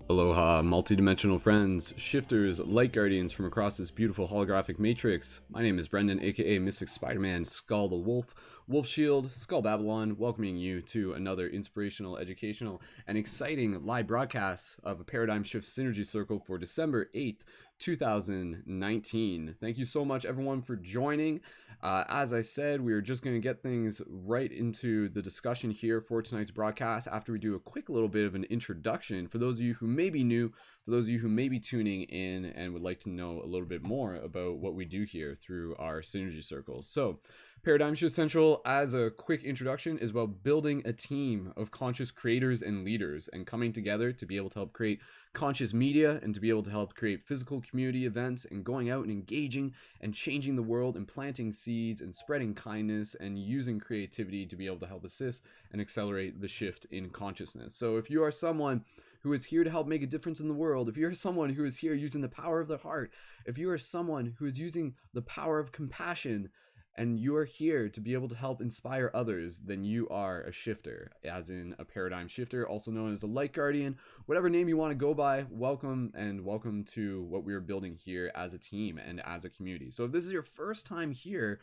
Aloha, multidimensional friends, shifters, light guardians from across this beautiful holographic matrix. My name is Brendon, aka Mystic Spider-Man, Skull the Wolf, Wolf Shield, Skull Babylon, welcoming you to another inspirational, educational, and exciting live broadcast of a Paradigm Shift Synergy Circle for December 8th, 2019. Thank you so much, everyone, for joining. As I said, we are just going to get things right into the discussion here for tonight's broadcast after we do a quick little bit of an introduction for those of you who may be new, for those of you who may be tuning in and would like to know a little bit more about what we do here through our synergy circles. So Paradigm Shift Central, as a quick introduction, is about building a team of conscious creators and leaders and coming together to be able to help create conscious media and to be able to help create physical community events and going out and engaging and changing the world and planting seeds and spreading kindness and using creativity to be able to help assist and accelerate the shift in consciousness. So if you are someone who is here to help make a difference in the world, if you're someone who is here using the power of the heart, if you are someone who is using the power of compassion, and you are here to be able to help inspire others, then you are a shifter, as in a paradigm shifter, also known as a light guardian, whatever name you want to go by. Welcome, and welcome to what we are building here as a team and as a community. So if this is your first time here,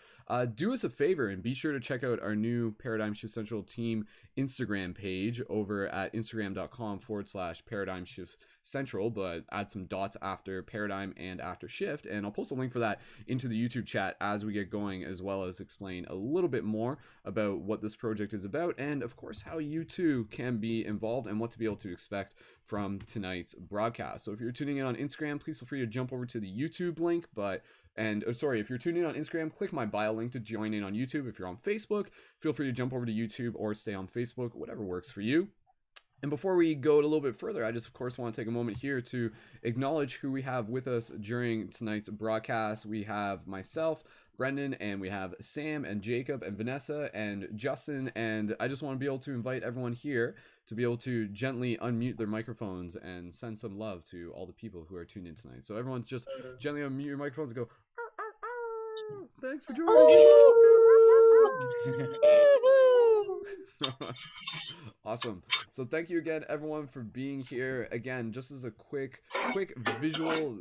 do us a favor and be sure to check out our new Paradigm Shift Central team Instagram page over at instagram.com/Paradigm Shift Central, but add some dots after paradigm and after shift, and I'll post a link for that into the YouTube chat as we get going, as well as explain a little bit more about what this project is about and of course how you too can be involved and what to be able to expect from tonight's broadcast. So if you're tuning in on Instagram, please feel free to jump over to the YouTube link, if you're tuning in on Instagram, click my bio link to join in on YouTube. If you're on Facebook, feel free to jump over to YouTube or stay on Facebook, whatever works for you. And before we go a little bit further, I just, of course, want to take a moment here to acknowledge who we have with us during tonight's broadcast. We have myself, Brendon, and we have Sam and Jacob and Vanessa and Justin. And I just want to be able to invite everyone here to be able to gently unmute their microphones and send some love to all the people who are tuned in tonight. So everyone's just gently unmute your microphones and go, thanks for joining. Awesome. So thank you again, everyone, for being here. Again, just as a quick visual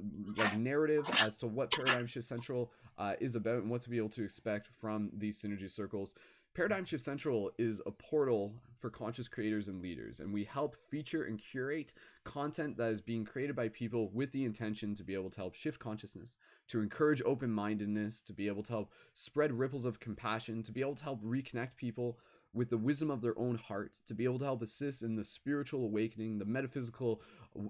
narrative as to what Paradigm Shift Central is about and what to be able to expect from these synergy circles. Paradigm Shift Central is a portal for conscious creators and leaders, and we help feature and curate content that is being created by people with the intention to be able to help shift consciousness, to encourage open-mindedness, to be able to help spread ripples of compassion, to be able to help reconnect people with the wisdom of their own heart, to be able to help assist in the spiritual awakening, the metaphysical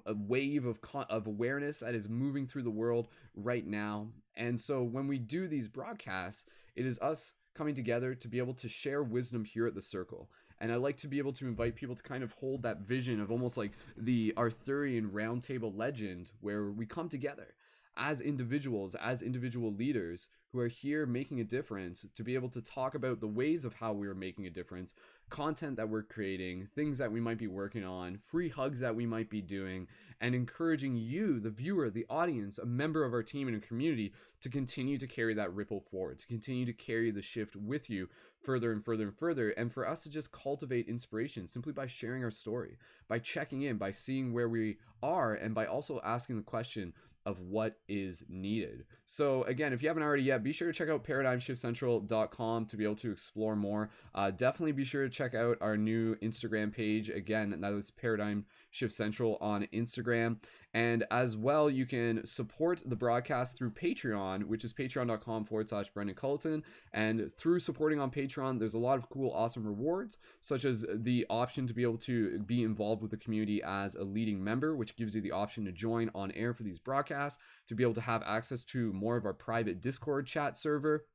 wave of awareness that is moving through the world right now. And so when we do these broadcasts, it is us coming together to be able to share wisdom here at the circle. And I like to be able to invite people to kind of hold that vision of almost like the Arthurian round table legend, where we come together as individuals, as individual leaders who are here making a difference, to be able to talk about the ways of how we're making a difference, content that we're creating, things that we might be working on, free hugs that we might be doing, and encouraging you, the viewer, the audience, a member of our team and a community, to continue to carry that ripple forward, to continue to carry the shift with you further and further and further, and for us to just cultivate inspiration simply by sharing our story, by checking in, by seeing where we are, and by also asking the question of what is needed. So again, if you haven't already yet, be sure to check out paradigmshiftcentral.com to be able to explore more. Definitely be sure to check out our new Instagram page. Again, that is Paradigm Shift Central on Instagram. And as well, you can support the broadcast through Patreon, which is patreon.com/Brendon Culleton. And through supporting on Patreon, there's a lot of cool, awesome rewards, such as the option to be able to be involved with the community as a leading member, which gives you the option to join on air for these broadcasts, to be able to have access to more of our private Discord chat server.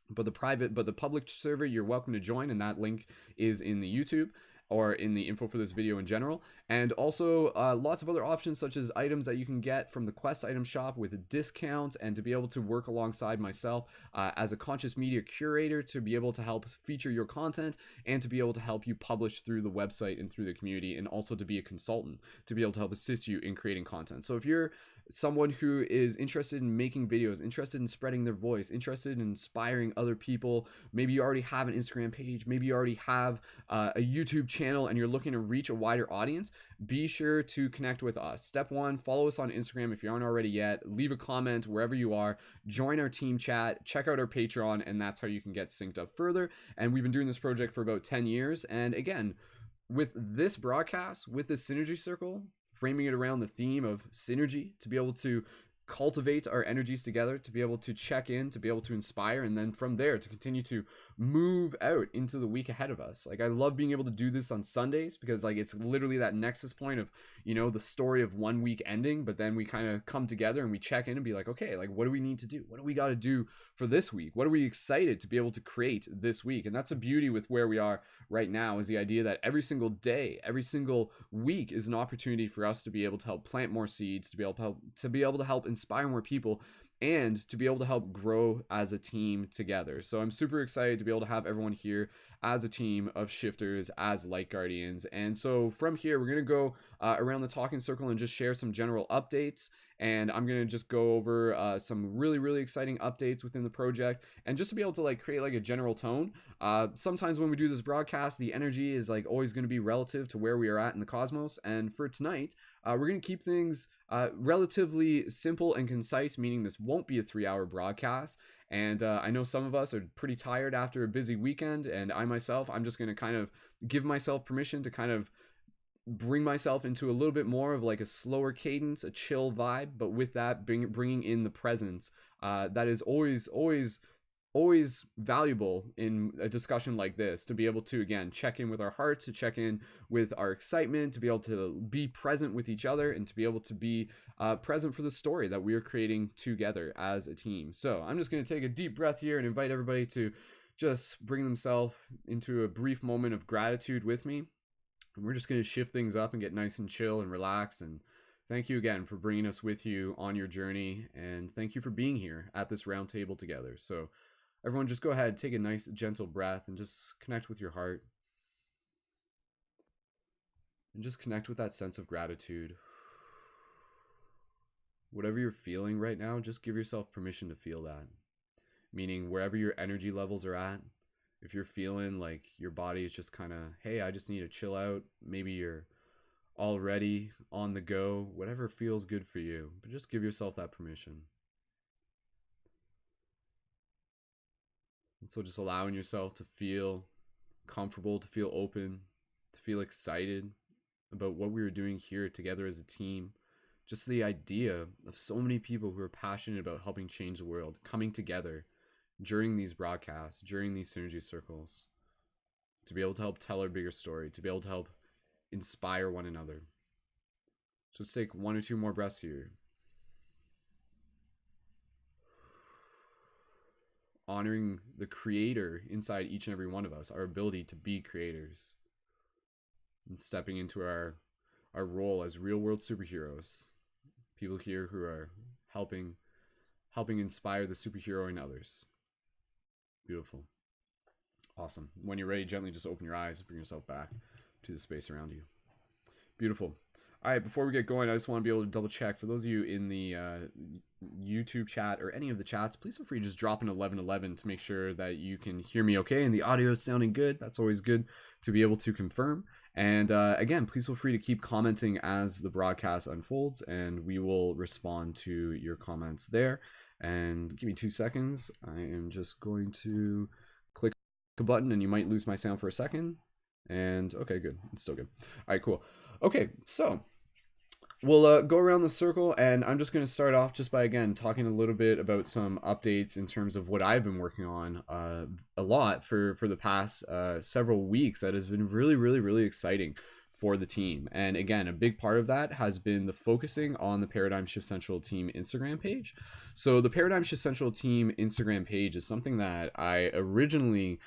But the public server, you're welcome to join, and that link is in the YouTube or in the info for this video in general. And also lots of other options, such as items that you can get from the Quest item shop with discounts, and to be able to work alongside myself as a conscious media curator, to be able to help feature your content and to be able to help you publish through the website and through the community, and also to be a consultant to be able to help assist you in creating content. So if you're someone who is interested in making videos, interested in spreading their voice, interested in inspiring other people, maybe you already have an Instagram page, maybe you already have a YouTube channel and you're looking to reach a wider audience, be sure to connect with us. Step one, follow us on Instagram if you aren't already yet. Leave a comment wherever you are. Join our team chat. Check out our Patreon, and that's how you can get synced up further. And we've been doing this project for about 10 years. And again, with this broadcast, with this synergy circle, framing it around the theme of synergy, to be able to cultivate our energies together, to be able to check in, to be able to inspire, and then from there to continue to move out into the week ahead of us. Like, I love being able to do this on Sundays because like it's literally that nexus point of, you know, the story of one week ending, but then we kind of come together and we check in and be like, okay, like what do we need to do? What do we got to do for this week? What are we excited to be able to create this week? And that's a beauty with where we are right now, is the idea that every single day, every single week is an opportunity for us to be able to help plant more seeds, to be able to help inspire more people, and to be able to help grow as a team together. So I'm super excited to be able to have everyone here as a team of shifters, as light guardians. And so from here, we're going to go around the talking circle and just share some general updates. And I'm going to just go over some really, really exciting updates within the project, and just to be able to like create like a general tone. Sometimes when we do this broadcast, the energy is like always going to be relative to where we are at in the cosmos. And for tonight, we're going to keep things relatively simple and concise, meaning this won't be a 3-hour broadcast. And I know some of us are pretty tired after a busy weekend, and I myself, I'm just going to kind of give myself permission to kind of bring myself into a little bit more of like a slower cadence, a chill vibe, but with that bringing in the presence that is always valuable in a discussion like this, to be able to again check in with our hearts, to check in with our excitement, to be able to be present with each other, and to be able to be present for the story that we are creating together as a team. So I'm just going to take a deep breath here and invite everybody to just bring themselves into a brief moment of gratitude with me. And we're just going to shift things up and get nice and chill and relax. And thank you again for bringing us with you on your journey. And thank you for being here at this round table together. So everyone, just go ahead, take a nice gentle breath and just connect with your heart. And just connect with that sense of gratitude. Whatever you're feeling right now, just give yourself permission to feel that. Meaning wherever your energy levels are at, if you're feeling like your body is just kind of, hey, I just need to chill out. Maybe you're already on the go, whatever feels good for you, but just give yourself that permission. And so just allowing yourself to feel comfortable, to feel open, to feel excited about what we were doing here together as a team. Just the idea of so many people who are passionate about helping change the world coming together during these broadcasts, during these synergy circles, to be able to help tell our bigger story, to be able to help inspire one another. So let's take 1 or 2 more breaths here. Honoring the creator inside each and every one of us, our ability to be creators, and stepping into our role as real world superheroes, people here who are helping inspire the superhero in others. Beautiful. Awesome. When you're ready, gently just open your eyes, bring yourself back to the space around you. Beautiful. All right, before we get going, I just want to be able to double check. For those of you in the YouTube chat or any of the chats, please feel free to just drop an 1111 to make sure that you can hear me okay and the audio is sounding good. That's always good to be able to confirm. And again, please feel free to keep commenting as the broadcast unfolds, and we will respond to your comments there. And give me 2 seconds. I am just going to click a button, and you might lose my sound for a second. And okay, good. It's still good. All right, cool. Okay, so we'll go around the circle, and I'm just going to start off just by, again, talking a little bit about some updates in terms of what I've been working on a lot for the past several weeks. That has been really, really, really exciting for the team. And again, a big part of that has been the focusing on the Paradigm Shift Central team Instagram page. So the Paradigm Shift Central team Instagram page is something that I originally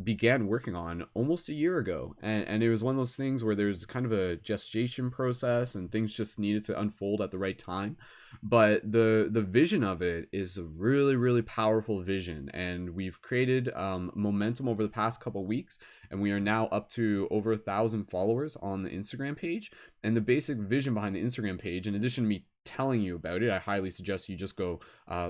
began working on almost a year ago, and it was one of those things where there's kind of a gestation process and things just needed to unfold at the right time. But the vision of it is a really, really powerful vision, and we've created momentum over the past couple weeks, and we are now up to over 1,000 followers on the Instagram page. And the basic vision behind the Instagram page, in addition to me telling you about it, I highly suggest you just go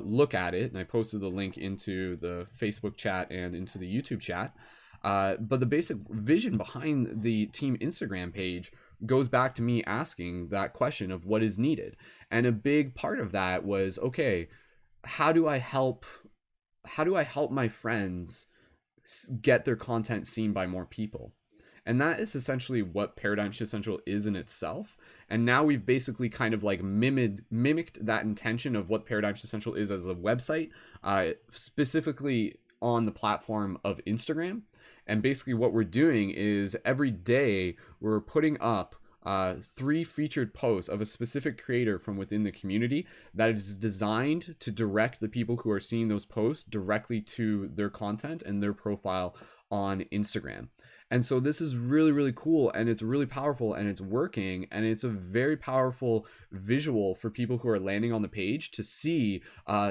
look at it. And I posted the link into the Facebook chat and into the YouTube chat. But the basic vision behind the team Instagram page goes back to me asking that question of what is needed. And a big part of that was, okay, how do I help my friends get their content seen by more people? And that is essentially what Paradigm Shift Central is in itself. And now we've basically kind of like mimicked that intention of what Paradigm Shift Central is as a website, specifically on the platform of Instagram. And basically what we're doing is every day we're putting up 3 featured posts of a specific creator from within the community that is designed to direct the people who are seeing those posts directly to their content and their profile on Instagram. And so this is really, really cool, and it's really powerful, and it's working, and it's a very powerful visual for people who are landing on the page to see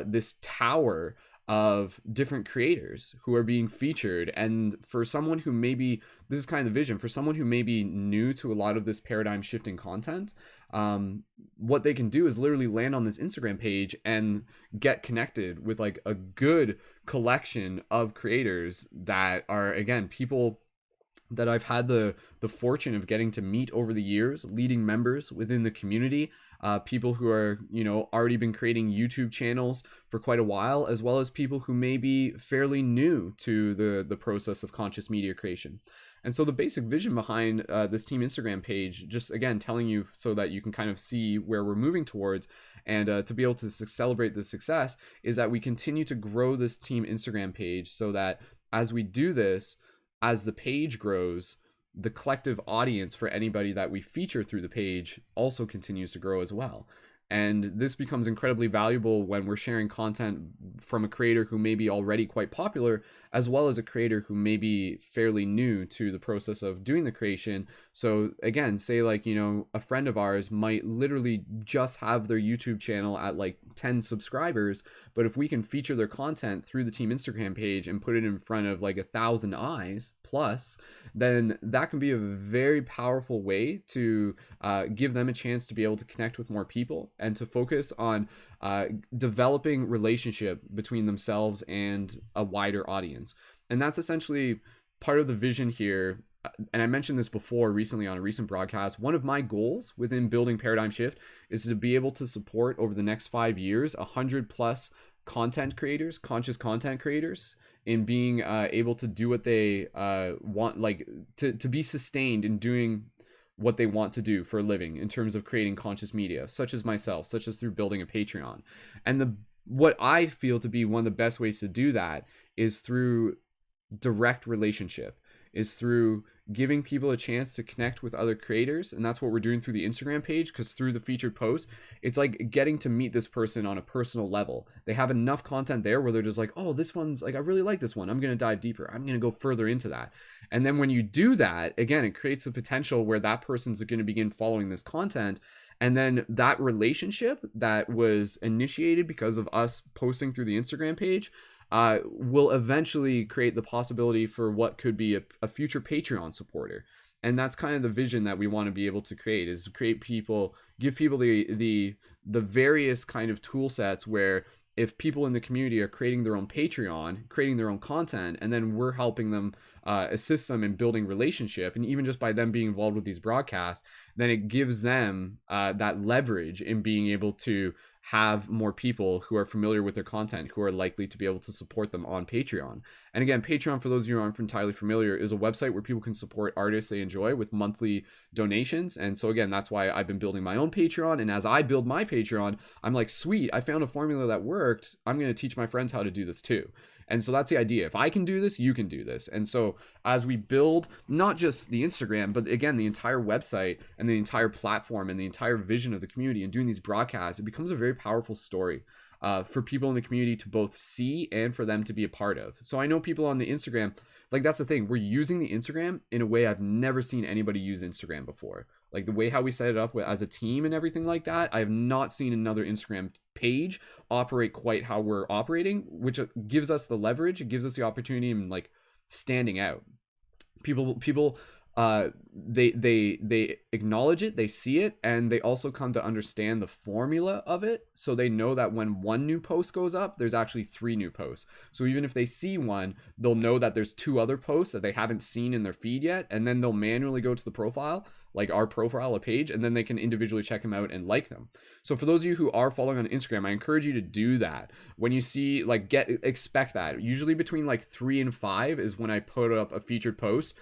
this tower of different creators who are being featured. And for someone who maybe, this is kind of the vision, for someone who may be new to a lot of this paradigm shifting content, what they can do is literally land on this Instagram page and get connected with like a good collection of creators that are, again, people that I've had the fortune of getting to meet over the years, leading members within the community, people who are, already been creating YouTube channels for quite a while, as well as people who may be fairly new to the process of conscious media creation. And so the basic vision behind this team Instagram page, just again telling you so that you can kind of see where we're moving towards, and to be able to celebrate the success, is that we continue to grow this team Instagram page so that as we do this, as the page grows, the collective audience for anybody that we feature through the page also continues to grow as well. And this becomes incredibly valuable when we're sharing content from a creator who may be already quite popular, as well as a creator who may be fairly new to the process of doing the creation. So again, say like, a friend of ours might literally just have their YouTube channel at like 10 subscribers, but if we can feature their content through the team Instagram page and put it in front of like 1,000 eyes plus, then that can be a very powerful way to give them a chance to be able to connect with more people and to focus on developing relationship between themselves and a wider audience. And that's essentially part of the vision here. And I mentioned this before recently on a recent broadcast. One of my goals within building Paradigm Shift is to be able to support over the next 5 years 100 plus content creators, conscious content creators, in being able to do what they want, like to be sustained in doing what they want to do for a living in terms of creating conscious media, such as myself, such as through building a Patreon. And what I feel to be one of the best ways to do that is through direct relationship, is through giving people a chance to connect with other creators. And that's what we're doing through the Instagram page, because through the featured posts, it's like getting to meet this person on a personal level. They have enough content there where they're just like, oh, this one's like, I really like this one. I'm going to dive deeper. I'm going to go further into that. And then when you do that, again, it creates a potential where that person's going to begin following this content. And then that relationship that was initiated because of us posting through the Instagram page will eventually create the possibility for what could be a future Patreon supporter. And that's kind of the vision that we want to be able to create, is create people, give people the various kind of tool sets where if people in the community are creating their own Patreon, creating their own content, and then we're helping them assist them in building relationship, and even just by them being involved with these broadcasts, then it gives them that leverage in being able to have more people who are familiar with their content who are likely to be able to support them on Patreon. And again, Patreon, for those of you who aren't entirely familiar, is a website where people can support artists they enjoy with monthly donations. And so again, that's why I've been building my own Patreon. And as I build my Patreon, I'm like, sweet, I found a formula that worked. I'm going to teach my friends how to do this too. And so that's the idea. If I can do this, you can do this. And so as we build not just the Instagram, but again, the entire website and the entire platform and the entire vision of the community and doing these broadcasts, it becomes a very powerful story for people in the community to both see and for them to be a part of. So I know people on the Instagram, like that's the thing, we're using the Instagram in a way I've never seen anybody use Instagram before. Like the way how we set it up as a team and everything like that, I have not seen another Instagram page operate quite how we're operating, which gives us the leverage. It gives us the opportunity and like standing out. People they acknowledge it, they see it, and they also come to understand the formula of it. So they know that when one new post goes up, there's actually 3 new posts. So even if they see one, they'll know that there's 2 other posts that they haven't seen in their feed yet, and then they'll manually go to the profile, like our profile, a page, and then they can individually check them out and like them. So for those of you who are following on Instagram, I encourage you to do that. When you see, like, expect that. Usually between like 3 and 5 is when I put up a featured post,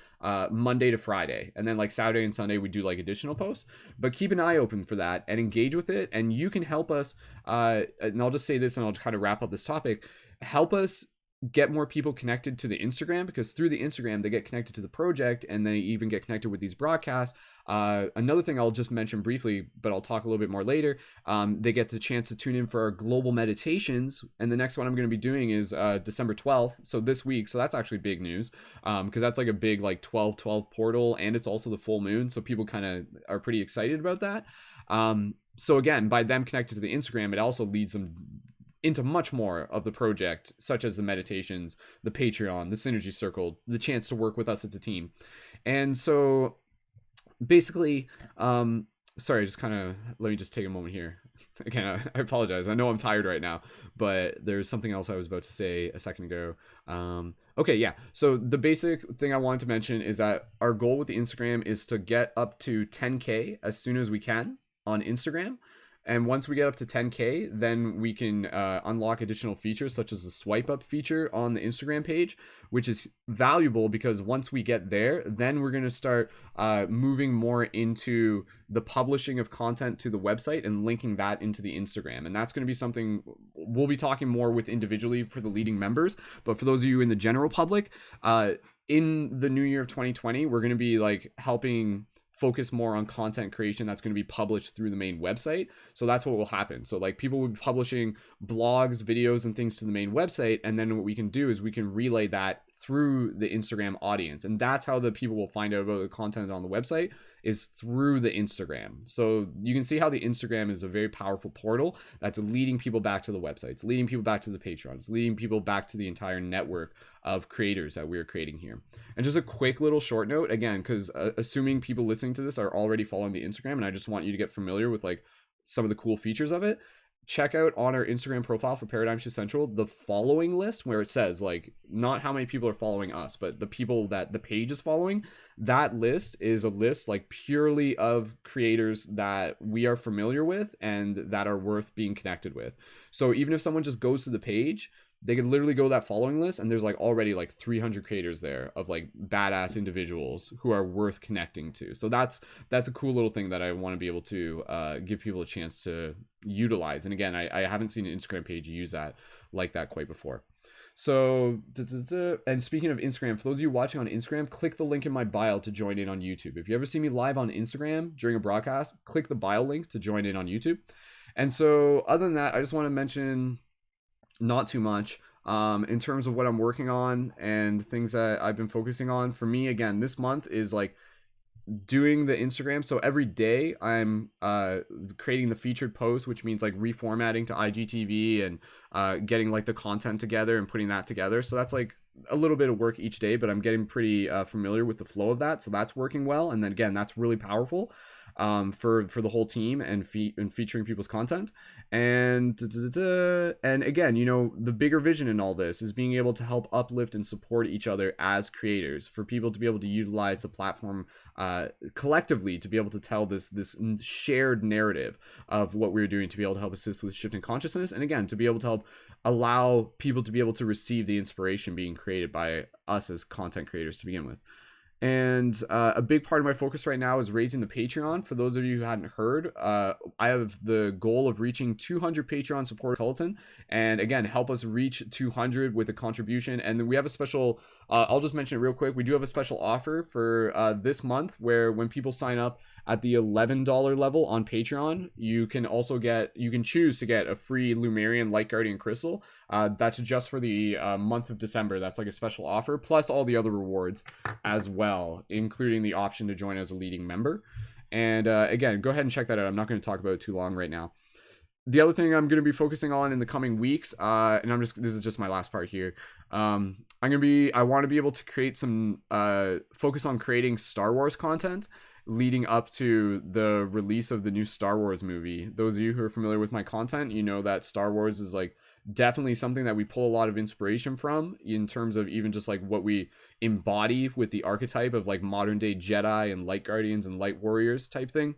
Monday to Friday, and then like Saturday and Sunday we do like additional posts. But keep an eye open for that and engage with it, and you can help us. And I'll just say this, and I'll kind of wrap up this topic. Help us get more people connected to the Instagram, because through the Instagram they get connected to the project, and they even get connected with these broadcasts. Another thing I'll just mention briefly, but I'll talk a little bit more later, they get the chance to tune in for our global meditations, and the next one I'm going to be doing is December 12th, so this week. So that's actually big news, because that's like a big like 12/12 portal, and it's also the full moon, so people kind of are pretty excited about that. So again, by them connected to the Instagram, it also leads them into much more of the project, such as the meditations, the Patreon, the Synergy Circle, the chance to work with us as a team. And so basically, sorry, just kind of, let me just take a moment here. Again, I apologize. I know I'm tired right now, but there's something else I was about to say a second ago. Okay, yeah. So the basic thing I wanted to mention is that our goal with the Instagram is to get up to 10K as soon as we can on Instagram. And once we get up to 10K, then we can unlock additional features, such as the swipe up feature on the Instagram page, which is valuable because once we get there, then we're going to start moving more into the publishing of content to the website and linking that into the Instagram. And that's going to be something we'll be talking more with individually for the leading members. But for those of you in the general public, in the new year of 2020, we're going to be like helping focus more on content creation that's going to be published through the main website. So that's what will happen. So like people will be publishing blogs, videos, and things to the main website, and then what we can do is we can relay that through the Instagram audience, and that's how the people will find out about the content on the website, is through the Instagram. So you can see how the Instagram is a very powerful portal that's leading people back to the website. It's leading people back to the Patreon. It's leading people back to the entire network of creators that we're creating here. And just a quick little short note, again, because assuming people listening to this are already following the Instagram, and I just want you to get familiar with like some of the cool features of it, check out on our Instagram profile for Paradigm Shift Central the following list, where it says like not how many people are following us, but the people that the page is following. That list is a list like purely of creators that we are familiar with and that are worth being connected with. So even if someone just goes to the page, they could literally go to that following list, and there's like already like 300 creators there of like badass individuals who are worth connecting to. So that's a cool little thing that I want to be able to give people a chance to utilize. And again, I haven't seen an Instagram page use that like that quite before. So, and speaking of Instagram, for those of you watching on Instagram, click the link in my bio to join in on YouTube. If you ever see me live on Instagram during a broadcast, click the bio link to join in on YouTube. And so other than that, I just want to mention not too much in terms of what I'm working on and things that I've been focusing on. For me, again, this month is like doing the Instagram. So every day I'm creating the featured post, which means like reformatting to IGTV and getting like the content together and putting that together. So that's like a little bit of work each day, but I'm getting pretty familiar with the flow of that. So that's working well. And then again, that's really powerful for the whole team and featuring people's content. And again, you know, the bigger vision in all this is being able to help uplift and support each other as creators, for people to be able to utilize the platform collectively to be able to tell this shared narrative of what we're doing, to be able to help assist with shifting consciousness, and again, to be able to help allow people to be able to receive the inspiration being created by us as content creators to begin with. And a big part of my focus right now is raising the Patreon. For those of you who hadn't heard, I have the goal of reaching 200 Patreon supporters Peloton, and again, help us reach 200 with a contribution. And then we have a special, I'll just mention it real quick. We do have a special offer for this month, where when people sign up at the $11 level on Patreon, you can choose to get a free Lumerian Light Guardian Crystal. That's just for the month of December. That's like a special offer, plus all the other rewards as well, including the option to join as a leading member. And again, go ahead and check that out. I'm not going to talk about it too long right now. the other thing I'm going to be focusing on in the coming weeks, and this is just my last part here. I want to be able to create some, focus on creating Star Wars content leading up to the release of the new Star Wars movie. Those of you who are familiar with my content, you know that Star Wars is like definitely something that we pull a lot of inspiration from in terms of even just like what we embody with the archetype of like modern day Jedi and light guardians and light warriors type thing.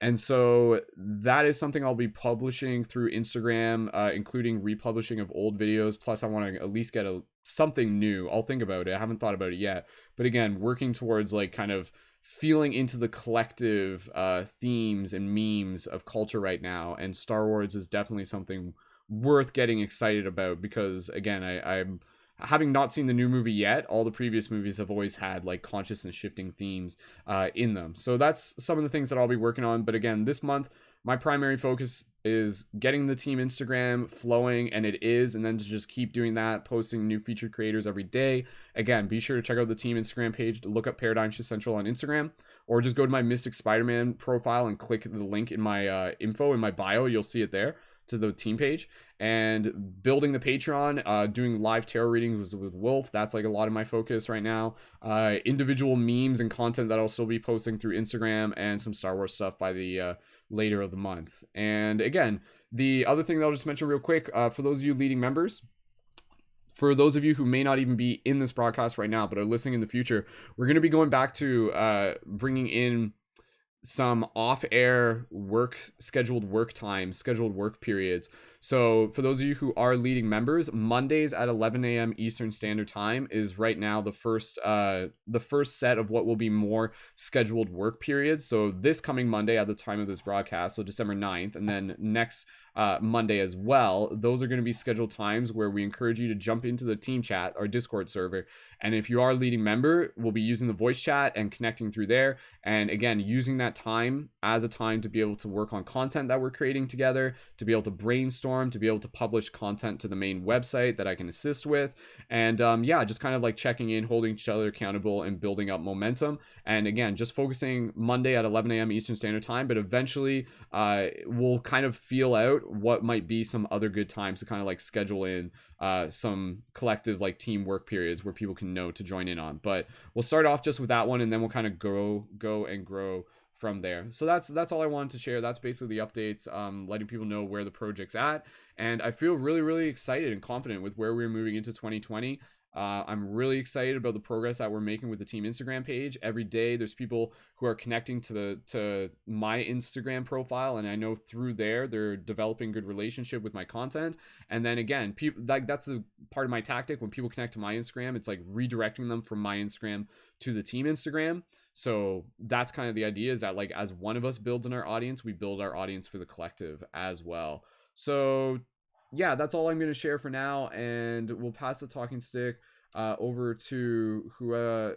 And so that is something I'll be publishing through Instagram, including republishing of old videos. Plus, I want to at least get something new. I'll think about it. I haven't thought about it yet. But again, working towards like kind of feeling into the collective themes and memes of culture right now. And Star Wars is definitely something worth getting excited about because, again, I'm having not seen the new movie yet. All the previous movies have always had like consciousness shifting themes in them. So that's some of the things that I'll be working on. But again, this month, my primary focus is getting the team Instagram flowing, and it is, and then to just keep doing that, posting new featured creators every day. Again, be sure to check out the team Instagram page to look up Paradigm Shift Central on Instagram, or just go to my Mystic Spider-Man profile and click the link in my info in my bio. You'll see it there to the team page. And building the Patreon, doing live tarot readings with Wolf. That's like a lot of my focus right now. Individual memes and content that I'll still be posting through Instagram, and some Star Wars stuff by the later of the month. And again, the other thing that I'll just mention real quick, for those of you leading members, for those of you who may not even be in this broadcast right now but are listening in the future, we're going to be going back to bringing in some off-air scheduled work periods. So for those of you who are leading members, Mondays at 11 a.m. Eastern Standard Time is right now the first set of what will be more scheduled work periods. So this coming Monday at the time of this broadcast, so December 9th, and then next Monday as well, those are going to be scheduled times where we encourage you to jump into the team chat, our Discord server. And if you are a leading member, we'll be using the voice chat and connecting through there. And again, using that time as a time to be able to work on content that we're creating together, to be able to brainstorm, to be able to publish content to the main website that I can assist with. And just kind of like checking in, holding each other accountable, and building up momentum. And again, just focusing Monday at 11 a.m. Eastern Standard Time, but eventually we'll kind of feel out what might be some other good times to kind of like schedule in some collective like team work periods where people can know to join in on. But we'll start off just with that one, and then we'll kind of go and grow from there. So that's all I wanted to share. That's basically the updates, letting people know where the project's at. And I feel really, really excited and confident with where we're moving into 2020. I'm really excited about the progress that we're making with the team Instagram page. Every day there's people who are connecting to my Instagram profile, and I know through there they're developing good relationship with my content. And then again, people like that's a part of my tactic. When people connect to my Instagram, it's like redirecting them from my Instagram to the team Instagram. So that's kind of the idea, is that like as one of us builds in our audience, we build our audience for the collective as well. So yeah, that's all I'm going to share for now, and we'll pass the talking stick over to who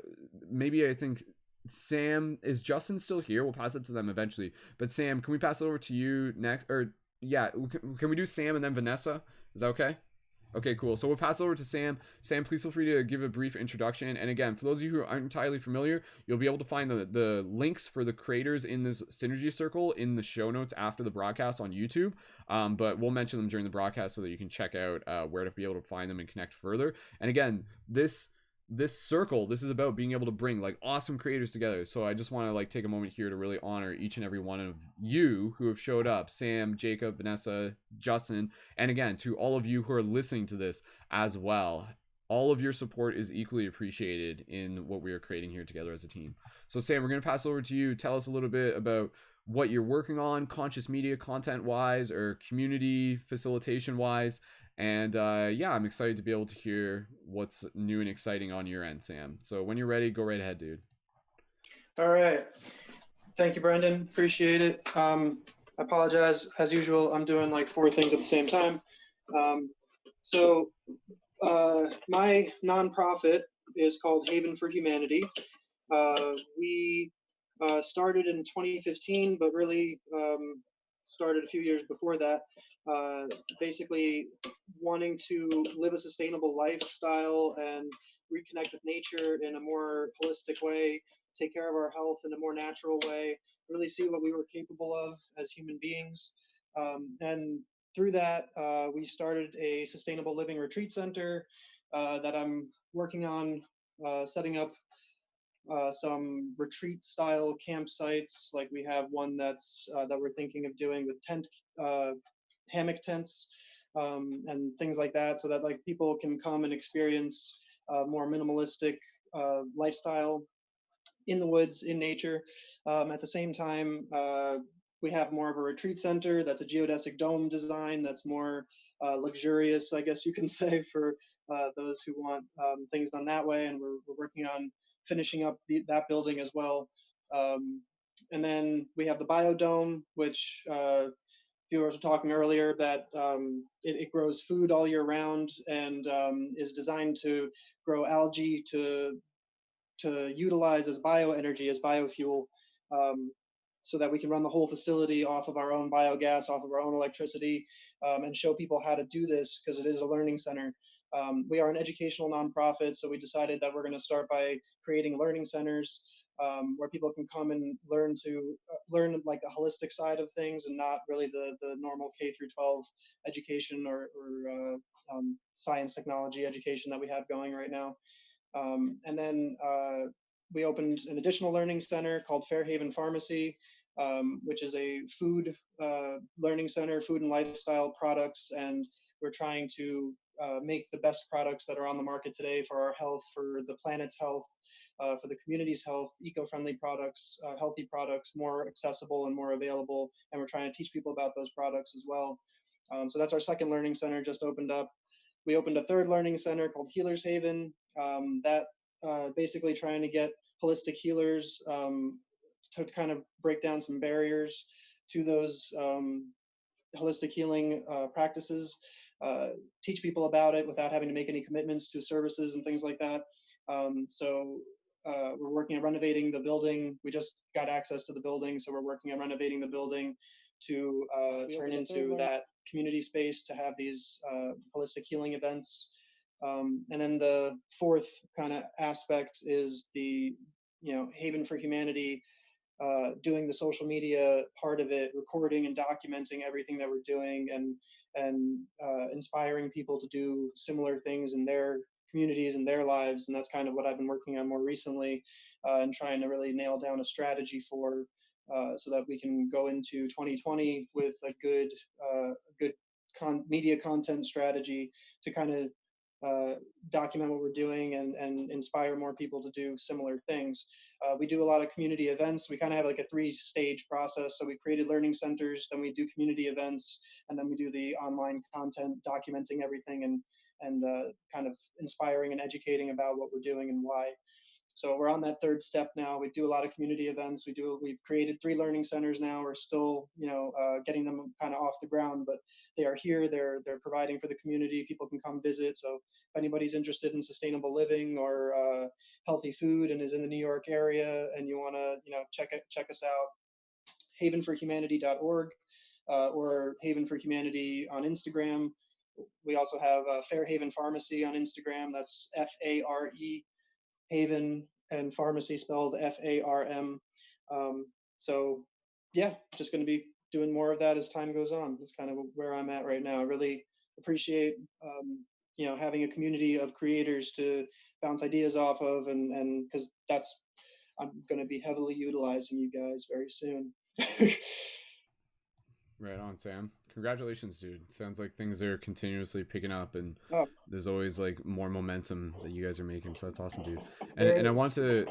maybe I think Sam. Is Justin still here? We'll pass it to them eventually. But Sam, can we pass it over to you next? Or yeah, can we do Sam and then Vanessa? Is that okay? Okay, cool. So we'll pass it over to Sam. Sam, please feel free to give a brief introduction. And again, for those of you who aren't entirely familiar, you'll be able to find the links for the creators in this Synergy Circle in the show notes after the broadcast on YouTube. But we'll mention them during the broadcast so that you can check out where to be able to find them and connect further. And again, this circle, this is about being able to bring like awesome creators together. So I just want to like take a moment here to really honor each and every one of you who have showed up: Sam, Jacob, Vanessa, Justin, and again, to all of you who are listening to this as well. All of your support is equally appreciated in what we are creating here together as a team. So Sam, we're going to pass it over to you. Tell us a little bit about what you're working on, conscious media content wise or community facilitation wise. And I'm excited to be able to hear what's new and exciting on your end, Sam. So when you're ready, go right ahead, dude. All right. Thank you, Brendon. Appreciate it. I apologize. As usual, I'm doing like 4 things at the same time. My nonprofit is called Haven for Humanity. We started in 2015, but really started a few years before that. Basically wanting to live a sustainable lifestyle and reconnect with nature in a more holistic way, take care of our health in a more natural way, really see what we were capable of as human beings. And through that, we started a sustainable living retreat center that I'm working on setting up some retreat style campsites. Like we have one that we're thinking of doing with uh, hammock tents and things like that, so that like people can come and experience more minimalistic lifestyle in the woods, in nature. At the same time, we have more of a retreat center that's a geodesic dome design that's more luxurious, I guess you can say, for those who want things done that way. And we're working on finishing up that building as well. Um, and then we have the biodome, which viewers were talking earlier, that it grows food all year round and is designed to grow algae to utilize as bioenergy, as biofuel, um, so that we can run the whole facility off of our own biogas, off of our own electricity, and show people how to do this because it is a learning center. We are an educational nonprofit, so we decided that we're going to start by creating learning centers where people can come and learn like a holistic side of things and not really the normal K through 12 education or science technology education that we have going right now. And then we opened an additional learning center called Fairhaven Pharmacy, which is a food learning center, food and lifestyle products. And we're trying to make the best products that are on the market today for our health, for the planet's health, for the community's health, eco-friendly products, healthy products, more accessible and more available. And we're trying to teach people about those products as well. So that's our second learning center, just opened up. We opened a third learning center called Healers Haven, that basically trying to get holistic healers to kind of break down some barriers to those holistic healing practices, uh, teach people about it without having to make any commitments to services and things like that. So we're working on renovating the building. We just got access to the building, so we're working on renovating the building to turn into that community space to have these holistic healing events. And then the fourth kind of aspect is the Haven for Humanity, doing the social media part of it, recording and documenting everything that we're doing, and inspiring people to do similar things in their communities and their lives. And that's kind of what I've been working on more recently, and trying to really nail down a strategy for, so that we can go into 2020 with a good media content strategy to kind of document what we're doing and inspire more people to do similar things. We do a lot of community events. We kind of have like a three-stage process. So we created learning centers, then we do community events, and then we do the online content documenting everything and kind of inspiring and educating about what we're doing and why. So we're on that third step now. We do a lot of community events. We've created 3 learning centers now. We're still, getting them kind of off the ground, but they are here. They're providing for the community. People can come visit. So if anybody's interested in sustainable living or healthy food and is in the New York area and you want to, check us out, havenforhumanity.org, or Haven for Humanity on Instagram. We also have Fairhaven Pharmacy on Instagram. That's FARE Haven, and pharmacy spelled FARM. Um, so yeah, just going to be doing more of that as time goes on. That's kind of where I'm at right now. I really appreciate having a community of creators to bounce ideas off of, and because I'm going to be heavily utilizing you guys very soon. Right on, Sam. Congratulations, dude. Sounds like things are continuously picking up, and Oh, there's always like more momentum that you guys are making. So that's awesome, dude. And there and I is. want to,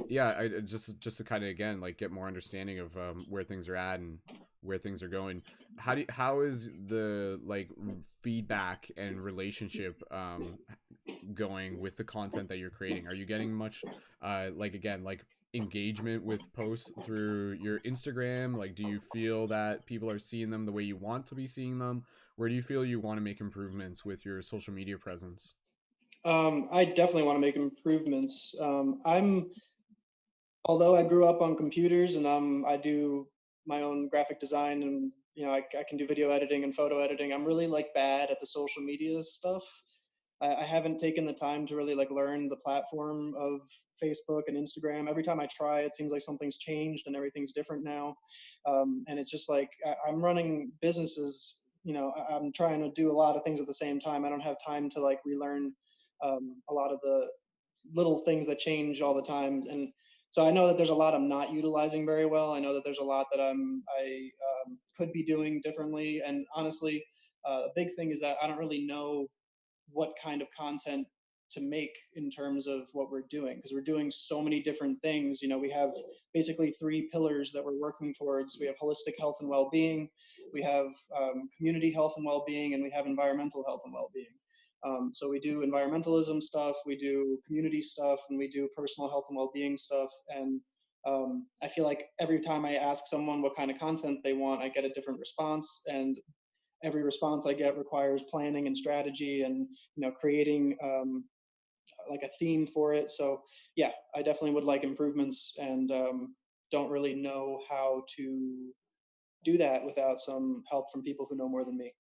yeah, I just to kind of again like get more understanding of where things are at and where things are going. How is the like feedback and relationship going with the content that you're creating? Are you getting much like again like engagement with posts through your Instagram? Like do you feel that people are seeing them the way you want to be seeing them? Where do you feel you want to make improvements with your social media presence? I definitely want to make improvements. Although I grew up on computers and I do my own graphic design and I can do video editing and photo editing. I'm really like bad at the social media stuff. I haven't taken the time to really like learn the platform of Facebook and Instagram. Every time I try, it seems like something's changed and everything's different now. And it's just like I'm running businesses. I'm trying to do a lot of things at the same time. I don't have time to like relearn a lot of the little things that change all the time. And so I know that there's a lot I'm not utilizing very well. I know that there's a lot that I could be doing differently. And honestly, a big thing is that I don't really know what kind of content to make in terms of what we're doing, because we're doing so many different things. We have basically three pillars that we're working towards. We have holistic health and well-being, we have community health and well-being, and we have environmental health and well-being. So we do environmentalism stuff, we do community stuff, and we do personal health and well-being stuff. And I feel like every time I ask someone what kind of content they want, I get a different response, and every response I get requires planning and strategy, and creating like a theme for it. So yeah, I definitely would like improvements, and don't really know how to do that without some help from people who know more than me.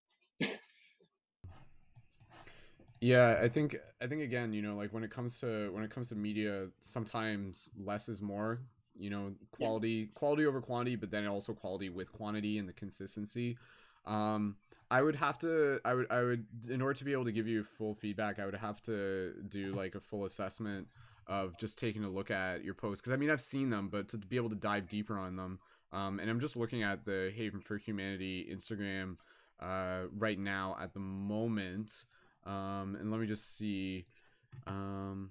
Yeah, I think again, like when it comes to media, sometimes less is more. Yeah. Quality over quantity, but then also quality with quantity and the consistency. Um, I would in order to be able to give you full feedback, I would have to do like a full assessment of just taking a look at your posts, because I mean I've seen them, but to be able to dive deeper on them. And I'm just looking at the Haven for Humanity Instagram right now at the moment. And let me just see. Um,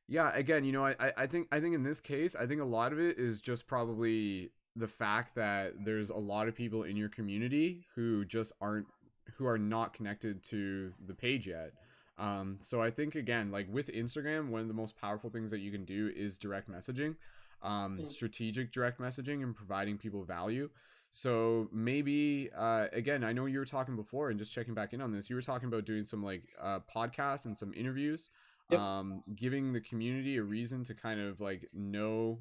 yeah, again, I think in this case, I think a lot of it is just probably the fact that there's a lot of people in your community who are not connected to the page yet. So I think again, like with Instagram, one of the most powerful things that you can do is direct messaging, Mm. strategic direct messaging, and providing people value. So maybe again, I know you were talking before, and just checking back in on this, you were talking about doing some like podcasts and some interviews, Yep. giving the community a reason to kind of like know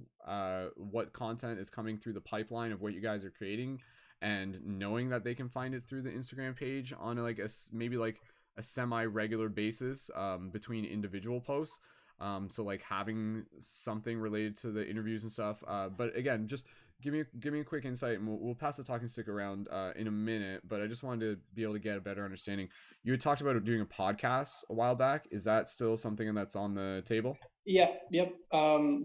what content is coming through the pipeline of what you guys are creating, and knowing that they can find it through the Instagram page on like maybe like a semi regular basis, between individual posts. So like having something related to the interviews and stuff. But again, just give me a quick insight, and we'll pass the talking stick around in a minute. But I just wanted to be able to get a better understanding. You had talked about doing a podcast a while back. Is that still something that's on the table? Yeah. Yep.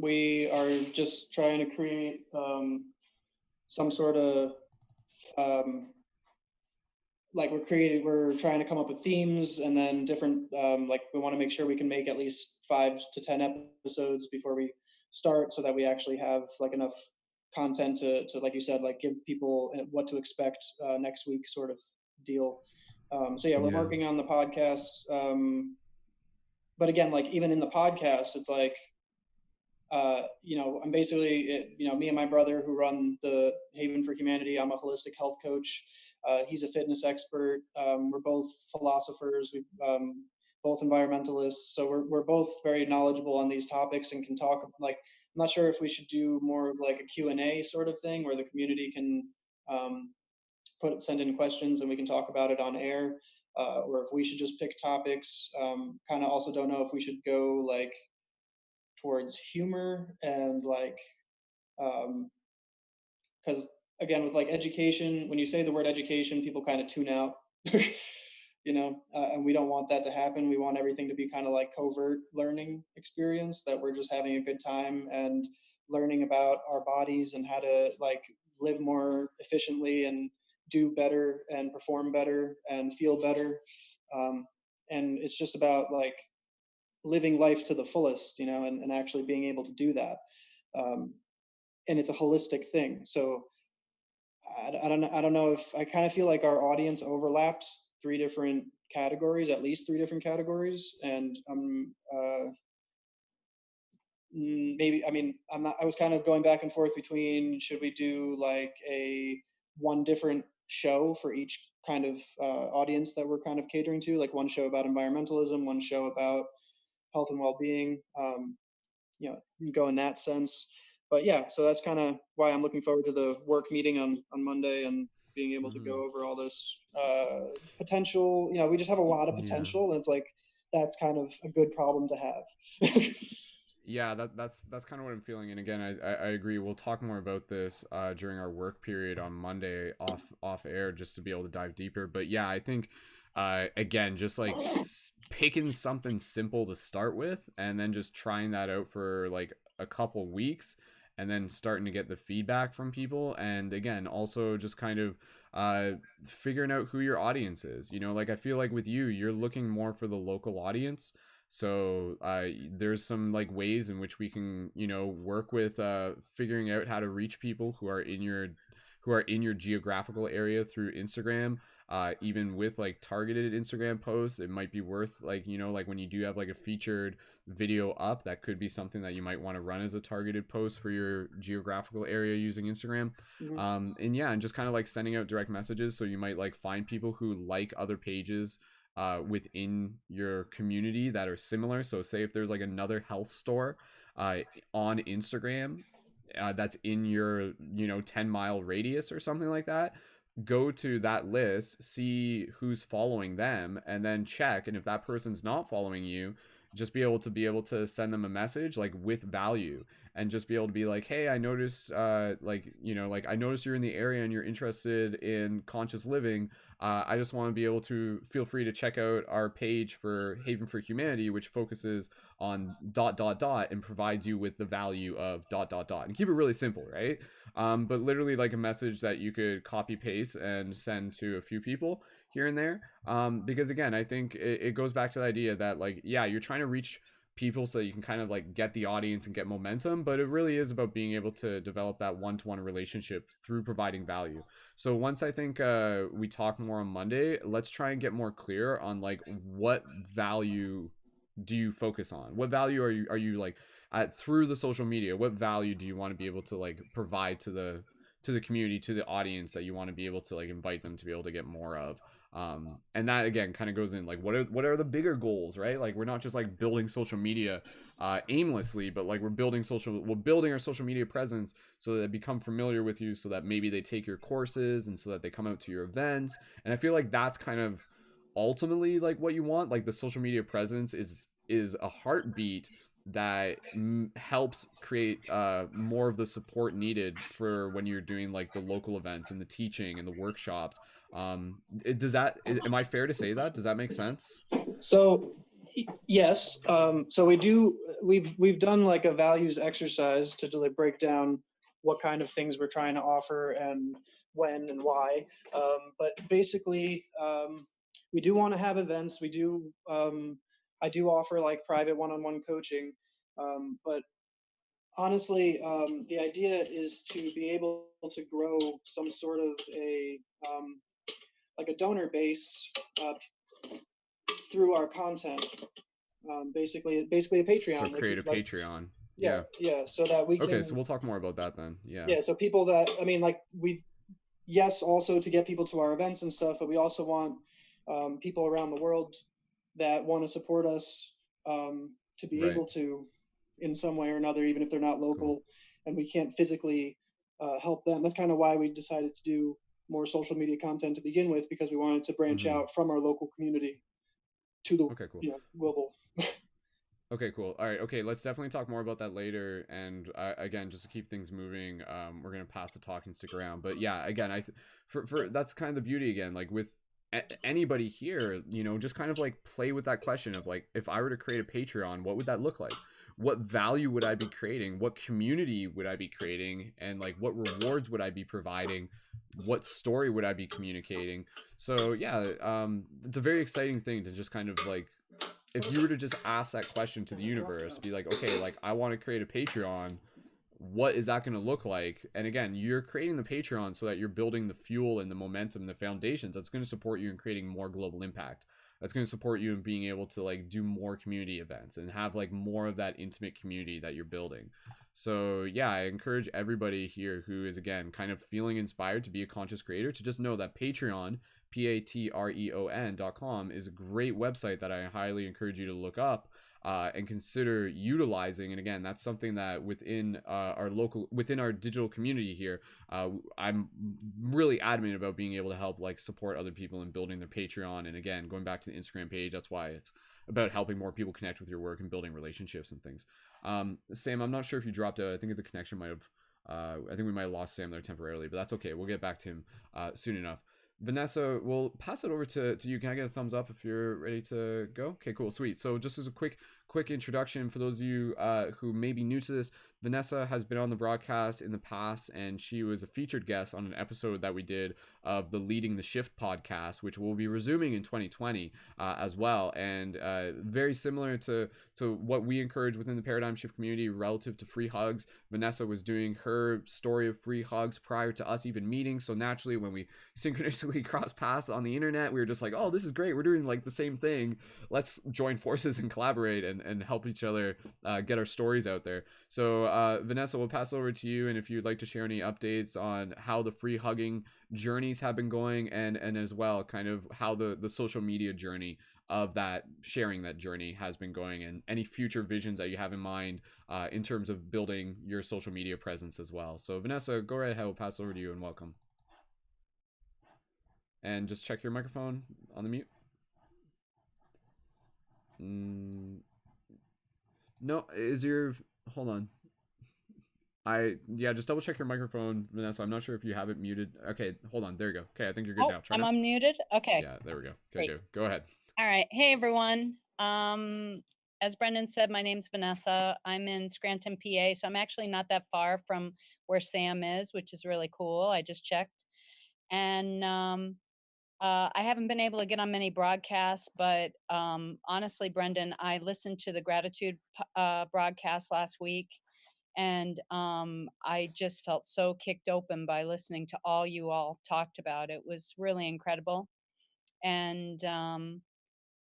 We are just trying to create some sort of um, like we're trying to come up with themes, and then different like we want to make sure we can make at least 5 to 10 episodes before we start, so that we actually have like enough content to like you said, like give people what to expect next week, sort of deal. So yeah, we're Yeah. working on the podcast. But again, like even in the podcast, it's like I'm basically, me and my brother who run the Haven for Humanity. I'm a holistic health coach. He's a fitness expert. We're both philosophers. We both environmentalists. So we're both very knowledgeable on these topics and can talk. Like, I'm not sure if we should do more of like a Q&A sort of thing where the community can um, send in questions and we can talk about it on air. Or if we should just pick topics. Kind of also don't know if we should go like towards humor and like because again with like education, when you say the word education, people kind of tune out. And we don't want that to happen. We want everything to be kind of like covert learning experience, that we're just having a good time and learning about our bodies and how to like live more efficiently and do better and perform better and feel better. um, and it's just about like living life to the fullest, and actually being able to do that. Um, and it's a holistic thing. So I don't know if I kind of feel like our audience overlaps three different categories, at least three different categories, and maybe, I mean, I was kind of going back and forth between should we do like a one different show for each kind of audience that we're kind of catering to, like one show about environmentalism, one show about health and well-being. Go in that sense. But yeah, so that's kind of why I'm looking forward to the work meeting on Monday. And being able to Mm-hmm. go over all this potential. We just have a lot of Yeah. potential, and it's like that's kind of a good problem to have. Yeah, that's kind of what I'm feeling. And again, I agree. We'll talk more about this during our work period on Monday off air, just to be able to dive deeper. But yeah, I think again, just like picking something simple to start with, and then just trying that out for like a couple weeks, and then starting to get the feedback from people. And again, also just kind of figuring out who your audience is. Like I feel like with you, you're looking more for the local audience. So there's some like ways in which we can work with figuring out how to reach people who are in your geographical area through Instagram. Even with like targeted Instagram posts, it might be worth like like when you do have like a featured video up, that could be something that you might want to run as a targeted post for your geographical area using Instagram. Mhm. And yeah, and just kind of like sending out direct messages. So you might like find people who like other pages within your community that are similar. So say if there's like another health store uh, on Instagram that's in your 10-mile radius or something like that, go to that list, see who's following them, and then check. And if that person's not following you, just be able to send them a message like with value, and just be able to be like, hey, I noticed like I noticed you're in the area and you're interested in conscious living. I just want to be able to feel free to check out our page for Haven for Humanity, which focuses on dot dot dot and provides you with the value of dot dot dot, and keep it really simple, right? But literally like a message that you could copy paste and send to a few people here and there. Because again, I think it goes back to the idea that like, yeah, you're trying to reach people so you can kind of like get the audience and get momentum, but it really is about being able to develop that one-to-one relationship through providing value. So once I think we talk more on Monday, let's try and get more clear on like what value do you focus on? What value are you like through the social media? What value do you want to be able to like provide to the community, to the audience, that you want to be able to like invite them to be able to get more of? And that again kind of goes in like what are the bigger goals, right? Like we're not just like building social media aimlessly, but like we're building our social media presence so that they become familiar with you, so that maybe they take your courses, and so that they come out to your events. And I feel like that's kind of ultimately like what you want. Like the social media presence is a heartbeat that helps create more of the support needed for when you're doing like the local events and the teaching and the workshops. Am I fair to say that? Does that make sense? So yes, so we've done like a values exercise to like break down what kind of things we're trying to offer and when and why. But basically, we do want to have events. We do. I do offer like private one-on-one coaching, but honestly, the idea is to be able to grow some sort of a like a donor base uh, through our content. Basically a So Patreon, create a like Patreon. yeah, Yeah. yeah, so that we Okay, so can we'll talk more about that then. Yeah. yeah, so people that I mean, like we yes, also to get people to our events and stuff, but we also want people around the world that want to support us to be Right. able to in some way or another, even if they're not Cool. local and we can't physically help them. That's kind of why we decided to do more social media content to begin with, because we wanted to branch Mm-hmm. out from our local community to the Okay, cool. global. Okay, cool. All right. Okay, let's definitely talk more about that later. And again, just to keep things moving, we're gonna pass the talk and stick around. But yeah, again, for that's kind of the beauty again. Like with anybody here, just kind of like play with that question of like, if I were to create a Patreon, what would that look like? What value would I be creating? What community would I be creating? And like, what rewards would I be providing? What story would I be communicating? So yeah, it's a very exciting thing to just kind of like, if you were to just ask that question to the universe, be like, okay, like I want to create a Patreon, what is that going to look like? And again, you're creating the Patreon so that you're building the fuel and the momentum, the foundations that's going to support you in creating more global impact. That's going to support you in being able to like do more community events and have like more of that intimate community that you're building. So yeah, I encourage everybody here who is again kind of feeling inspired to be a conscious creator to just know that Patreon, Patreon.com, is a great website that I highly encourage you to look up. and consider utilizing. And again, that's something that within our digital community here, I'm really adamant about being able to help like support other people in building their Patreon. And again, going back to the Instagram page, that's why it's about helping more people connect with your work and building relationships and things. Sam, I'm not sure if you dropped out. I think the connection might have. I think we might have lost Sam there temporarily, but that's okay. We'll get back to him soon enough. Vanessa, we'll pass it over to you. Can I get a thumbs up if you're ready to go? Okay, cool, sweet. So just as a quick introduction for those of you who may be new to this, Vanessa has been on the broadcast in the past, and she was a featured guest on an episode that we did of the Leading the Shift podcast, which will be resuming in 2020 as well. And very similar to what we encourage within the Paradigm Shift community relative to free hugs. Vanessa was doing her story of free hugs prior to us even meeting. So naturally, when we synchronously crossed paths on the internet, we were just like, oh, this is great. We're doing like the same thing. Let's join forces and collaborate and help each other get our stories out there. So Vanessa, we'll pass it over to you, and if you'd like to share any updates on how the free hugging journeys have been going, and as well kind of how the social media journey of that sharing that journey has been going, and any future visions that you have in mind in terms of building your social media presence as well. So Vanessa, go right ahead. We'll pass it over to you, and welcome. And just check your microphone on the mute. No, is your, hold on. Just double check your microphone, Vanessa. I'm not sure if you have it muted. Okay, hold on. There you go. Okay, I think you're good now. Try I'm now. unmuted. Okay. Yeah, there we go. Okay, good. Go ahead. All right. Hey everyone. As Brendon said, my name's Vanessa. I'm in Scranton, PA, so I'm actually not that far from where Sam is, which is really cool. I just checked, and I haven't been able to get on many broadcasts, but honestly, Brendon, I listened to the gratitude broadcast last week, and I just felt so kicked open by listening to all you all talked about. It was really incredible. And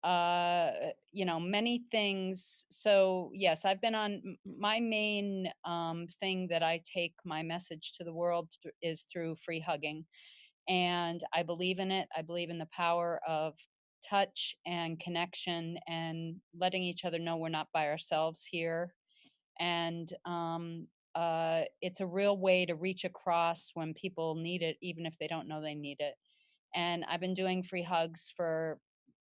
many things. So yes, I've been on my main thing that I take my message to the world is through free hugging, and I believe in it. I believe in the power of touch and connection and letting each other know we're not by ourselves here. And it's a real way to reach across when people need it, even if they don't know they need it. And I've been doing free hugs for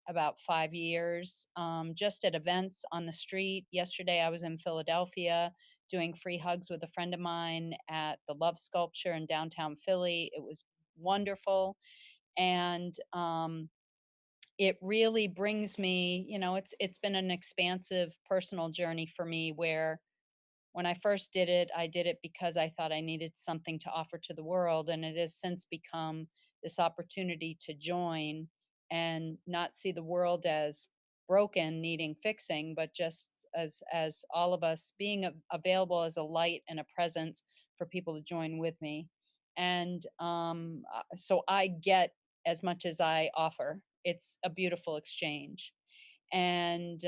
about 5 years, just at events on the street. Yesterday, I was in Philadelphia doing free hugs with a friend of mine at the Love Sculpture in downtown Philly. It was wonderful. And it really brings me, it's been an expansive personal journey for me where when I first did it, I did it because I thought I needed something to offer to the world. And it has since become this opportunity to join and not see the world as broken, needing fixing, but just as all of us being available as a light and a presence for people to join with me. And so I get as much as I offer. It's a beautiful exchange. And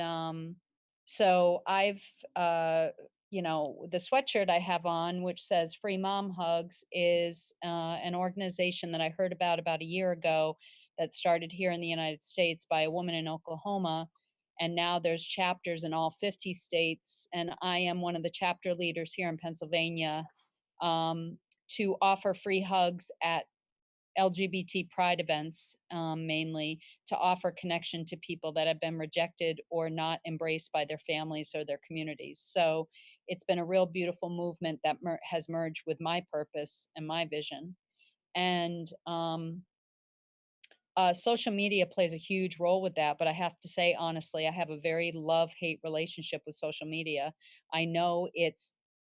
so I've the sweatshirt I have on, which says Free Mom Hugs, is an organization that I heard about a year ago that started here in the United States by a woman in Oklahoma. And now there's chapters in all 50 states. And I am one of the chapter leaders here in Pennsylvania, to offer free hugs at LGBT pride events, mainly to offer connection to people that have been rejected or not embraced by their families or their communities. So it's been a real beautiful movement that has merged with my purpose and my vision. And social media plays a huge role with that, but I have to say, honestly, I have a very love-hate relationship with social media. I know it's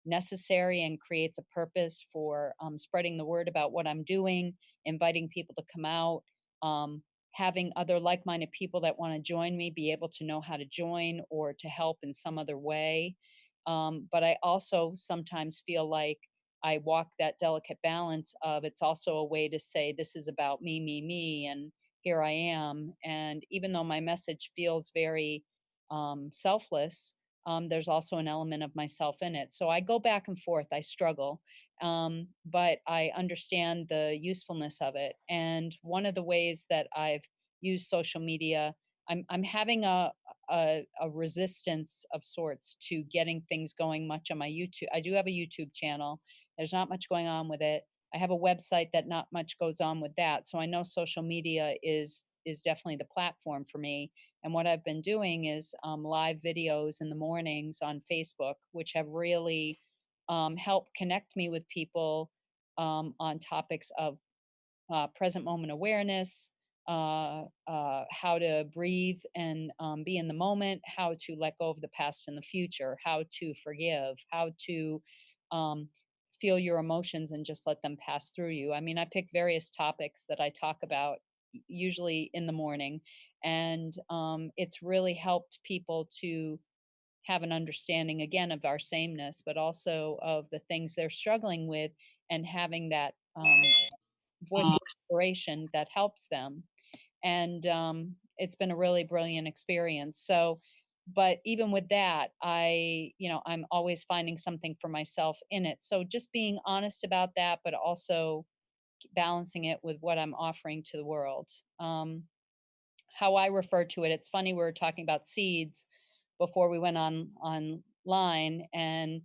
necessary and creates a purpose for spreading the word about what I'm doing, inviting people to come out, um, having other like-minded people that want to join me be able to know how to join or to help in some other way. But I also sometimes feel like I walk that delicate balance of it's also a way to say this is about me, me, and here I am. And even though my message feels very selfless, there's also an element of myself in it. So I go back and forth. I struggle, but I understand the usefulness of it. And one of the ways that I've used social media, I'm having a resistance of sorts to getting things going much on my YouTube. I do have a YouTube channel. There's not much going on with it. I have a website that not much goes on with that. So I know social media is definitely the platform for me. And what I've been doing is live videos in the mornings on Facebook, which have really helped connect me with people on topics of present moment awareness, how to breathe and be in the moment, how to let go of the past and the future, how to forgive, how to um, feel your emotions and just let them pass through you. I mean, I pick various topics that I talk about usually in the morning, and it's really helped people to have an understanding again of our sameness, but also of the things they're struggling with, and having that voice of inspiration that helps them. And it's been a really brilliant experience. So, but even with that, I'm always finding something for myself in it. So just being honest about that, but also balancing it with what I'm offering to the world. How I refer to it, it's funny, we were talking about seeds before we went on online, and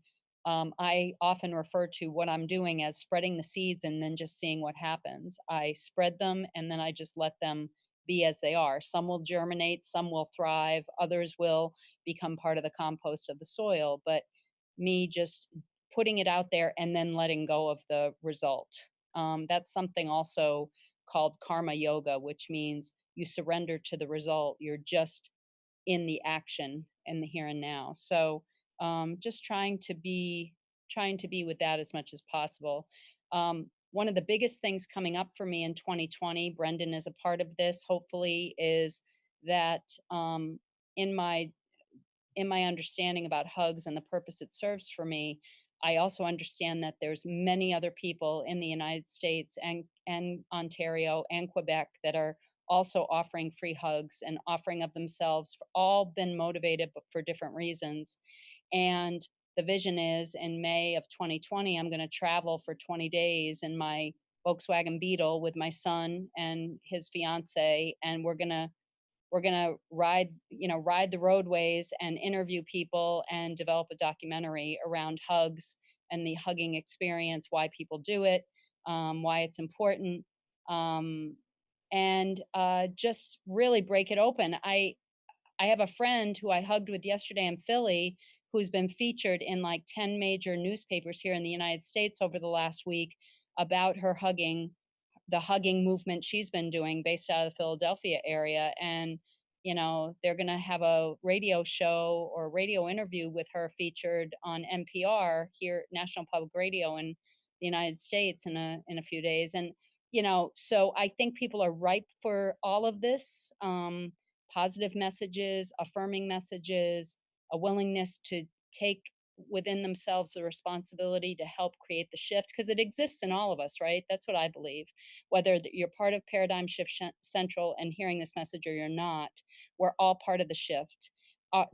I often refer to what I'm doing as spreading the seeds and then just seeing what happens. I spread them and then I just let them be as they are. Some will germinate, some will thrive, others will become part of the compost of the soil, but me just putting it out there and then letting go of the result. That's something also called karma yoga, which means you surrender to the result. You're just in the action in the here and now. So just trying to be with that as much as possible. One of the biggest things coming up for me in 2020, Brendon is a part of this, hopefully, is that in my in my understanding about hugs and the purpose it serves for me, I also understand that there's many other people in the United States and Ontario and Quebec that are also offering free hugs and offering of themselves, all been motivated but for different reasons. And the vision is in May of 2020, I'm going to travel for 20 days in my Volkswagen Beetle with my son and his fiance, and we're going to ride, ride the roadways and interview people and develop a documentary around hugs and the hugging experience, why people do it, why it's important, um, and just really break it open. I have a friend who I hugged with yesterday in Philly, who's been featured in like 10 major newspapers here in the United States over the last week about her hugging, the hugging movement she's been doing based out of the Philadelphia area. And, they're going to have a radio show or radio interview with her featured on NPR here, National Public Radio in the United States in a few days. And, so I think people are ripe for all of this, positive messages, affirming messages, a willingness to take within themselves the responsibility to help create the shift, because it exists in all of us, right? That's what I believe. Whether you're part of Paradigm Shift Central and hearing this message or you're not, we're all part of the shift.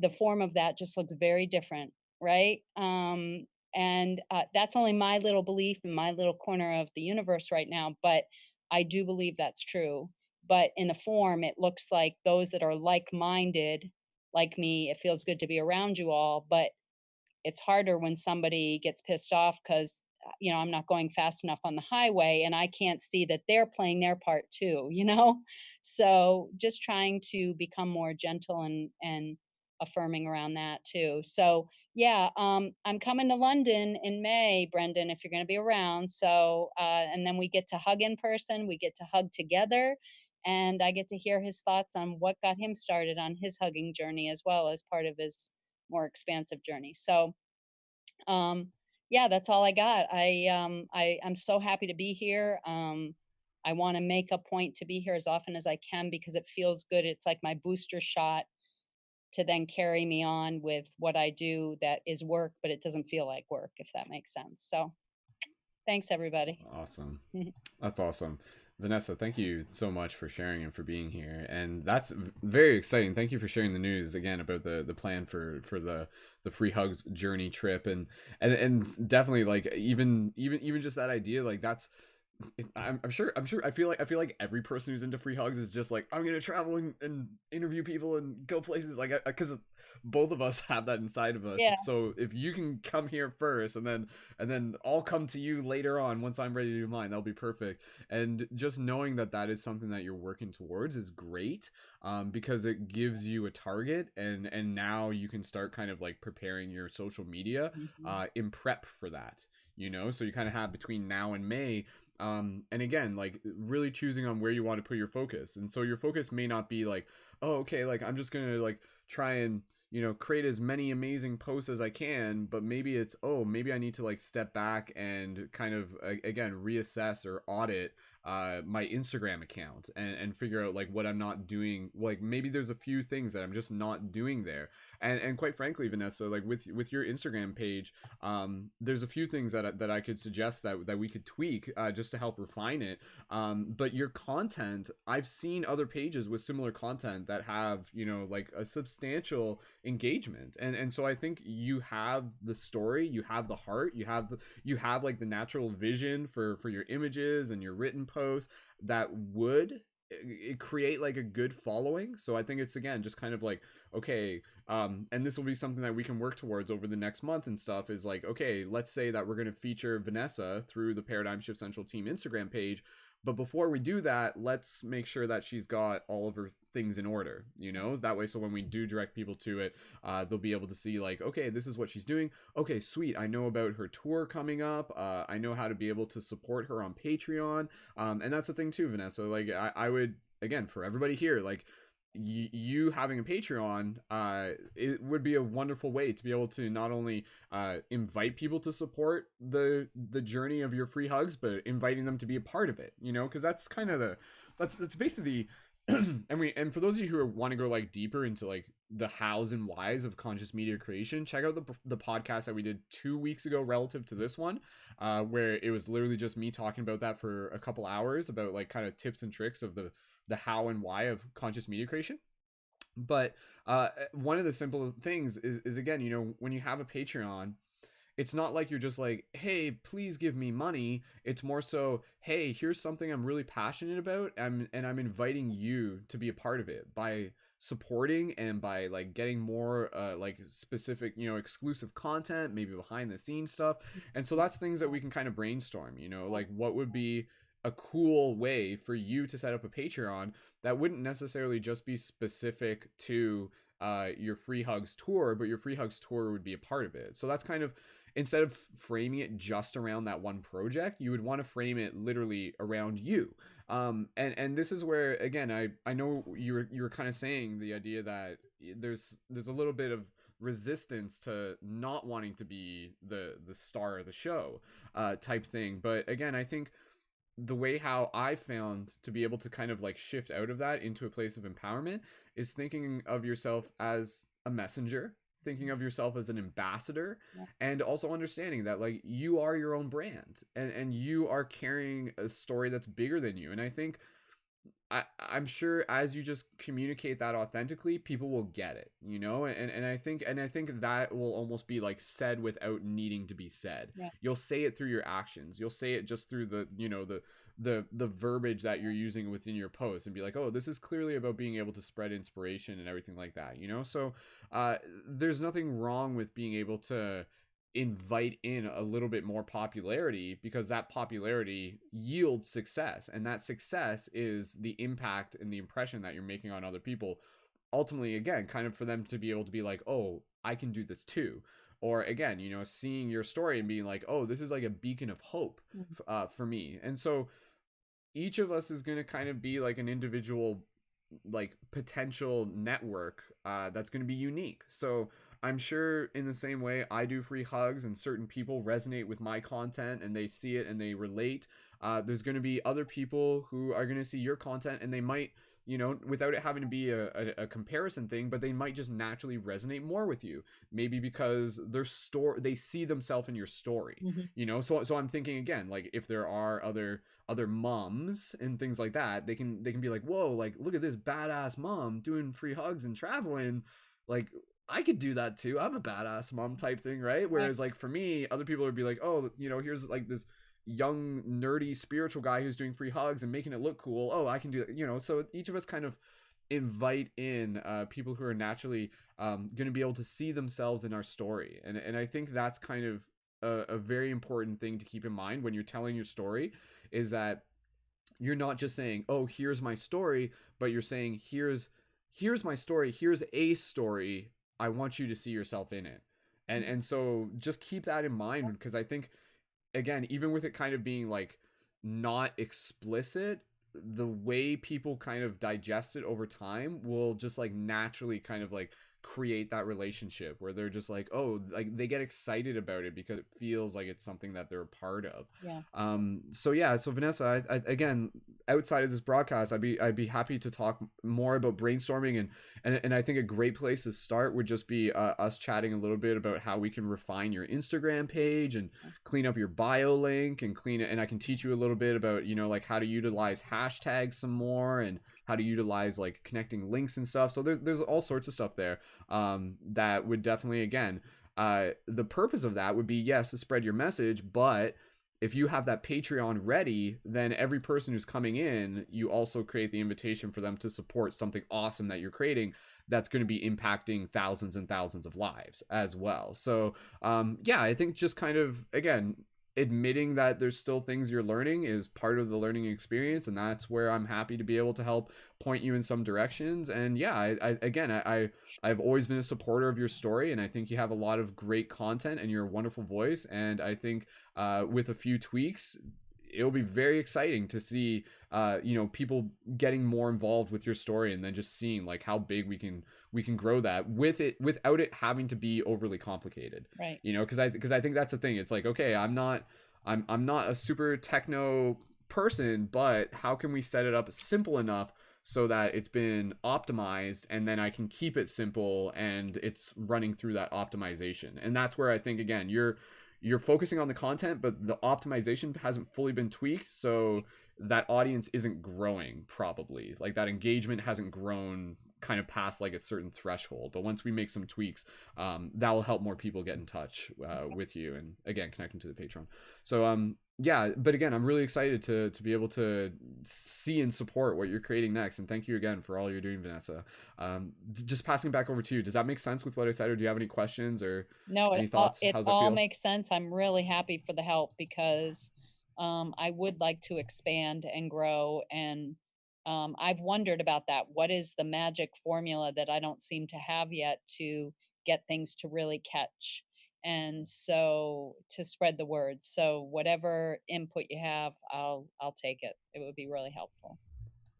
The form of that just looks very different, right? And that's only my little belief in my little corner of the universe right now, but I do believe that's true. But in the form, it looks like those that are like-minded, like me, it feels good to be around you all, but it's harder when somebody gets pissed off because I'm not going fast enough on the highway and I can't see that they're playing their part too. So just trying to become more gentle and affirming around that too. So yeah, I'm coming to London in May, Brendon, if you're going to be around. So and then we get to hug in person, we get to hug together, and I get to hear his thoughts on what got him started on his hugging journey as well as part of his more expansive journey. So um yeah, that's all I got. I'm so happy to be here. I want to make a point to be here as often as I can because it feels good. It's like my booster shot to then carry me on with what I do that is work, but it doesn't feel like work, if that makes sense. So thanks everybody. Awesome. That's awesome. Vanessa, thank you so much for sharing and for being here. And that's very exciting. Thank you for sharing the news again about the plan for the free hugs journey trip, and definitely like even just that idea, like I'm sure I feel like every person who's into free hugs is just like, I'm gonna travel and interview people and go places, like, because both of us have that inside of us. Yeah. So if you can come here first, and then I'll come to you later on once I'm ready to do mine, that'll be perfect. And just knowing that that is something that you're working towards is great, because it gives you a target, and now you can start kind of like preparing your social media in prep for that, so you kind of have between now and May. And again, like, really choosing on where you want to put your focus. And so your focus may not be like, oh, okay, like, I'm just gonna like try and create as many amazing posts as I can, but maybe it's, oh, maybe I need to like step back and kind of again reassess or audit my Instagram account, and figure out like what I'm not doing. Like, maybe there's a few things that I'm just not doing there. And quite frankly, Vanessa, like with your Instagram page, there's a few things that I could suggest that we could tweak, just to help refine it. But your content, I've seen other pages with similar content that have, like, a substantial engagement. And so I think you have the story, you have the heart, you have like the natural vision for your images and your written posts that would create like a good following. So I think it's, again, just kind of like, okay, and this will be something that we can work towards over the next month and stuff, is like, okay, let's say that we're going to feature Vanessa through the Paradigm Shift Central team Instagram page. But before we do that, let's make sure that she's got all of her things in order, that way. So when we do direct people to it, they'll be able to see like, okay, this is what she's doing. Okay, sweet. I know about her tour coming up. I know how to be able to support her on Patreon. And that's the thing too, Vanessa. Like, I would, again, for everybody here, like, you having a Patreon, it would be a wonderful way to be able to not only invite people to support the journey of your free hugs, but inviting them to be a part of it, because that's kind of that's basically and for those of you who want to go like deeper into like the hows and whys of conscious media creation, check out the podcast that we did 2 weeks ago relative to this one, where it was literally just me talking about that for a couple hours, about like kind of tips and tricks of the how and why of conscious media creation. But one of the simple things is again, when you have a Patreon, it's not like you're just like, hey, please give me money. It's more so, hey, here's something I'm really passionate about, and I'm inviting you to be a part of it by supporting and by like getting more like specific, exclusive content, maybe behind the scenes stuff. And so that's things that we can kind of brainstorm, like what would be a cool way for you to set up a Patreon that wouldn't necessarily just be specific to your free hugs tour, but your free hugs tour would be a part of it. So that's kind of, instead of framing it just around that one project, you would want to frame it literally around you. And this is where, again, I know you were kind of saying the idea that there's a little bit of resistance to not wanting to be the star of the show type thing. But again, I think the way how I found to be able to kind of like shift out of that into a place of empowerment is thinking of yourself as a messenger, thinking of yourself as an ambassador, and also understanding that like you are your own brand, and you are carrying a story that's bigger than you. And I think I'm sure as you just communicate that authentically, people will get it, and I think that will almost be like said without needing to be said. You'll say it through your actions. You'll say it just through the verbiage that you're using within your post, and be like, oh, this is clearly about being able to spread inspiration and everything like that, so there's nothing wrong with being able to invite in a little bit more popularity, because that popularity yields success, and that success is the impact and the impression that you're making on other people, ultimately, again, kind of for them to be able to be like, oh, I can do this too. Or again, seeing your story and being like, oh, this is like a beacon of hope for me. And so each of us is going to kind of be like an individual like potential network that's going to be unique. So I'm sure in the same way I do free hugs and certain people resonate with my content and they see it and they relate, there's going to be other people who are going to see your content and they might, without it having to be a comparison thing, but they might just naturally resonate more with you, maybe because they see themselves in your story. So I'm thinking, again, like if there are other moms and things like that, they can be like, whoa, like look at this badass mom doing free hugs and traveling, like I could do that too, I'm a badass mom type thing, right? Whereas like for me, other people would be like, oh, here's like this young nerdy spiritual guy who's doing free hugs and making it look cool. Oh, I can do it, so each of us kind of invite in people who are naturally going to be able to see themselves in our story. And I think that's kind of a very important thing to keep in mind when you're telling your story, is that you're not just saying, oh, here's my story, but you're saying, here's my story, here's a story, I want you to see yourself in it. And so just keep that in mind, because I think, again, even with it kind of being like not explicit, the way people kind of digest it over time will just like naturally kind of like create that relationship where they're just like, oh, like they get excited about it because it feels like it's something that they're a part of. Yeah. So yeah, so Vanessa, I again, outside of this broadcast, I'd be happy to talk more about brainstorming, and I think a great place to start would just be us chatting a little bit about how we can refine your Instagram page and clean up your bio link and clean it, and I can teach you a little bit about, like how to utilize hashtags some more, and how to utilize like connecting links and stuff. So there's all sorts of stuff there that would definitely, again, the purpose of that would be, yes, to spread your message, but if you have that Patreon ready, then every person who's coming in, you also create the invitation for them to support something awesome that you're creating that's going to be impacting thousands and thousands of lives as well. So yeah, I think just kind of, again, admitting that there's still things you're learning is part of the learning experience, and that's where I'm happy to be able to help point you in some directions. And yeah, I've always been a supporter of your story, and I think you have a lot of great content and you're a wonderful voice, and I think with a few tweaks, it'll be very exciting to see people getting more involved with your story, and then just seeing like how big we can grow that without it having to be overly complicated. Right. Because I think that's the thing. It's like, okay, I'm not a super techno person, but how can we set it up simple enough so that it's been optimized, and then I can keep it simple and it's running through that optimization. And that's where I think, again, you're focusing on the content, but the optimization hasn't fully been tweaked, so that audience isn't growing, probably. Like that engagement hasn't grown kind of past like a certain threshold. But once we make some tweaks, that will help more people get in touch with you, and again, connecting to the Patreon. So yeah, but again, I'm really excited to be able to see and support what you're creating next, and thank you again for all you're doing, Vanessa. Just passing back over to you. Does that make sense with what I said, or do you have any questions or No, any thoughts? it How's it all feel? makes sense. I'm really happy for the help because I would like to expand and grow. And I've wondered about that. What is the magic formula that I don't seem to have yet to get things to really catch? And so to spread the word. So whatever input you have, I'll take it. It would be really helpful.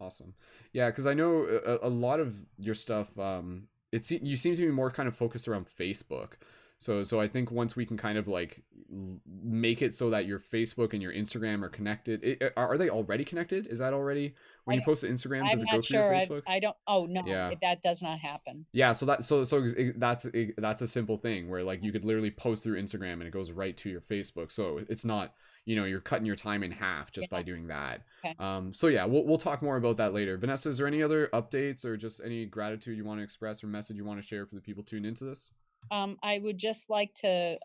Awesome. Yeah, because I know a lot of your stuff. You seem to be more kind of focused around Facebook. So I think once we can kind of like make it so that your Facebook and your Instagram are connected. Are they already connected? Is that already when you post to Instagram? I'm Does it go not through your sure. Facebook? I don't. Oh no, Yeah. that does not happen. Yeah, so that's a simple thing where like you could literally post through Instagram and it goes right to your Facebook. So it's not, you're cutting your time in half just by Yeah. doing that. Okay. So yeah, we'll talk more about that later. Vanessa, is there any other updates or just any gratitude you want to express or message you want to share for the people tuning into this? I would just like to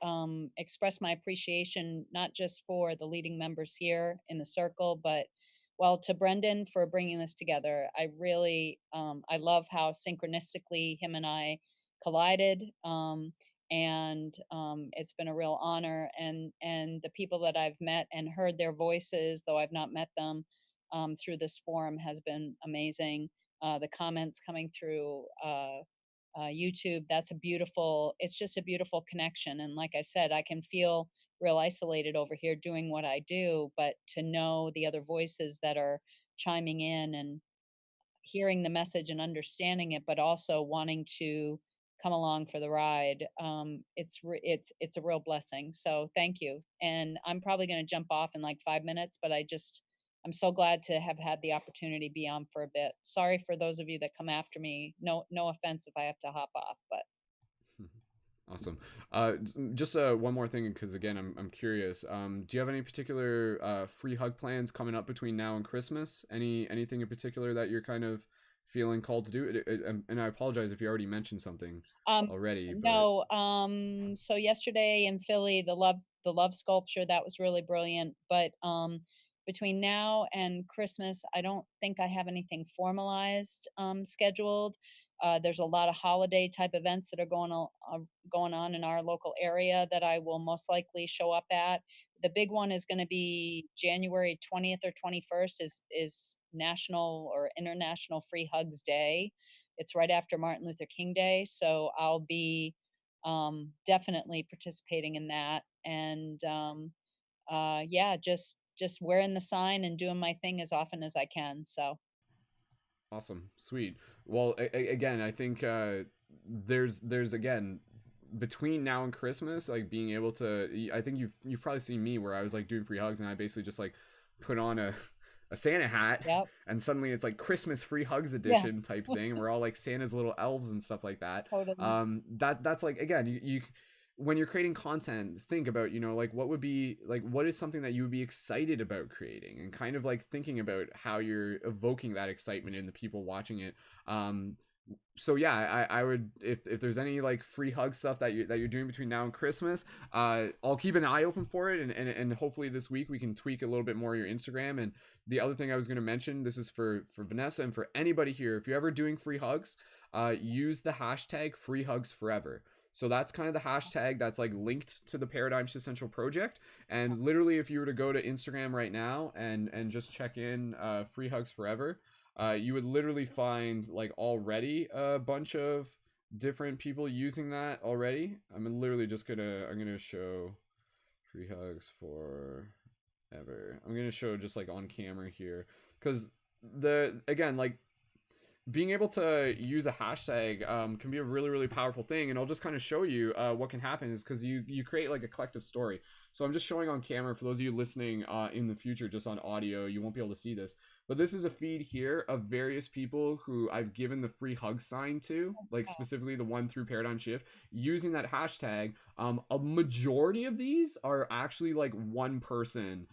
express my appreciation, not just for the leading members here in the circle, but well, to Brendon for bringing this together. I really, I love how synchronistically him and I collided, and it's been a real honor. And the people that I've met and heard their voices, though I've not met them, through this forum has been amazing. The comments coming through. YouTube, that's a beautiful, it's just a beautiful connection. And like I said, I can feel real isolated over here doing what I do, but to know the other voices that are chiming in and hearing the message and understanding it, but also wanting to come along for the ride, it's a real blessing. So thank you. And I'm probably going to jump off in like 5 minutes, but I'm so glad to have had the opportunity to be on for a bit. Sorry for those of you that come after me. No offense if I have to hop off, but Awesome. Just one more thing, because again, I'm curious. Do you have any particular free hug plans coming up between now and Christmas? Anything in particular that you're kind of feeling called to do? And I apologize if you already mentioned something um already, but no, so yesterday in Philly, the Love the love sculpture, that was really brilliant. But between now and Christmas, I don't think I have anything formalized scheduled. There's a lot of holiday type events that are going on in our local area that I will most likely show up at. The big one is going to be January 20th or 21st is National or International Free Hugs Day. It's right after Martin Luther King Day, so I'll be definitely participating in that. And yeah, just wearing the sign and doing my thing as often as I can. So Awesome, sweet. Well, again, I think there's again between now and Christmas, like being able to. I think you've probably seen me where I was like doing free hugs, and I basically just like put on a Santa hat, yep, and suddenly it's like Christmas free hugs yeah, edition type thing, and we're all like Santa's little elves and stuff like that. totally. That's like again, you when you're creating content, think about, like what would be like what is something that you would be excited about creating, and kind of like thinking about how you're evoking that excitement in the people watching it. So yeah, I would, if there's any like free hug stuff that you're doing between now and Christmas, I'll keep an eye open for it, and hopefully this week we can tweak a little bit more your Instagram. And the other thing I was going to mention, this is for Vanessa and for anybody here, if you're ever doing free hugs, use the hashtag free hugs forever. So that's kind of the hashtag that's like linked to the Paradigm Shift Central project. And literally, if you were to go to Instagram right now and just check in free hugs forever, you would literally find like already a bunch of different people using that already. I'm literally just I'm gonna show free hugs forever. I'm gonna show just like on camera here, because again, like being able to use a hashtag can be a really, really powerful thing. And I'll just kind of show you what can happen is because you create like a collective story. So I'm just showing on camera for those of you listening in the future, just on audio, you won't be able to see this. But this is a feed here of various people who I've given the free hug sign to, like specifically the one through Paradigm Shift, using that hashtag. A majority of these are actually like one person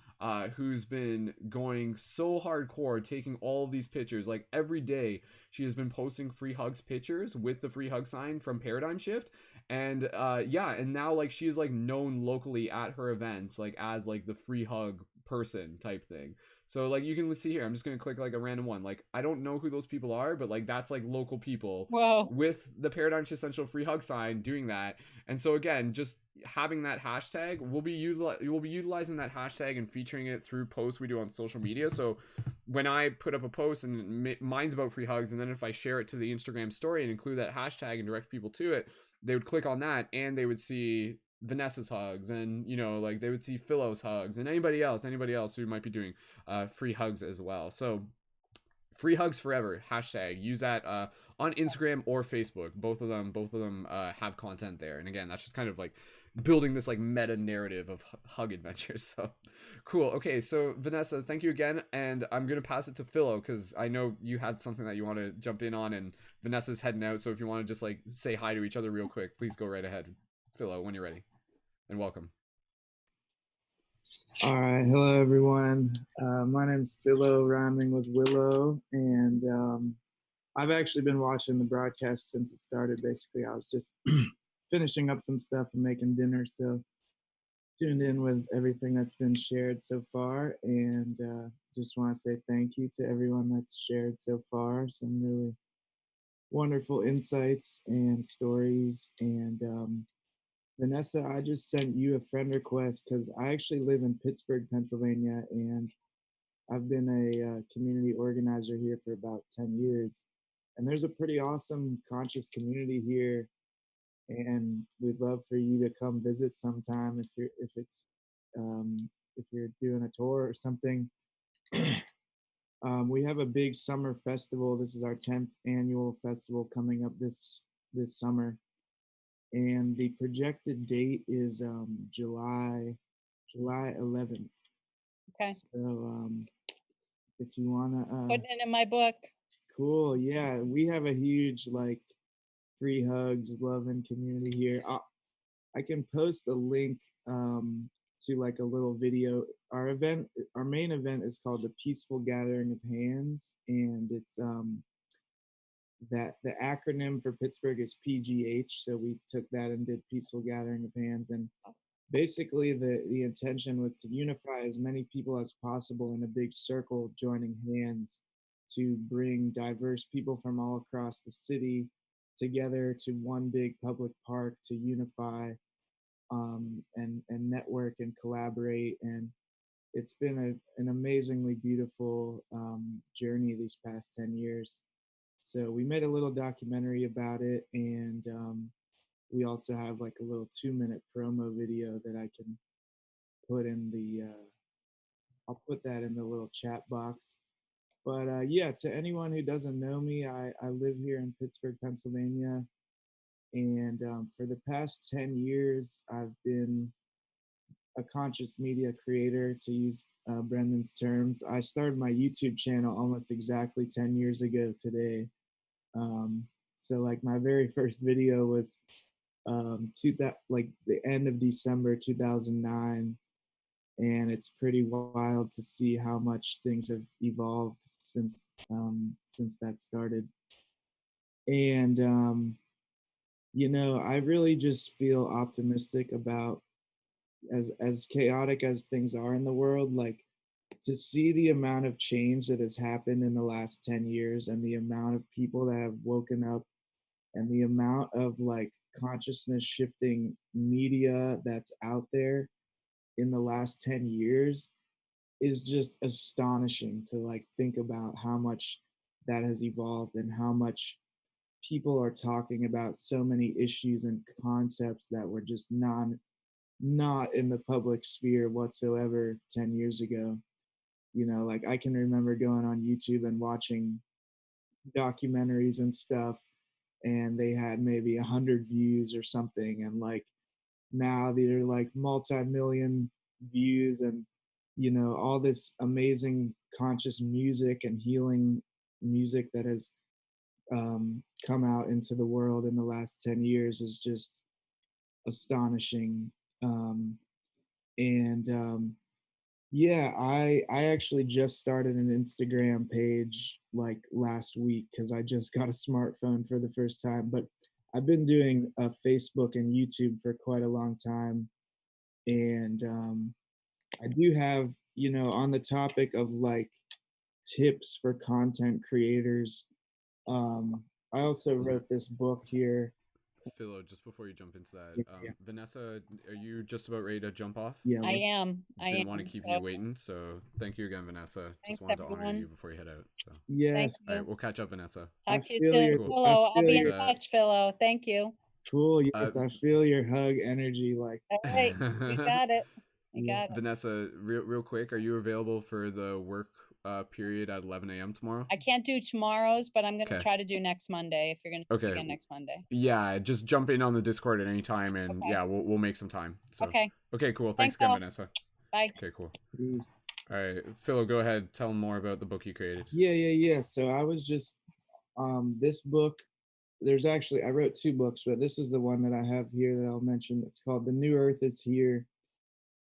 who's been going so hardcore, taking all of these pictures. Like every day, she has been posting free hugs pictures with the free hug sign from Paradigm Shift. And yeah, and now like she is like known locally at her events, like as like the free hug person type thing. So like you can see here, I'm just gonna click like a random one. Like I don't know who those people are, but like that's like local people Whoa. with the Paradigm Shift Central free hug sign doing that. And so again, just having that hashtag, we'll be utilizing that hashtag and featuring it through posts we do on social media. So when I put up a post and mine's about free hugs, and then if I share it to the Instagram story and include that hashtag and direct people to it, they would click on that and they would see Vanessa's hugs, and like they would see Philo's hugs, and anybody else who might be doing free hugs as well. So free hugs forever hashtag, use that on Instagram or Facebook. Both of them have content there. And again, that's just kind of like building this like meta narrative of hug adventures. So cool. Okay, so Vanessa, thank you again, and I'm gonna pass it to Philo because I know you had something that you want to jump in on, and Vanessa's heading out, so if you want to just like say hi to each other real quick, please go right ahead. Philo, when you're ready, and welcome. All right, hello everyone. My name's Philo, rhyming with Willow, and I've actually been watching the broadcast since it started. Basically, I was just finishing up some stuff and making dinner, so tuned in with everything that's been shared so far, and just want to say thank you to everyone that's shared so far. Some really wonderful insights and stories, and Vanessa, I just sent you a friend request because I actually live in Pittsburgh, Pennsylvania, and I've been a community organizer here for about 10 years. And there's a pretty awesome conscious community here, and we'd love for you to come visit sometime if you're doing a tour or something. We have a big summer festival. This is our 10th annual festival coming up this summer, and the projected date is July 11th. Okay. So if you wanna Putting it in my book. cool, yeah, we have a huge like free hugs, love and community here. I can post a link to like a little video. Our main event is called the Peaceful Gathering of Hands, and it's that the acronym for Pittsburgh is PGH. So we took that and did Peaceful Gathering of Hands. And basically the intention was to unify as many people as possible in a big circle, joining hands to bring diverse people from all across the city together to one big public park to unify, and network and collaborate. And it's been an amazingly beautiful journey these past 10 years. So we made a little documentary about it, and we also have like a little 2-minute promo video that I can put in the I'll put that in the little chat box. But yeah, to anyone who doesn't know me, I live here in Pittsburgh, Pennsylvania, and for the past 10 years, I've been a conscious media creator, to use Brendon's terms. I started my YouTube channel almost exactly 10 years ago today. Um, so like my very first video was like the end of December 2009, and it's pretty wild to see how much things have evolved since that started. And I really just feel optimistic about, as chaotic as things are in the world, like to see the amount of change that has happened in the last 10 years and the amount of people that have woken up and the amount of like consciousness shifting media that's out there in the last 10 years is just astonishing to like think about how much that has evolved and how much people are talking about so many issues and concepts that were just not in the public sphere whatsoever 10 years ago. Like I can remember going on YouTube and watching documentaries and stuff, and they had maybe 100 views or something, and like now they're like multi-million views, and all this amazing conscious music and healing music that has come out into the world in the last 10 years is just astonishing. And yeah, I actually just started an Instagram page like last week because I just got a smartphone for the first time. But I've been doing Facebook and YouTube for quite a long time, and I do have, on the topic of like tips for content creators. I also So wrote this book here. Philo, just before you jump into that, Yeah, yeah, Vanessa, are you just about ready to jump off? yeah. I am. I Didn't want to am. keep you So waiting, so thank you again, Vanessa. Just thanks, wanted to honor you everyone. before you head out. So, Thank Yes, all right, you. we'll catch up, Vanessa. I Talk to you feel soon. your, Cool. I Philo, I'll feel be in And your touch, Philo. Thank you. cool. uh, Yes, I feel your hug energy. Like, All right. You got it. I yeah, got it. Vanessa, real quick, are you available for the work period at 11 a.m. tomorrow? I can't do tomorrow's, but I'm going to Okay. try to do next Monday if you're going to do it Okay. again next Monday. Yeah, just jump in on the Discord at any time, and Okay. yeah, we'll make some time. So, Okay. okay, cool. Thanks Thanks again, all. Vanessa. Bye. Okay, cool. peace. All right, Philo, go ahead. Tell them more about the book you created. Yeah. So I was just this book. There's actually, I wrote 2 books, but this is the one that I have here that I'll mention. It's called The New Earth is Here,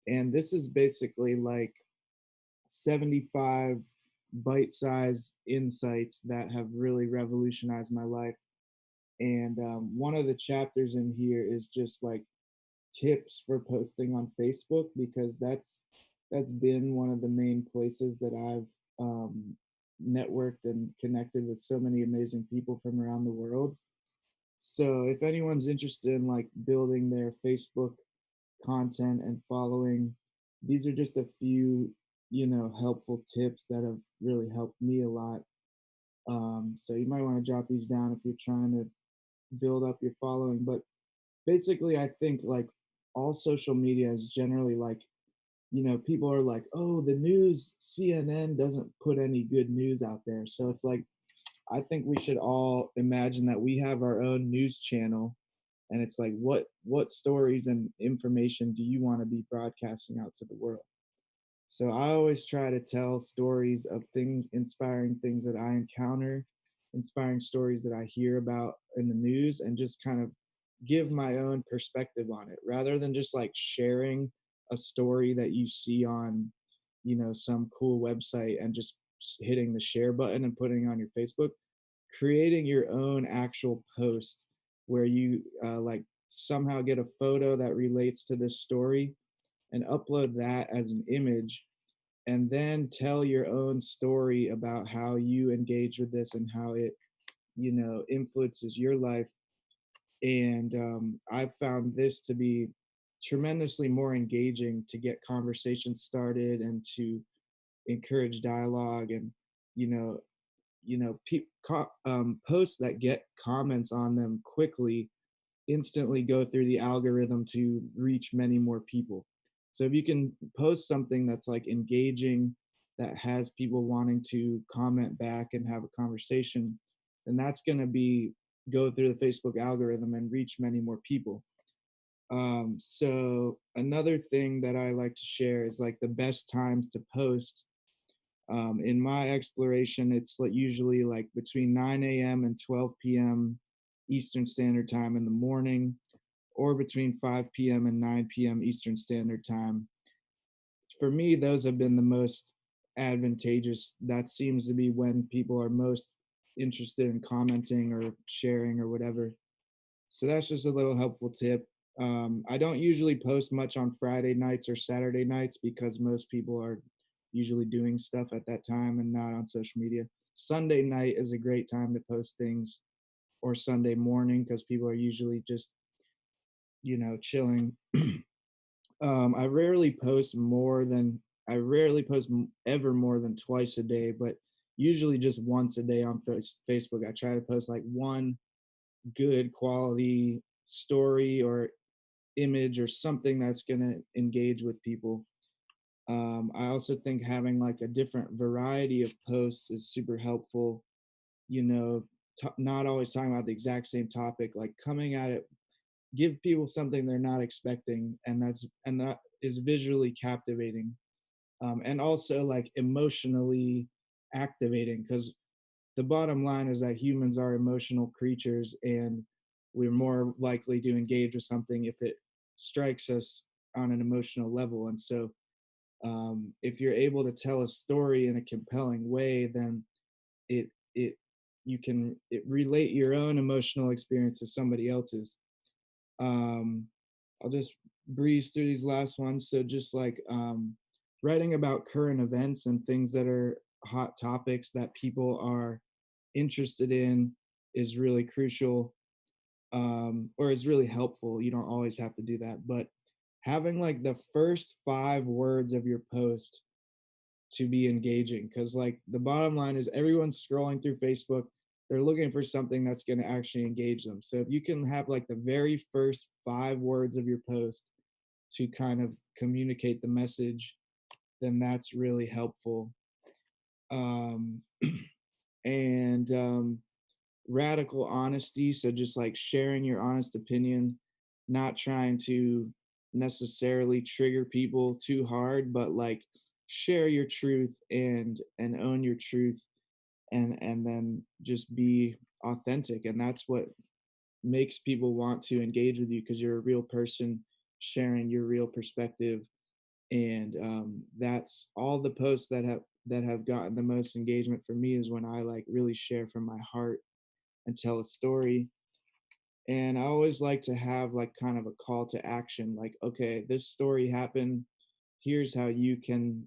and this is basically like 75 bite-sized insights that have really revolutionized my life. And one of the chapters in here is just like tips for posting on Facebook, because that's been one of the main places that I've networked and connected with so many amazing people from around the world. So if anyone's interested in like building their Facebook content and following, these are just a few, helpful tips that have really helped me a lot. So you might want to jot these down if you're trying to build up your following. But basically, I think like all social media is generally like, people are like, oh, the news, CNN doesn't put any good news out there. So it's like, I think we should all imagine that we have our own news channel, and it's like, what stories and information do you want to be broadcasting out to the world? So I always try to tell stories of things, inspiring things that I encounter, inspiring stories that I hear about in the news, and just kind of give my own perspective on it rather than just like sharing a story that you see on, some cool website and just hitting the share button and putting it on your Facebook. Creating your own actual post where you like somehow get a photo that relates to this story and upload that as an image, and then tell your own story about how you engage with this and how it, influences your life. And I've found this to be tremendously more engaging to get conversations started and to encourage dialogue. And you know posts that get comments on them quickly instantly go through the algorithm to reach many more people. So if you can post something that's like engaging, that has people wanting to comment back and have a conversation, then that's going to be go through the Facebook algorithm and reach many more people. So another thing that I like to share is like the best times to post. In my exploration, it's like usually like between 9 a.m. and 12 p.m. Eastern Standard Time in the morning, or between 5 p.m. and 9 p.m. Eastern Standard Time. For me, those have been the most advantageous. That seems to be when people are most interested in commenting or sharing or whatever. So that's just a little helpful tip. I don't usually post much on Friday nights or Saturday nights because most people are usually doing stuff at that time and not on social media. Sunday night is a great time to post things, or Sunday morning, because people are usually just, chilling. I rarely post more than I rarely post ever more than twice a day, but usually just once a day on Facebook. I try to post like one good quality story or image or something that's going to engage with people. I also think having like a different variety of posts is super helpful. You know, not always talking about the exact same topic, like coming at it, give people something they're not expecting, and that is visually captivating, and also like emotionally activating, because the bottom line is that humans are emotional creatures, and we're more likely to engage with something if it strikes us on an emotional level. And so if you're able to tell a story in a compelling way, then it you can relate your own emotional experience to somebody else's. um I'll just breeze through these last ones. So just like writing about current events and things that are hot topics that people are interested in is really crucial, or is really helpful. You don't always have to do that, but having like the first 5 words of your post to be engaging, because like the bottom line is everyone's scrolling through Facebook, they're looking for something that's going to actually engage them. So if you can have like the very first 5 words of your post to kind of communicate the message, then that's really helpful. um and Radical honesty, so just like sharing your honest opinion, not trying to necessarily trigger people too hard, but like share your truth and own your truth, and then just be authentic. And that's what makes people want to engage with you, because you're a real person sharing your real perspective. And that's all the posts that have gotten the most engagement for me, is when I like really share from my heart and tell a story. And I always like to have like kind of a call to action, like, okay, this story happened, here's how you can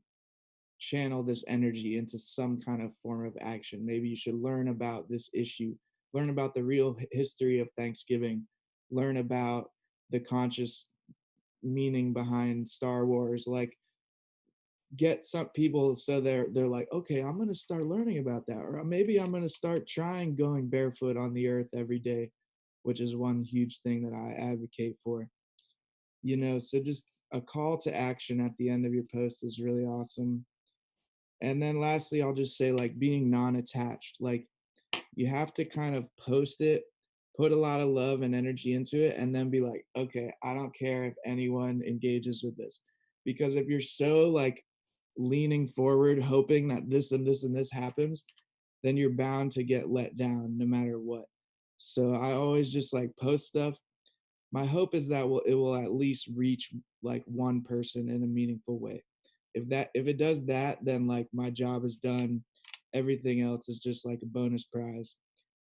channel this energy into some kind of form of action. Maybe you should learn about this issue, learn about the real history of Thanksgiving, learn about the conscious meaning behind Star Wars. Like, get some people so they're like, okay, I'm going to start learning about that, or maybe I'm going to start trying going barefoot on the earth every day, which is one huge thing that I advocate for. So just a call to action at the end of your post is really awesome. And then lastly, I'll just say like being non-attached. Like, you have to kind of post it, put a lot of love and energy into it, and then be like, okay, I don't care if anyone engages with this. Because if you're so like leaning forward, hoping that this and this and this happens, then you're bound to get let down no matter what. So I always just like post stuff. My hope is that it will at least reach like one person in a meaningful way. If it does that, then like my job is done. Everything else is just like a bonus prize.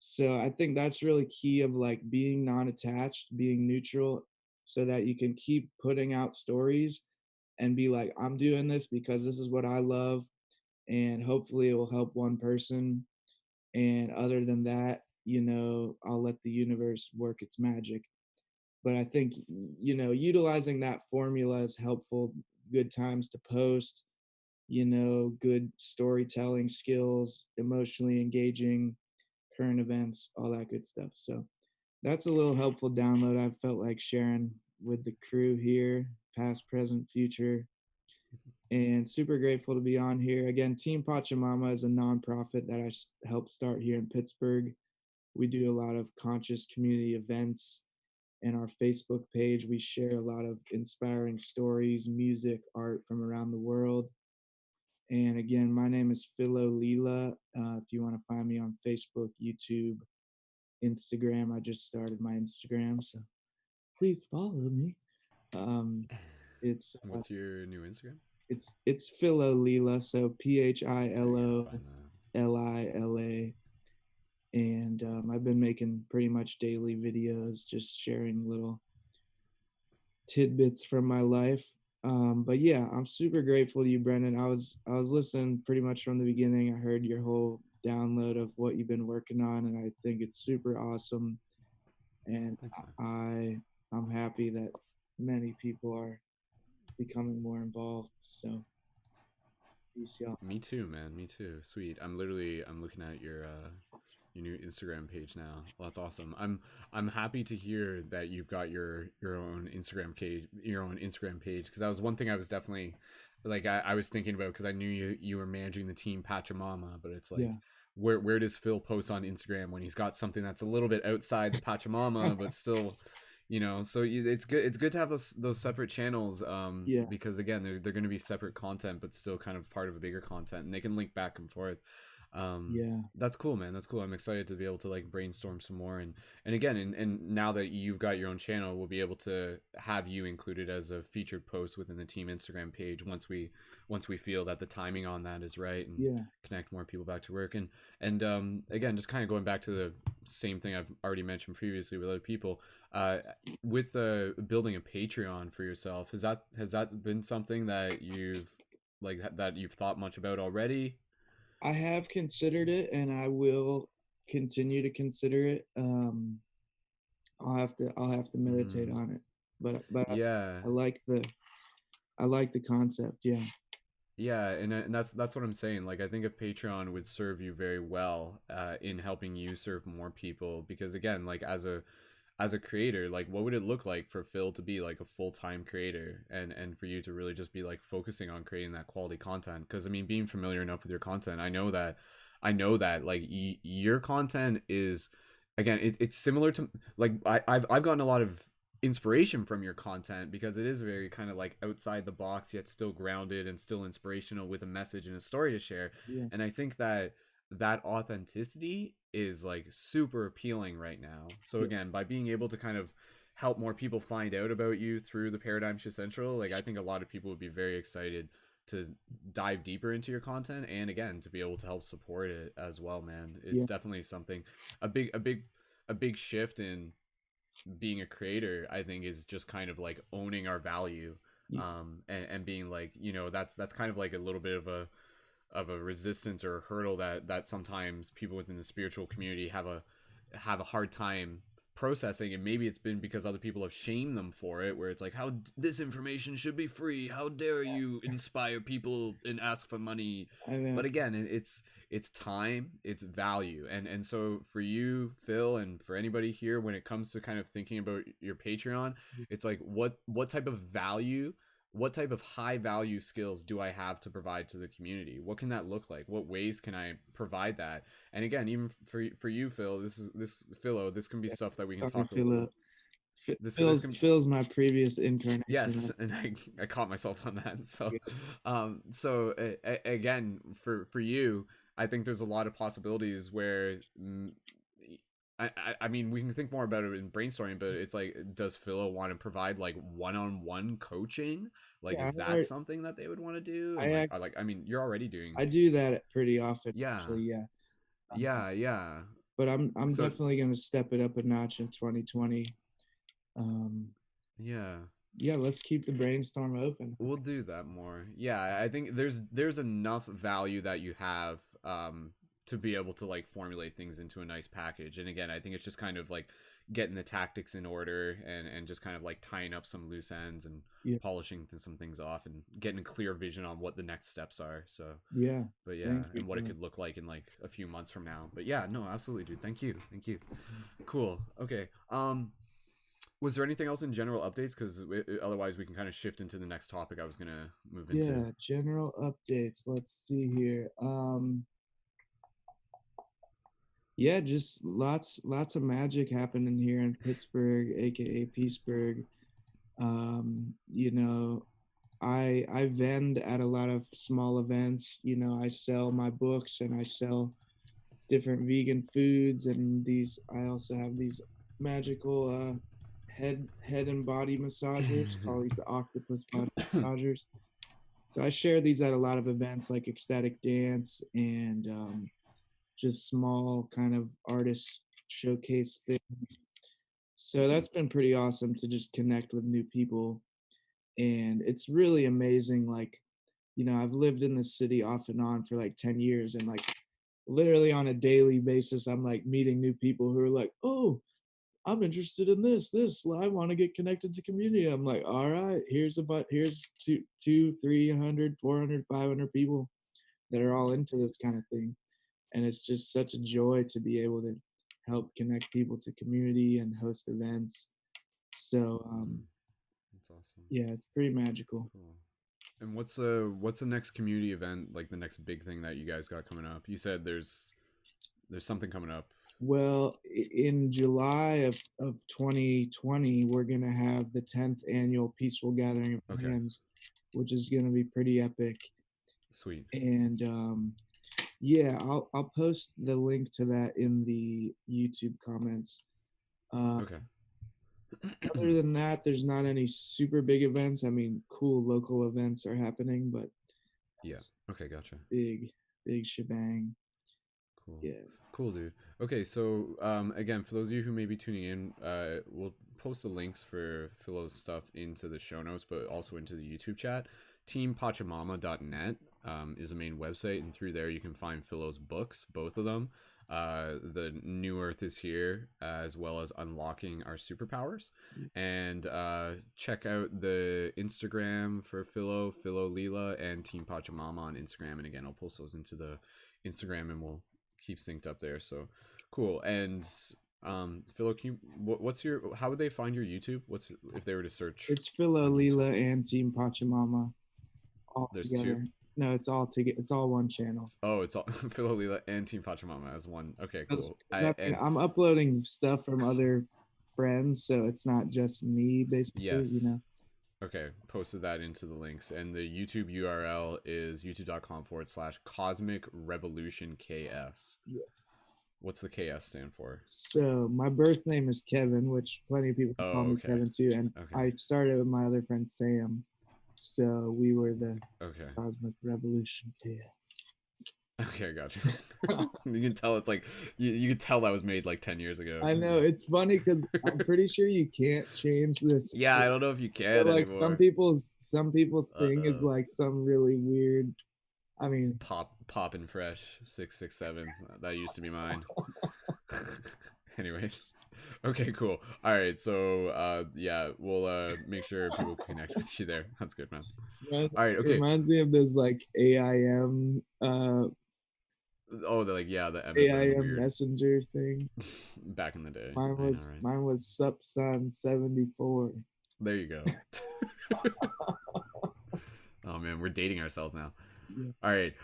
So I think that's really key of like being non-attached, being neutral, so that you can keep putting out stories and be like, I'm doing this because this is what I love, and hopefully it will help one person. And other than that, I'll let the universe work its magic. But I think, utilizing that formula is helpful. Good times to post, good storytelling skills, emotionally engaging, current events, all that good stuff. So that's a little helpful download I felt like sharing with the crew here, past, present, future, and super grateful to be on here. Again, Team Pachamama is a nonprofit that I helped start here in Pittsburgh. We do a lot of conscious community events. And our Facebook page, we share a lot of inspiring stories, music, art from around the world. And again, my name is Philo Lila. If you want to find me on Facebook, YouTube, Instagram, I just started my Instagram, so please follow me. It's What's your new Instagram? it's Philo Lila, so Okay, I gotta PHILO find that. LILA, and I've been making pretty much daily videos, just sharing little tidbits from my life. But yeah, I'm super grateful to you, Brendon. I was listening pretty much from the beginning. I heard your whole download of what you've been working on, and I think it's super awesome. And Thanks, man. I'm happy that many people are becoming more involved. So peace, y'all. Me too, man. Me too. Sweet. I'm looking at your new Instagram page now. Well, that's awesome. I'm happy to hear that you've got your own Instagram page, because that was one thing I was definitely like I was thinking about, because I knew you were managing the team Pachamama, but it's like, Yeah. where does Phil post on Instagram when he's got something that's a little bit outside the Pachamama but still, so it's good to have those separate channels, Yeah. because again, they're going to be separate content but still kind of part of a bigger content, and they can link back and forth. Yeah. That's cool, man. That's cool. I'm excited to be able to like brainstorm some more, and again, and now that you've got your own channel, we'll be able to have you included as a featured post within the team Instagram page once we feel that the timing on that is right, and Yeah. connect more people back to work. And again, just kind of going back to the same thing I've already mentioned previously with other people, with building a Patreon for yourself, has that been something that you've thought much about already? I have considered it, and I will continue to consider it. I'll have to meditate Mm, on it, but yeah. I like the concept. Yeah. Yeah, and that's what I'm saying. Like, I think a Patreon would serve you very well, in helping you serve more people. Because again, like as a creator, like what would it look like for Phil to be like a full-time creator, and for you to really just be like focusing on creating that quality content? Because I mean, being familiar enough with your content, I know that like your content is, again, it's similar to, like, I've gotten a lot of inspiration from your content, because it is very kind of like outside the box yet still grounded and still inspirational, with a message and a story to share. Yeah. And I think that authenticity is like super appealing right now. So Yeah. again, by being able to kind of help more people find out about you through the Paradigm Shift Central, like I think a lot of people would be very excited to dive deeper into your content, and again, to be able to help support it as well, man. It's Yeah. definitely something, a big shift in being a creator, I think, is just kind of like owning our value, Yeah. and being like, that's kind of like a little bit of a resistance or a hurdle that sometimes people within the spiritual community have a hard time processing. And maybe it's been because other people have shamed them for it, where it's like, this information should be free, how dare you inspire people and ask for money. I know. But again, it's time, it's value. And so for you, Phil, and for anybody here, when it comes to kind of thinking about your Patreon, it's like, what type of value, what type of high value skills do I have to provide to the community? What can that look like? What ways can I provide that? And again, even for you, Phil, this Philo, this can be stuff that we can Sorry, talk a little. Philo. This can, Phil's my previous incarnation. yes, and I caught myself on that. Again, for you, I think there's a lot of possibilities where, I mean, we can think more about it in brainstorming, but it's like, does Philo want to provide like one-on-one coaching? Like, Yeah, is that something that they would want to do? And I mean, you're already doing. I do that pretty often. Yeah, Actually, yeah. yeah. but I'm So- definitely going to step it up a notch in 2020. Yeah. Yeah, let's keep the brainstorm open. We'll do that more. Yeah, I think there's enough value that you have to be able to like formulate things into a nice package. And again, I think it's just kind of like getting the tactics in order and just kind of like tying up some loose ends and Yeah. polishing some things off and getting a clear vision on what the next steps are. So Yeah. but yeah, Thank you, and what it man. could look like in like a few months from now. But yeah, no, absolutely, dude. Thank you. Cool. Okay. Was there anything else in general updates? Because otherwise we can kind of shift into the next topic I was gonna move into. Yeah, general updates. Let's see here. Yeah, just lots of magic happening here in Pittsburgh, aka Peaceburg. You know, I vend at a lot of small events. You know, I sell my books and I sell different vegan foods, and these I also have these magical head and body massagers called these the octopus body massagers. So I share these at a lot of events like ecstatic dance and just small kind of artist showcase things. So that's been pretty awesome to just connect with new people. And it's really amazing. Like, you know, I've lived in the city off and on for like 10 years, and like literally on a daily basis, I'm like meeting new people who are like, oh, I'm interested in this. I want to get connected to community. I'm like, all right, here's 300, 400, 500 people that are all into this kind of thing. And it's just such a joy to be able to help connect people to community and host events. So That's awesome. yeah, it's pretty magical. Cool. And what's the next community event, like the next big thing that you guys got coming up? You said there's something coming up. Well, in July of 2020, we're going to have the 10th annual Peaceful Gathering of Hands, which is going to be pretty epic. Sweet. And yeah, I'll post the link to that in the YouTube comments. Okay. Other than that, there's not any super big events. I mean, cool local events are happening, but yeah. Okay, gotcha. Big shebang. Cool. Yeah. Cool, dude. Okay, so again, for those of you who may be tuning in, we'll post the links for Philo's stuff into the show notes, but also into the YouTube chat. TeamPachamama.net is the main website, and through there you can find Philo's books, both of them. The New Earth is Here, as well as Unlocking Our Superpowers. And check out the Instagram for Philo Leela, and Team Pachamama on Instagram. And again, I'll post those into the Instagram, and we'll keep synced up there. So cool. And Philo, what's your, how would they find your YouTube? What's, if they were to search? It's Philo Leela and Team Pachamama all There's together. two? No, it's all together. It's all one channel. Oh, it's all Philo Leela and Team Pachamama as one. Okay, cool. I'm uploading stuff from other friends, so it's not just me, basically. Yes. You know. Okay, posted that into the links, and the YouTube URL is youtube.com/Cosmic Revolution KS. Yes. What's the KS stand for? So my birth name is Kevin, which plenty of people call me Kevin too, and I started with my other friend Sam. So we were the Cosmic Revolution KS. Okay, gotcha. You can tell it's like you can tell that was made like 10 years ago. I know, it's funny because I'm pretty sure you can't change this. Yeah, I don't know if you can like anymore. Some people's thing is like some really weird. I mean, Poppin' Fresh 667. That used to be mine. Anyways. Okay, cool. All right, so yeah, we'll make sure people connect with you there. That's good, man. All right, okay. It reminds me of those like AIM oh, the MSN AIM weird. Messenger thing. Back in the day. Mine was Supsun 74. There you go. Oh man, we're dating ourselves now. Yeah. All right.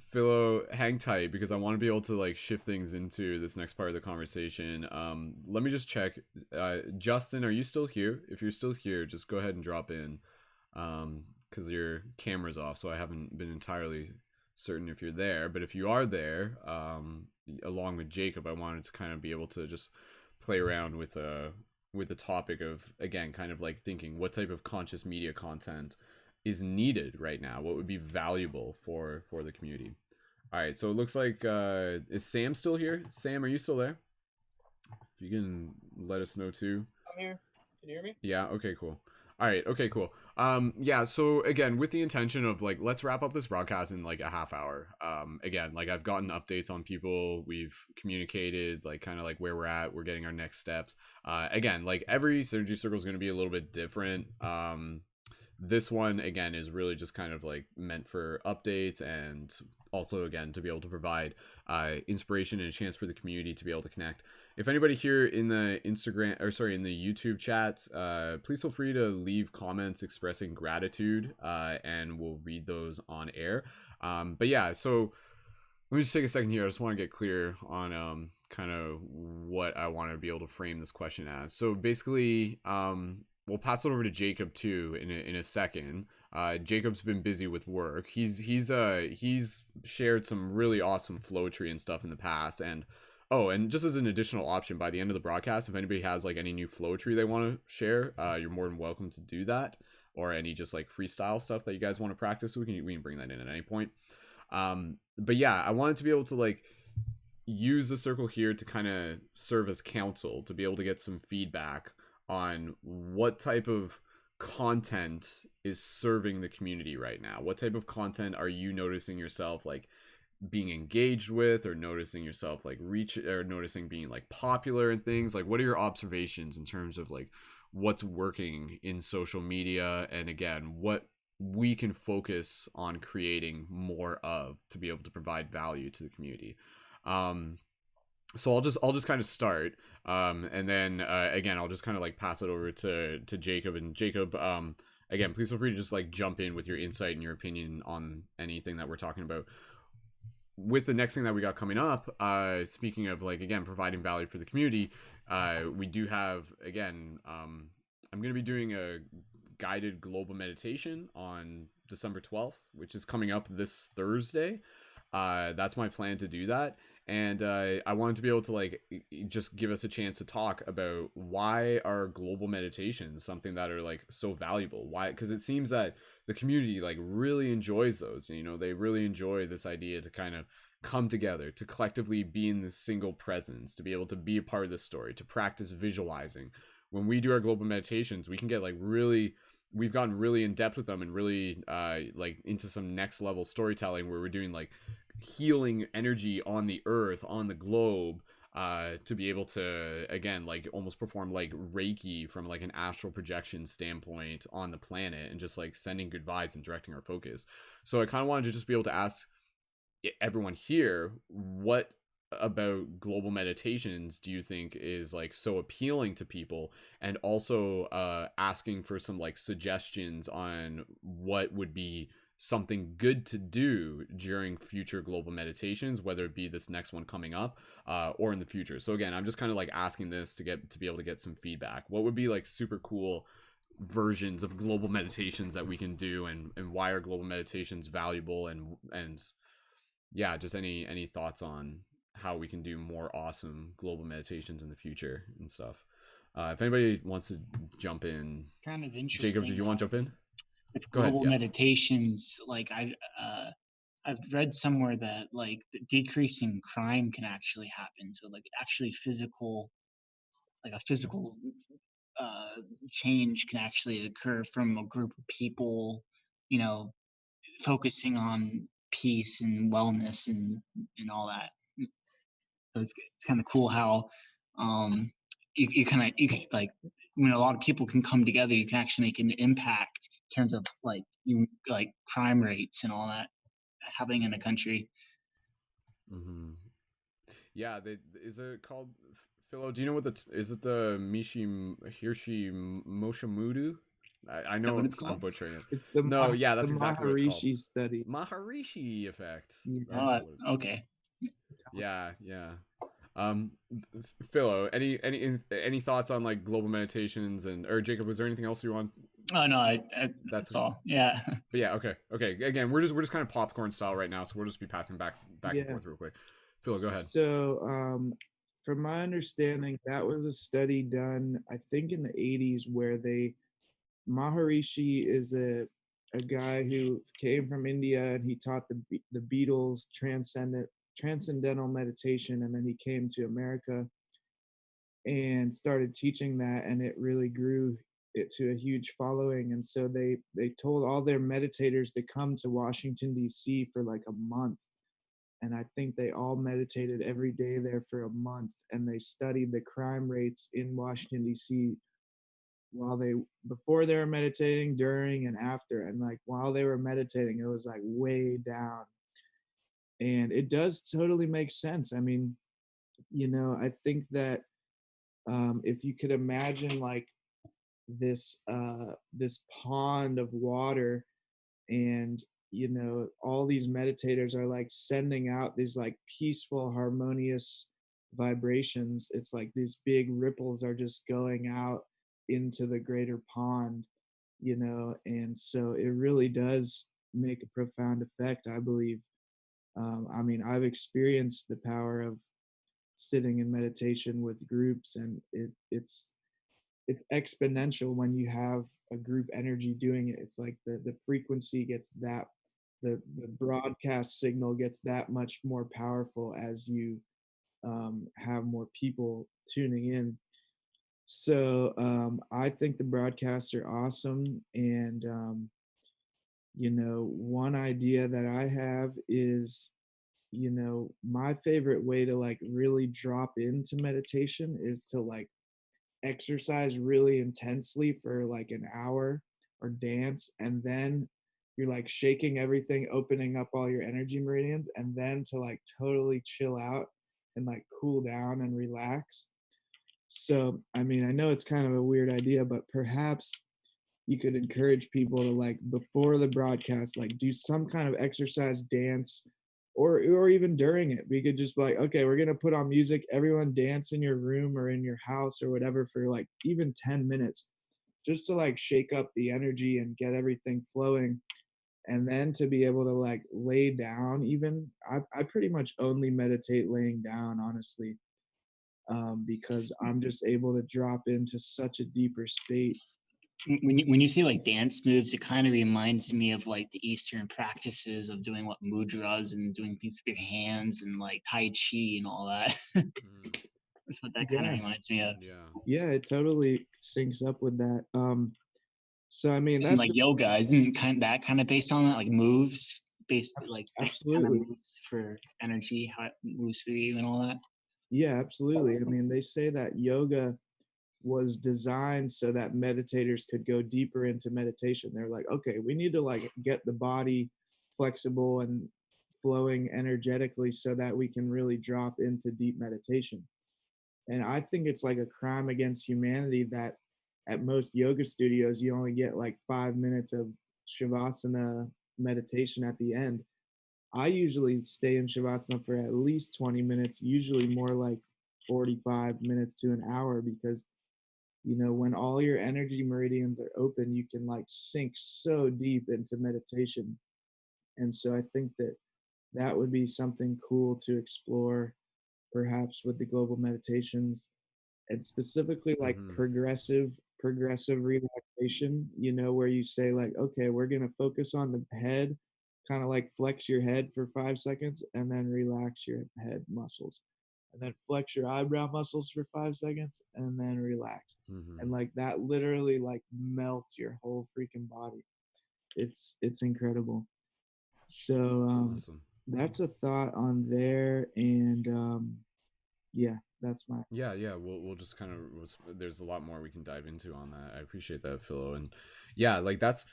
Philo, hang tight because I want to be able to like shift things into this next part of the conversation. Let me just check. Justin, are you still here? If you're still here, just go ahead and drop in. Because your camera's off, so I haven't been entirely certain if you're there. But if you are there, along with Jacob, I wanted to kind of be able to just play around with the topic of, again, kind of like thinking what type of conscious media content is needed right now, what would be valuable for the community. All right, so it looks like is Sam still here? Sam, are you still there? If you can let us know too. I'm here. Can you hear me? Yeah, okay, cool. All right, okay, cool. Yeah, so again, with the intention of like let's wrap up this broadcast in like a half hour. Again, like I've gotten updates on people, we've communicated like kind of like where we're at, we're getting our next steps. Again, like every synergy circle is going to be a little bit different. This one again is really just kind of like meant for updates and also again to be able to provide inspiration and a chance for the community to be able to connect. If anybody here in the Instagram or sorry in the YouTube chats, please feel free to leave comments expressing gratitude, and we'll read those on air. But yeah, so let me just take a second here. I just want to get clear on kind of what I want to be able to frame this question as. So basically, we'll pass it over to Jacob too in a second. Jacob's been busy with work. He's shared some really awesome flow tree and stuff in the past. And oh, and just as an additional option, by the end of the broadcast, if anybody has like any new flow tree they want to share, you're more than welcome to do that. Or any just like freestyle stuff that you guys want to practice, we can bring that in at any point. But yeah, I wanted to be able to like use the circle here to kind of serve as counsel to be able to get some feedback on what type of content is serving the community right now. What type of content are you noticing yourself like being engaged with, or noticing yourself like reach, or noticing being like popular and things? Like what are your observations in terms of like what's working in social media, and again what we can focus on creating more of to be able to provide value to the community. So I'll just kind of start, and then again I'll just kind of like pass it over to Jacob. And Jacob, again, please feel free to just like jump in with your insight and your opinion on anything that we're talking about. With the next thing that we got coming up, speaking of like again providing value for the community, we do have again I'm going to be doing a guided global meditation on December 12th, which is coming up this Thursday. That's my plan to do that. And I wanted to be able to like just give us a chance to talk about why are global meditations something that are like so valuable. Why? Because it seems that the community like really enjoys those. You know, they really enjoy this idea to kind of come together, to collectively be in this single presence, to be able to be a part of this story, to practice visualizing. When we do our global meditations, we can get like really, we've gotten really in depth with them and really like into some next level storytelling where we're doing like healing energy on the earth, on the globe, to be able to again like almost perform like Reiki from like an astral projection standpoint on the planet, and just like sending good vibes and directing our focus. So I kind of wanted to just be able to ask everyone here, what about global meditations do you think is like so appealing to people, and also asking for some like suggestions on what would be something good to do during future global meditations, whether it be this next one coming up or in the future. So again, I'm just kind of like asking this to be able to get some feedback. What would be like super cool versions of global meditations that we can do, and why are global meditations valuable, and yeah, just any thoughts on how we can do more awesome global meditations in the future and stuff. If anybody wants to jump in, Kind of interesting. Jacob, did you want to jump in? With Go ahead, global yeah. meditations, like I've read somewhere that like the decreasing crime can actually happen. So like actually physical, like a physical change can actually occur from a group of people, you know, focusing on peace and wellness and all that. So it's kind of cool how you kind of you can like when a lot of people can come together, you can actually make an impact in terms of like like crime rates and all that happening in a country. Mm-hmm. Yeah, is it called Philo? Do you know what is it the Hiroshi Moshimudu? I know what it's I'm called? butchering it. It's the No, yeah, that's the exactly what it's called. Maharishi study. Maharishi effect. Yeah. That's Okay. Yeah. Philo, any thoughts on like global meditations, and or Jacob, was there anything else you want? Oh no, that's all. Yeah. But yeah, okay. Again, we're just kind of popcorn style right now, so we'll just be passing back and forth real quick. Philo, go ahead. So, from my understanding, that was a study done, I think, in the 80s, where Maharishi is a a guy who came from India, and he taught the Beatles transcendental meditation, and then he came to America and started teaching that, and it really grew it to a huge following. And so they told all their meditators to come to Washington D.C. for like a month, and I think they all meditated every day there for a month, and they studied the crime rates in Washington D.C. while they before they were meditating, during, and after. And like while they were meditating, it was like way down. And it does totally make sense. I mean, I think that if you could imagine like this pond of water, and all these meditators are like sending out these like peaceful, harmonious vibrations. It's like these big ripples are just going out into the greater pond, and so it really does make a profound effect, I believe. I mean, I've experienced the power of sitting in meditation with groups, and it's exponential when you have a group energy doing it. It's like the frequency gets that the broadcast signal gets that much more powerful as you have more people tuning in. So I think the broadcasts are awesome, and one idea that I have is, my favorite way to like really drop into meditation is to like exercise really intensely for like an hour, or dance, and then you're like shaking everything, opening up all your energy meridians, and then to like totally chill out and like cool down and relax. So I mean, I know it's kind of a weird idea, but perhaps you could encourage people to like before the broadcast like do some kind of exercise, dance, or even during it. We could just be like, okay, we're gonna put on music, everyone dance in your room or in your house or whatever for like even 10 minutes, just to like shake up the energy and get everything flowing. And then to be able to like lay down. Even I pretty much only meditate laying down, honestly, because I'm just able to drop into such a deeper state. When you say like dance moves, it kind of reminds me of like the Eastern practices of doing what mudras and doing things with your hands and like Tai Chi and all that. Mm, That's what that kind of Yeah, reminds me of. yeah. yeah, it totally syncs up with that. So I mean, And that's like yoga, isn't that kind of based on that, like moves, based like different kind of absolutely. moves for energy, how it moves through you and all that. Yeah, absolutely. I mean, they say that yoga was designed so that meditators could go deeper into meditation. They're like, okay, we need to like get the body flexible and flowing energetically so that we can really drop into deep meditation. And I think it's like a crime against humanity that at most yoga studios you only get like 5 minutes of shavasana meditation at the end. I usually stay in shavasana for at least 20 minutes, usually more like 45 minutes to an hour, because when all your energy meridians are open, you can like sink so deep into meditation. And so I think that that would be something cool to explore, perhaps with the global meditations, and specifically like Mm-hmm. progressive relaxation, where you say like, okay, we're going to focus on the head, kind of like flex your head for 5 seconds and then relax your head muscles, and then flex your eyebrow muscles for 5 seconds and then relax. Mm-hmm. And like that literally like melts your whole freaking body. It's incredible. So Awesome. that's a thought on there. And yeah, that's my Yeah, yeah. We'll just kind of there's a lot more we can dive into on that. I appreciate that, Philo, and yeah, like that's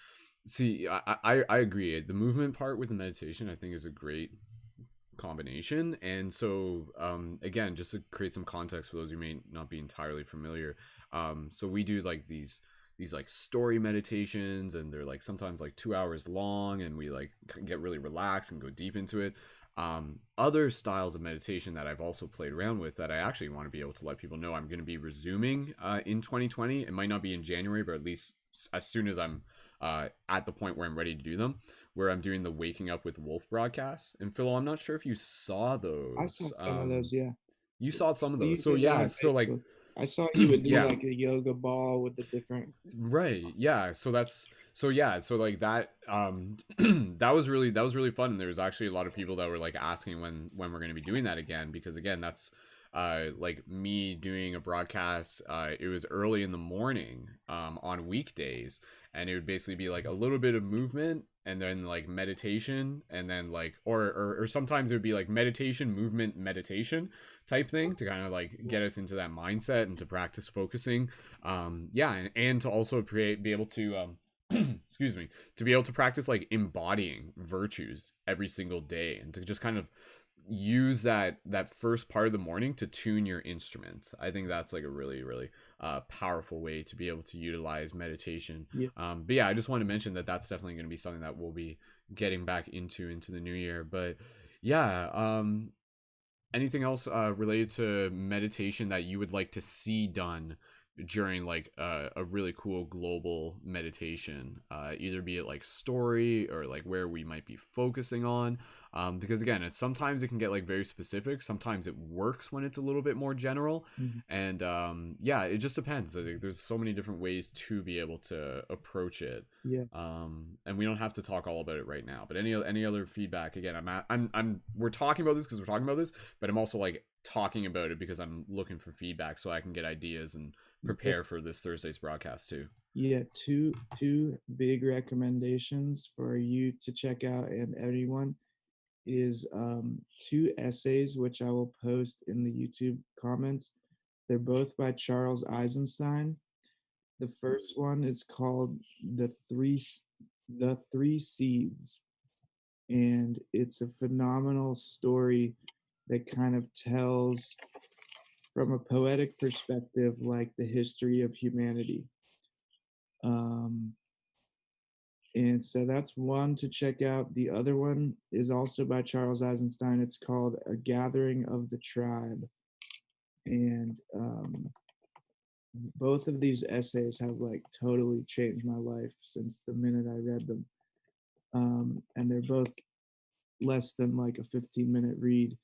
see, I agree. The movement part with the meditation, I think, is a great combination. And so again, just to create some context for those who may not be entirely familiar, so we do like these like story meditations, and they're like sometimes like 2 hours long, and we like get really relaxed and go deep into it. Other styles of meditation that I've also played around with that I actually want to be able to let people know I'm going to be resuming in 2020. It might not be in January, but at least as soon as I'm at the point where I'm ready to do them, where I'm doing the Waking Up with Wolf broadcasts. And Philo, I'm not sure if you saw I saw those. some of those. Yeah, You saw some of you those. So get them yeah, on so like Facebook. I saw you would do Yeah. like a yoga ball with the different. Right. Yeah. So like that that was really fun, and there was actually a lot of people that were like asking when we're going to be doing that again, because again, that's like me doing a broadcast. It was early in the morning on weekdays, and it would basically be like a little bit of movement and then like meditation, and then like or sometimes it would be like meditation, movement, meditation type thing to kind of like get us into that mindset and to practice focusing. Yeah, and to also be able to excuse me, to be able to practice like embodying virtues every single day, and to just kind of use that first part of the morning to tune your instrument. I think that's like a really powerful way to be able to utilize meditation. Yeah. But yeah, I just want to mention that that's definitely going to be something that we'll be getting back into the new year. But yeah, anything else related to meditation that you would like to see done during like a really cool global meditation, either be it like story or like where we might be focusing on, because again, sometimes it can get like very specific, sometimes it works when it's a little bit more general. Mm-hmm. And yeah, it just depends. I think there's so many different ways to be able to approach it. Yeah. And we don't have to talk all about it right now, but any other feedback, again, we're talking about this because we're talking about this, but I'm also like talking about it because I'm looking for feedback so I can get ideas and prepare for this Thursday's broadcast too. Yeah, two big recommendations for you to check out and everyone is two essays which I will post in the YouTube comments. They're both by Charles Eisenstein. The first one is called the Three Seeds, and it's a phenomenal story that kind of tells from a poetic perspective like the history of humanity. And so that's one to check out. The other one is also by Charles Eisenstein. It's called A Gathering of the Tribe. And both of these essays have like totally changed my life since the minute I read them. And they're both less than like a 15-minute read.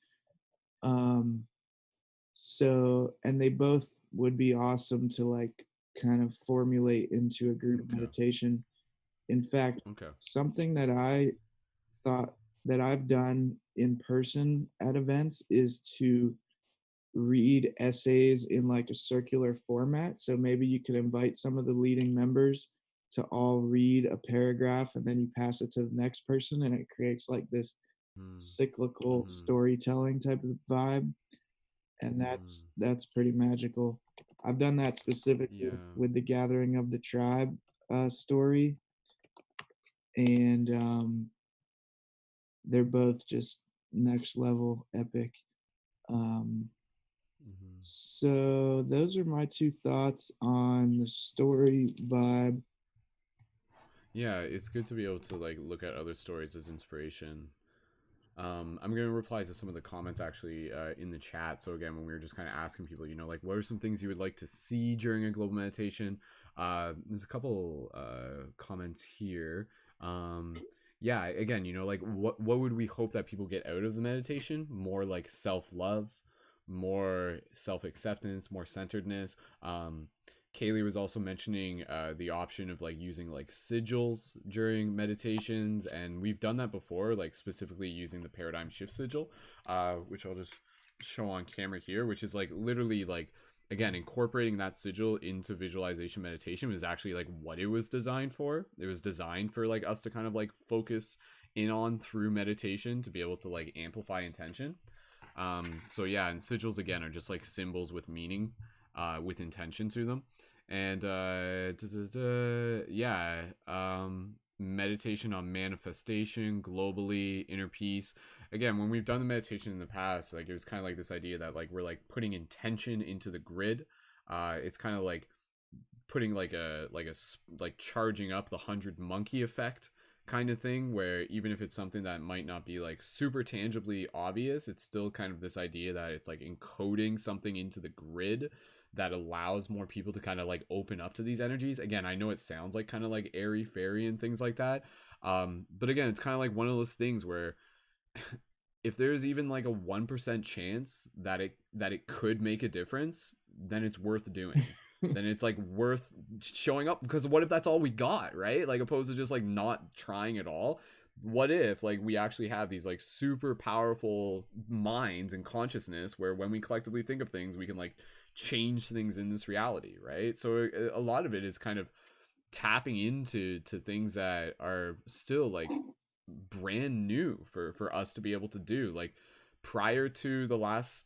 So, and they both would be awesome to like kind of formulate into a group meditation. In fact, something that I thought that I've done in person at events is to read essays in like a circular format. So maybe you could invite some of the leading members to all read a paragraph and then you pass it to the next person, and it creates like this cyclical storytelling type of vibe. And that's pretty magical. I've done that specifically with the Gathering of the Tribe story, and they're both just next level epic. So those are my two thoughts on the story vibe. Yeah, it's good to be able to like look at other stories as inspiration. I'm going to reply to some of the comments actually in the chat. So again, when we were just kind of asking people, you know, like what are some things you would like to see during a global meditation? There's a couple comments here. Yeah, again, you know, like what would we hope that people get out of the meditation? More like self-love, more self-acceptance, more centeredness. Kaylee was also mentioning the option of like using like sigils during meditations, and we've done that before, like specifically using the paradigm shift sigil, which I'll just show on camera here, which is like literally like, again, incorporating that sigil into visualization meditation was actually like what it was designed for. It was designed for like us to kind of like focus in on through meditation to be able to like amplify intention. So yeah, and sigils again are just like symbols with meaning, with intention to them. And yeah, meditation on manifestation globally, inner peace. Again, when we've done the meditation in the past, like it was kind of like this idea that like we're like putting intention into the grid. It's kind of like putting like charging up the 100 monkey effect kind of thing, where even if it's something that might not be like super tangibly obvious, it's still kind of this idea that it's like encoding something into the grid that allows more people to kind of like open up to these energies. Again, I know it sounds like kind of like airy fairy and things like that, but again, it's kind of like one of those things where if there's even like a 1% chance that it could make a difference, then it's worth doing. Then it's like worth showing up, because what if that's all we got, right? Like, opposed to just like not trying at all. What if like we actually have these like super powerful minds and consciousness where when we collectively think of things, we can like change things in this reality, right? So a lot of it is kind of tapping into things that are still like brand new for us to be able to do. Like, prior to the last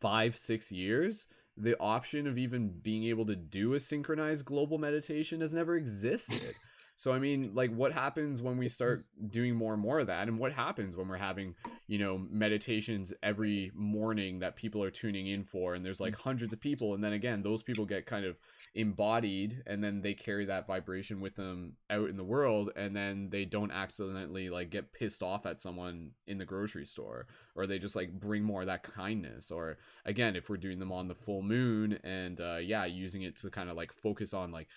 5-6 years, the option of even being able to do a synchronized global meditation has never existed. So I mean, like, what happens when we start doing more and more of that? And what happens when we're having, meditations every morning that people are tuning in for, and there's like hundreds of people, and then again, those people get kind of embodied, and then they carry that vibration with them out in the world, and then they don't accidentally like get pissed off at someone in the grocery store, or they just like bring more of that kindness. Or again, if we're doing them on the full moon, and using it to kind of like focus on like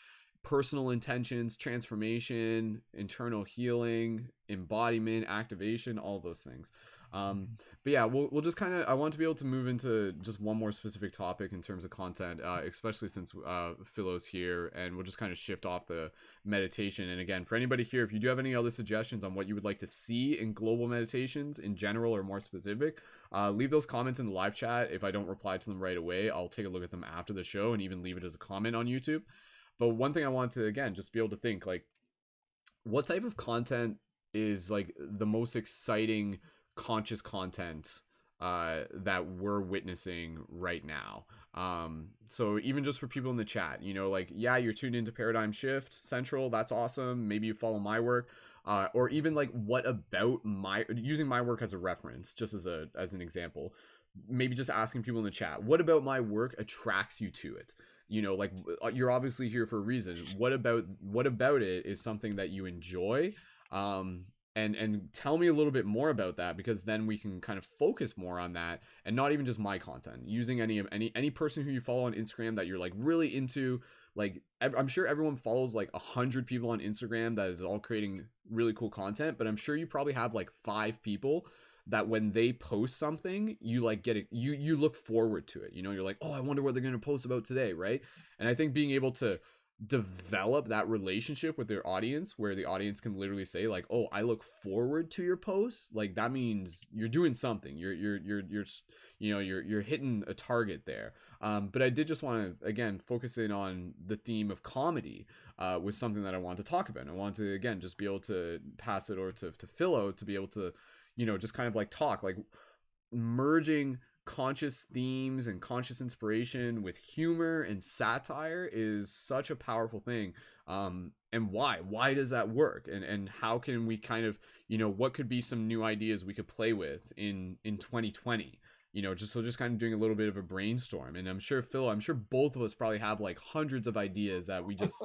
personal intentions, transformation, internal healing, embodiment, activation, all those things. But yeah, we'll just kind of, I want to be able to move into just one more specific topic in terms of content, especially since Philo's here, and we'll just kind of shift off the meditation. And again, for anybody here, if you do have any other suggestions on what you would like to see in global meditations in general or more specific, leave those comments in the live chat. If I don't reply to them right away, I'll take a look at them after the show and even leave it as a comment on YouTube. But one thing I want to, again, just be able to think, like, what type of content is like the most exciting conscious content that we're witnessing right now? So even just for people in the chat, like, yeah, you're tuned into Paradigm Shift Central, that's awesome. Maybe you follow my work, or even like, what about using my work as a reference, just as an example, maybe just asking people in the chat, what about my work attracts you to it? Like, you're obviously here for a reason. What about it is something that you enjoy? And tell me a little bit more about that, because then we can kind of focus more on that, and not even just my content, using any person who you follow on Instagram that you're like really into. Like, I'm sure everyone follows like 100 people on Instagram that is all creating really cool content, but I'm sure you probably have like 5 people that when they post something, you like get it, you look forward to it. You're like, oh, I wonder what they're going to post about today, right? And I think being able to develop that relationship with their audience, where the audience can literally say like, oh, I look forward to your posts, like, that means you're doing something. You're hitting a target there. But I did just want to again focus in on the theme of comedy with something that I want to talk about. And I want to again just be able to pass it over to Philo to be able to just kind of like talk, like, merging conscious themes and conscious inspiration with humor and satire is such a powerful thing. And why does that work? And how can we kind of, what could be some new ideas we could play with in 2020? Just kind of doing a little bit of a brainstorm. And I'm sure, Phil, both of us probably have like hundreds of ideas that we just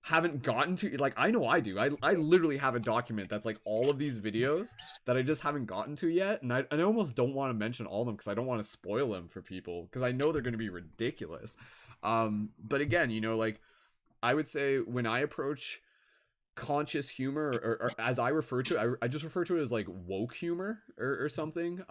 haven't gotten to. Like, I know I do. I literally have a document that's like all of these videos that I just haven't gotten to yet. And I almost don't want to mention all of them because I don't want to spoil them for people, because I know they're going to be ridiculous. But again, like, I would say when I approach conscious humor, or as I refer to it, I just refer to it as like woke humor or something.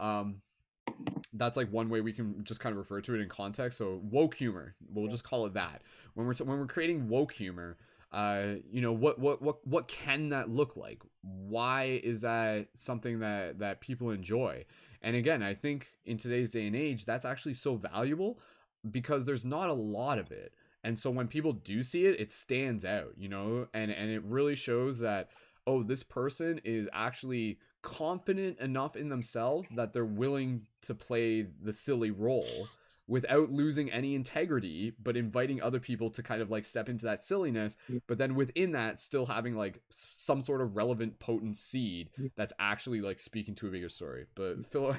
That's like one way we can just kind of refer to it in context. So woke humor, we'll just call it that. When we're creating woke humor, what can that look like? Why is that something that people enjoy? And again, I think in today's day and age, that's actually so valuable because there's not a lot of it. And so when people do see it, it stands out, and it really shows that, oh, this person is actually confident enough in themselves that they're willing to play the silly role without losing any integrity, but inviting other people to kind of like step into that silliness, but then within that still having like some sort of relevant, potent seed that's actually like speaking to a bigger story. But Phil,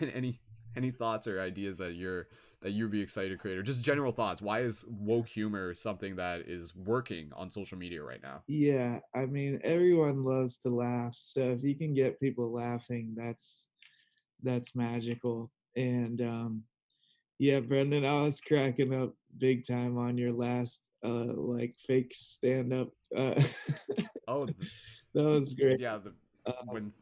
any thoughts or ideas that you'd be excited to create, or just general thoughts? Why is woke humor something that is working on social media right now? Yeah, I mean, everyone loves to laugh, so if you can get people laughing, that's magical. And yeah, Brendon, I was cracking up big time on your last like fake stand up. Oh, That was great. yeah,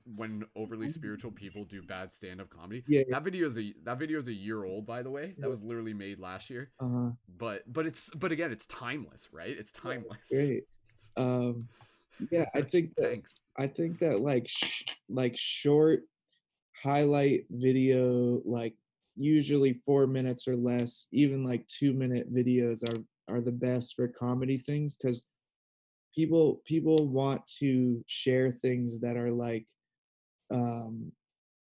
when overly spiritual people do bad stand-up comedy. Yeah. That video is a year old, by the way. That Yeah. was literally made last year. Uh-huh. But again, it's timeless, right? It's timeless. Great. Yeah, I think Thanks. that like short highlight video, like usually 4 minutes or less, even like 2 minute videos are the best for comedy things, because people want to share things um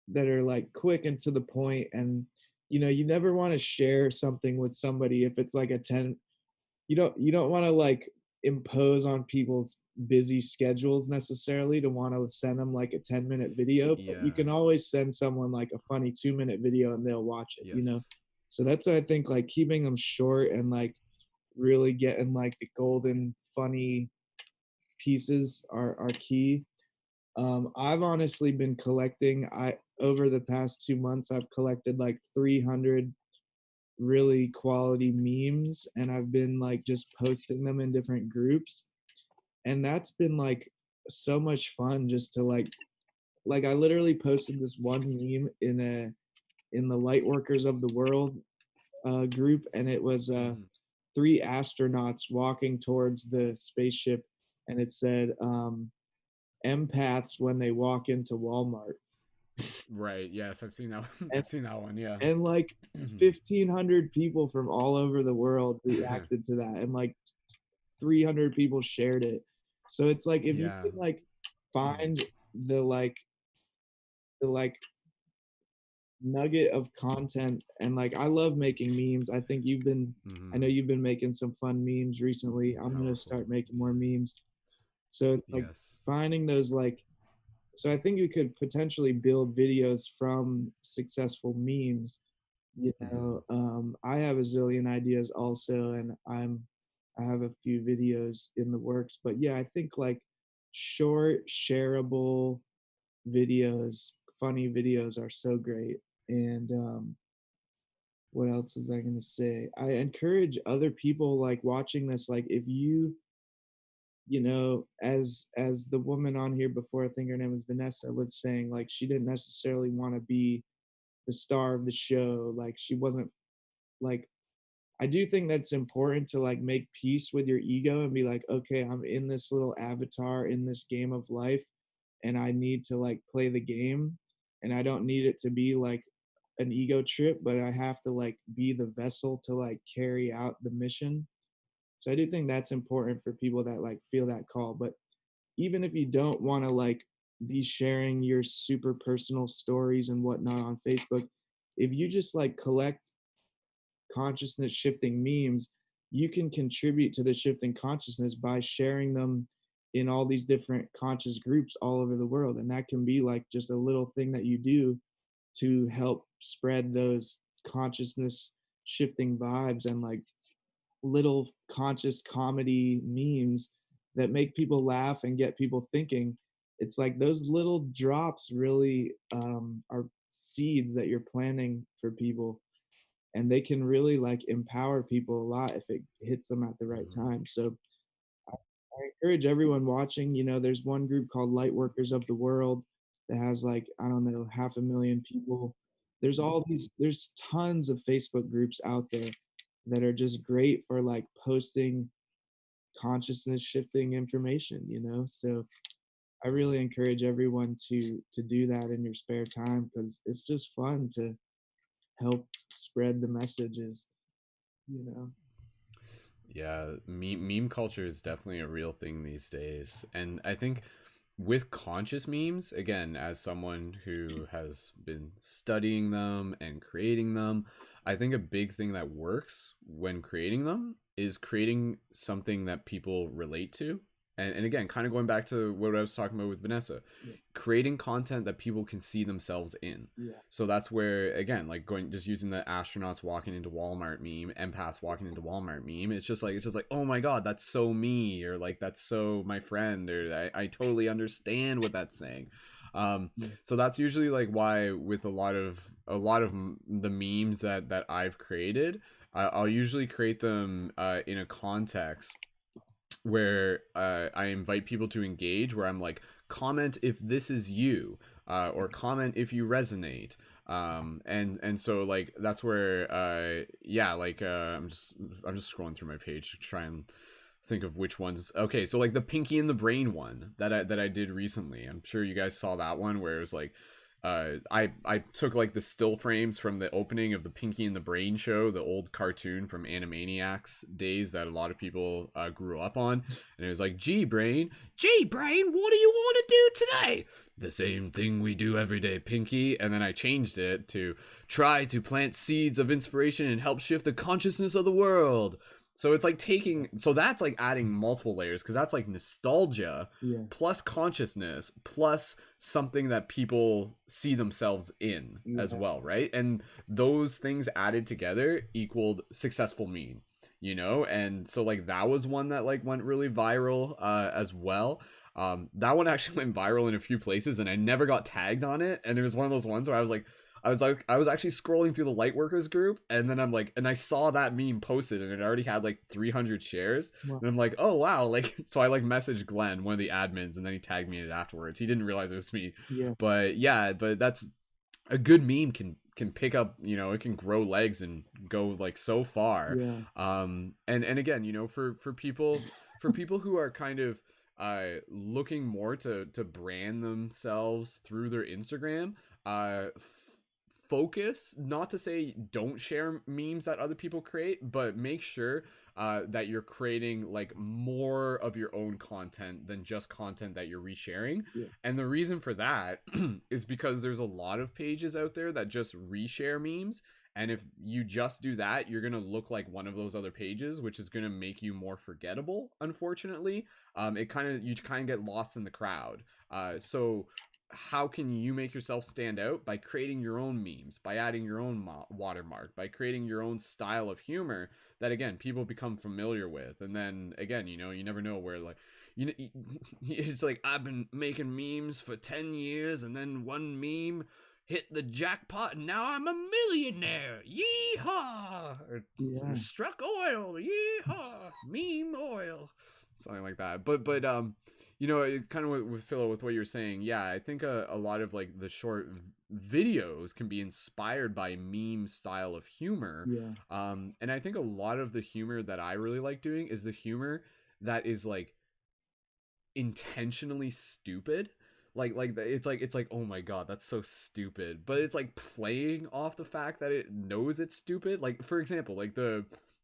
that are like quick and to the point. And you never want to share something with somebody if it's like a 10. You don't want to like impose on people's busy schedules necessarily to want to send them like a 10-minute video, but you Yeah. can always send someone like a funny 2-minute video and they'll watch it. Yes. So that's why I think like keeping them short and like really getting like the golden funny pieces are key. I've honestly been collecting. I Over the past 2 months, I've collected like 300 really quality memes, and I've been like just posting them in different groups, and that's been like so much fun just to like I literally posted this one meme in the light workers of the world group, and it was Mhm. 3 astronauts walking towards the spaceship, and it said empaths when they walk into Walmart. Right. Yes, I've seen that one. and, I've seen that one. Yeah. and like 1,500 people from all over the world reacted to that, and like 300 people shared it. So it's like if you Yeah. can like find the like the like nugget of content, and like I love making memes. I think I know you've been making some fun memes recently. Some I'm gonna powerful. start making more memes. So it's like Yes. finding those like so I think you could potentially build videos from successful memes. I have a zillion ideas also, and I have a few videos in the works. But yeah, I think like short, shareable videos, funny videos are so great. And what else was I gonna say? I encourage other people like watching this, like if as the woman on here before, I think her name was Vanessa, was saying like she didn't necessarily want to be the star of the show. Like she wasn't like I do think that's important to like make peace with your ego and be like, okay, I'm in this little avatar in this game of life, and I need to like play the game, and I don't need it to be like an ego trip, but I have to like be the vessel to like carry out the mission. So I do think that's important for people that like feel that call. But even if you don't want to like be sharing your super personal stories and whatnot on Facebook, if you just like collect consciousness shifting memes, you can contribute to the shift in consciousness by sharing them in all these different conscious groups all over the world. And that can be like just a little thing that you do to help spread those consciousness shifting vibes and like little conscious comedy memes that make people laugh and get people thinking. It's like those little drops really are seeds that you're planting for people, and they can really like empower people a lot if it hits them at the right Mhm. time. So I encourage everyone watching. There's one group called Light Workers of the World that has like, I don't know, 500,000 people. There's tons of Facebook groups out there that are just great for like posting consciousness shifting information. So I really encourage everyone to do that in your spare time, because it's just fun to help spread the messages. Yeah, meme culture is definitely a real thing these days. And I think with conscious memes, again, as someone who has been studying them and creating them, I think a big thing that works when creating them is creating something that people relate to. And again, kind of going back to what I was talking about with Vanessa, Yeah. creating content that people can see themselves in. Yeah. So that's where, again, like just using the astronauts walking into Walmart meme, empaths walking into Walmart meme. It's just like, oh my God, that's so me, or like, that's so my friend, or I totally understand what that's saying. So that's usually like why with a lot of the memes that I've created, I'll usually create them in a context where I invite people to engage, where I'm like, comment if this is you, or comment if you resonate. And so like that's where yeah, like I'm just scrolling through my page to try and think of which ones. Okay, so like the Pinky and the Brain one that I did recently. I'm sure you guys saw that one, where it was like I took like the still frames from the opening of the Pinky and the Brain show, the old cartoon from Animaniacs days that a lot of people grew up on, and it was like, gee brain, what do you want to do today? The same thing we do every day, Pinky. And then I changed it to try to plant seeds of inspiration and help shift the consciousness of the world. So it's like so that's like adding multiple layers, because that's like nostalgia plus consciousness plus something that people see themselves in as well, right? And those things added together equaled successful meme, you know? And so like that was one that like went really viral as well. That one actually went viral in a few places, and I never got tagged on it. And it was one of those ones where I was actually scrolling through the Lightworkers group, and then I'm like, and I saw that meme posted, and it already had like 300 shares. Wow. And I'm like, oh wow, like, so I like messaged Glenn, one of the admins, and then he tagged me in it afterwards. He didn't realize it was me. But that's a good meme can pick up, you know, it can grow legs and go like so far. And again, you know, for people who are kind of looking more to brand themselves through their Instagram, focus, not to say don't share memes that other people create, but make sure that you're creating like more of your own content than just content that you're resharing. And the reason for that is because there's a lot of pages out there that just reshare memes, and if you just do that, you're gonna look like one of those other pages, which is gonna make you more forgettable, unfortunately. You kind of get lost in the crowd. So how can you make yourself stand out? By creating your own memes, by adding your own watermark, by creating your own style of humor that, again, people become familiar with. And then again, you know, you never know where, like, you know, it's like, I've been making memes for 10 years, and then one meme hit the jackpot, and now I'm a millionaire. Yeehaw! Or struck oil. Yeehaw! Meme oil. Something like that. But you know, kind of with Philo, with what you're saying, yeah, I think a lot of like the short videos can be inspired by meme style of humor. And I think a lot of the humor that I really like doing is the humor that is like intentionally stupid. Like it's like, oh my god, that's so stupid, but it's like playing off the fact that it knows it's stupid. Like, for example, like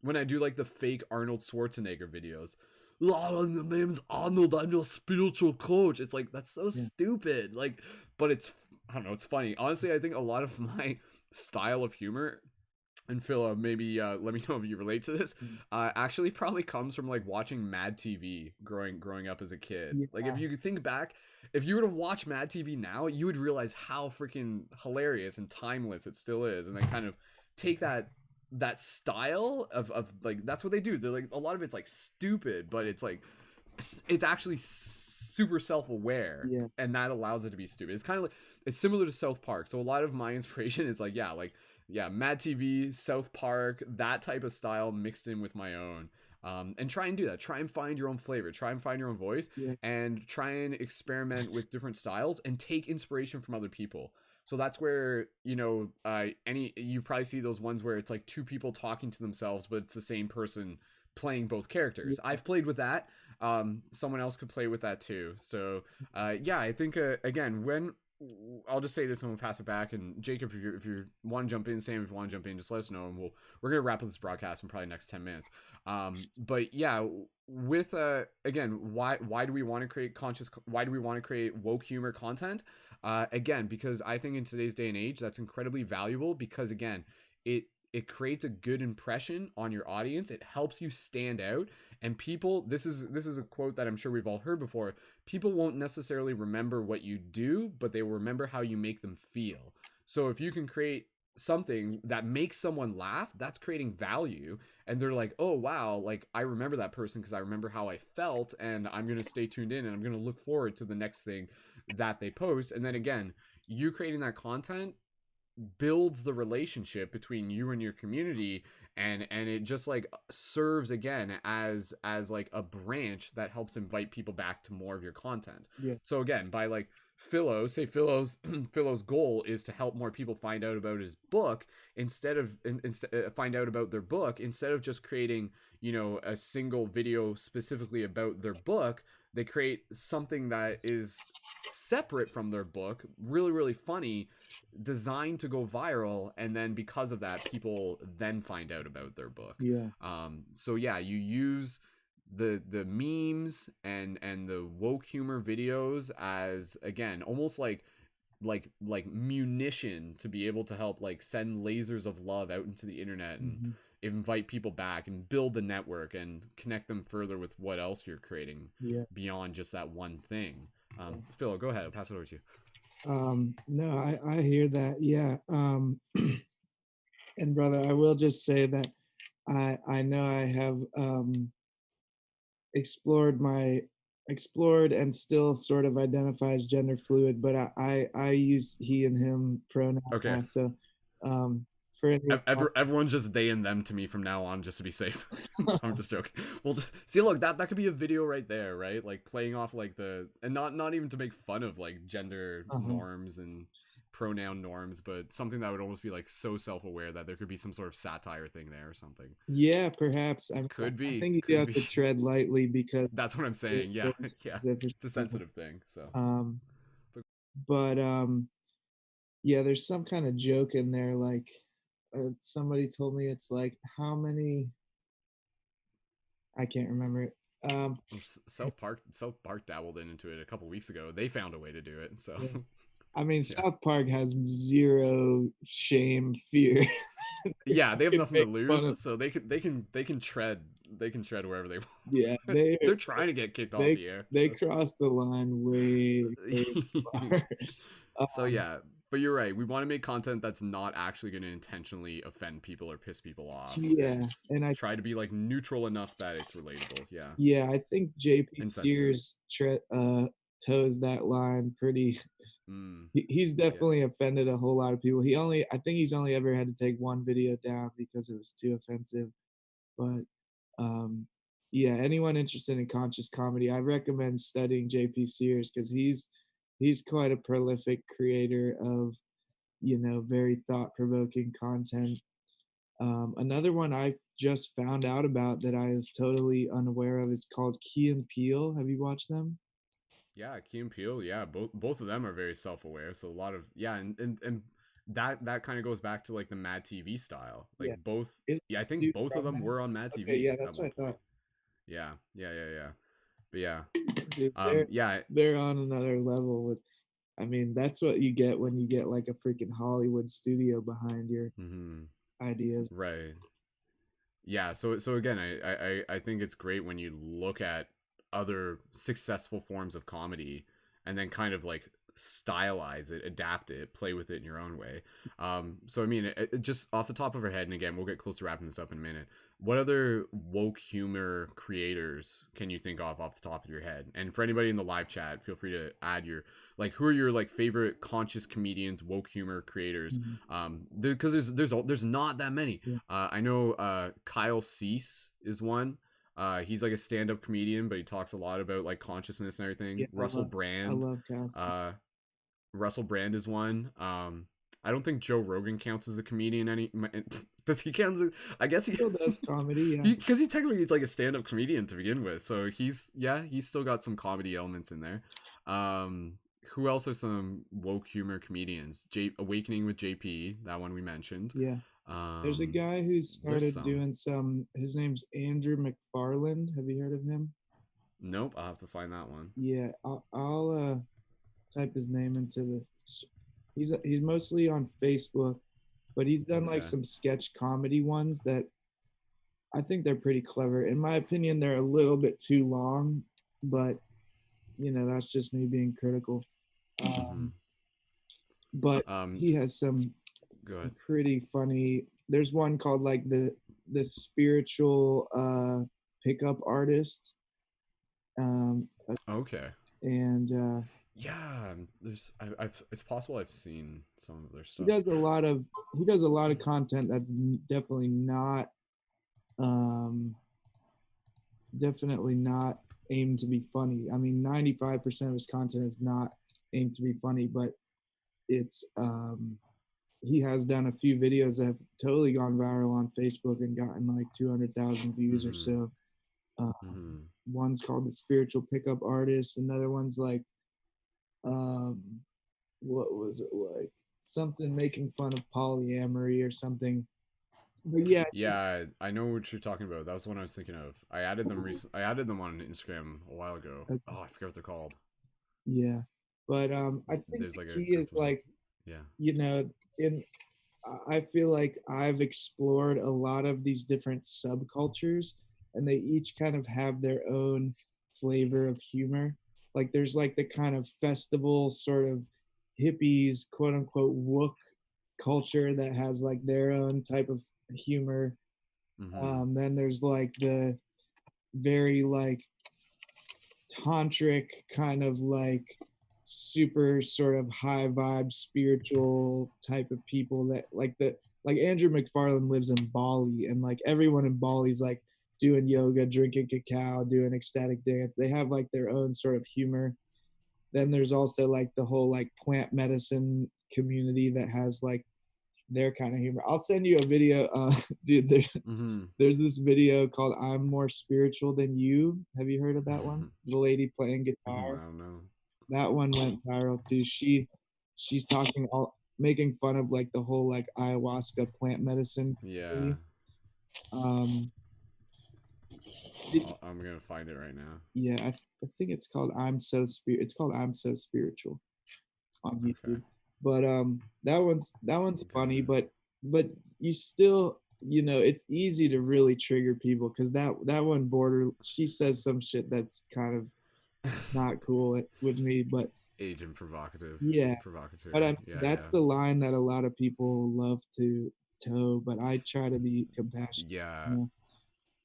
when I do like the fake Arnold Schwarzenegger videos, the name's Arnold, I'm your spiritual coach. It's like, that's so stupid. Like, but it's, I don't know, it's funny. Honestly, I think a lot of my style of humor, and Phil, maybe let me know if you relate to this, actually probably comes from like watching Mad TV growing up as a kid. Like, if you could think back, if you were to watch Mad TV now, you would realize how freaking hilarious and timeless it still is, and then kind of take that style of like, that's what they do. They're like, a lot of it's like stupid, but it's like, it's actually super self-aware, and that allows it to be stupid. It's kind of like, it's similar to South Park. So a lot of my inspiration is like, Mad TV, South Park, that type of style mixed in with my own. And try and do that. Try and find your own flavor. Try and find your own voice, and try and experiment with different styles and take inspiration from other people. So that's where, you know, you probably see those ones where it's like two people talking to themselves, but it's the same person playing both characters. I've played with that. Someone else could play with that too. So I think again, when I'll just say this and we'll pass it back. And Jacob, if you want to jump in, Sam, if you want to jump in, just let us know, and we're gonna wrap up this broadcast in probably next 10 minutes. But yeah, with again, why do we want to create why do we want to create woke humor content? Again, because I think in today's day and age, that's incredibly valuable, because again, it creates a good impression on your audience. It helps you stand out, and people, this is a quote that I'm sure we've all heard before. People won't necessarily remember what you do, but they will remember how you make them feel. So if you can create something that makes someone laugh, that's creating value, and they're like, oh wow, like I remember that person because I remember how I felt, and I'm going to stay tuned in, and I'm going to look forward to the next thing that they post. And then again, you creating that content builds the relationship between you and your community, and it just like serves again as like a branch that helps invite people back to more of your content. Yeah. So again, by like Philo's Philo's goal is to help more people find out about his book, instead of find out about their book, instead of just creating, you know, a single video specifically about their book. They create something that is separate from their book, really, really funny, designed to go viral, and then because of that, people then find out about their book. Yeah. So yeah, you use the memes and the woke humor videos as, again, almost like munition to be able to help like send lasers of love out into the internet and invite people back and build the network and connect them further with what else you're creating beyond just that one thing. Phil, go ahead. I'll pass it over to you. No, I hear that. Yeah. And brother, I will just say that I know I have explored and still sort of identify as gender fluid, but I use he and him pronoun Okay. now. So for any Everyone's just they and them to me from now on, just to be safe. I'm just joking. Well, see, look, that could be a video right there, right? Like playing off like and not even to make fun of like gender norms and pronoun norms, but something that would almost be like so self-aware that there could be some sort of satire thing there or something. Yeah, perhaps. Could be. I think you do have to tread lightly, because that's what I'm saying. Yeah. It's a sensitive thing. So. But yeah, there's some kind of joke in there. Like somebody told me it's like how many. I can't remember it. South Park dabbled into it a couple weeks ago. They found a way to do it. So. Yeah. I mean, South Park has zero shame, fear. Yeah, they have nothing to lose, so they can tread wherever they want. Yeah, they're trying to get kicked off the air. They crossed the line way far. So yeah, but you're right. We want to make content that's not actually going to intentionally offend people or piss people off. Yeah, and I try to be like neutral enough that it's relatable. Yeah. Yeah, I think JP Sears toes that line pretty. He's definitely offended a whole lot of people. I think he's only ever had to take one video down because it was too offensive. But yeah, anyone interested in conscious comedy, I recommend studying JP Sears, because he's quite a prolific creator of, you know, very thought-provoking content. Another one I just found out about that I was totally unaware of is called Key and Peele. Have you watched them? Yeah, Key and Peele. Yeah, both of them are very self-aware. So a lot of and that kind of goes back to like the Mad TV style. Like both. I think both of them were on Mad TV. Yeah, that's what I thought. Yeah. But yeah. Dude, they're on another level with. I mean, that's what you get when you get like a freaking Hollywood studio behind your ideas. Right. Yeah. So again, I think it's great when you look at other successful forms of comedy and then kind of like stylize it, adapt it, play with it in your own way. So I mean, it just off the top of our head, and again, we'll get close to wrapping this up in a minute. What other woke humor creators can you think of off the top of your head? And for anybody in the live chat, feel free to add your who are your favorite conscious comedians, woke humor creators? Because there's not that many. I know Kyle Cease is one. He's like a stand-up comedian, but he talks a lot about like consciousness and everything. Yeah, Russell Brand. I love Russell Brand is one. I don't think Joe Rogan counts as a comedian. Does he count? I guess he still does comedy, because he technically is like a stand-up comedian to begin with. So he's still got some comedy elements in there. Who else are some woke humor comedians? Awakening with JP, that one we mentioned. Yeah. There's a guy who started doing some. His name's Andrew McFarland. Have you heard of him? Nope. I'll have to find that one. Yeah, I'll type his name into the. He's mostly on Facebook, but he's done like some sketch comedy ones that I think they're pretty clever. In my opinion, they're a little bit too long, but you know, that's just me being critical. But he has some pretty funny. There's one called like the spiritual pickup artist. Okay. And Yeah, I've it's possible I've seen some of their He stuff. does a lot of content that's definitely not um definitely not aimed to be funny. I mean, 95% of his content is not aimed to be funny, but it's he has done a few videos that have totally gone viral on Facebook and gotten like 200,000 views or Mm-hmm. so. Uh, Mm-hmm. one's called The Spiritual Pickup Artist. Another one's like, um, what was it like? Something making fun of polyamory or something. But yeah, Yeah, I know what you're talking about. That was the one I was thinking of. I added them I added them on Instagram a while ago. okay, Oh, I forget what they're called. yeah. But I think There's the like a key group is of them. like, Yeah. you know, in I feel like I've explored a lot of these different subcultures, and they each kind of have their own flavor of humor. Like there's like the kind of festival sort of hippies, quote unquote, wook culture that has like their own type of humor. Mm-hmm. Then there's like the very like tantric kind of like super sort of high vibe spiritual type of people that like Andrew McFarland lives in Bali, and like everyone in Bali's like doing yoga, drinking cacao, doing ecstatic dance. They have like their own sort of humor. Then there's also like the whole like plant medicine community that has like their kind of humor. I'll send you a video, dude. Mm-hmm. There's this video called "I'm More Spiritual Than You." Have you heard of that one? The lady playing guitar. I don't know. That one went viral too. She's talking all making fun of like the whole like ayahuasca plant medicine Yeah. community. Um, it- I'm gonna find it right now. yeah, I think it's called It's called I'm So Spiritual on Okay. YouTube. But that one's funny, Gonna. but you still, it's easy to really trigger people because that one border she says some shit that's kind of not cool with me, but Agent provocative. yeah, but Provocateur. Yeah, that's yeah. the line that a lot of people love to toe, but I try to be compassionate. Yeah. You know?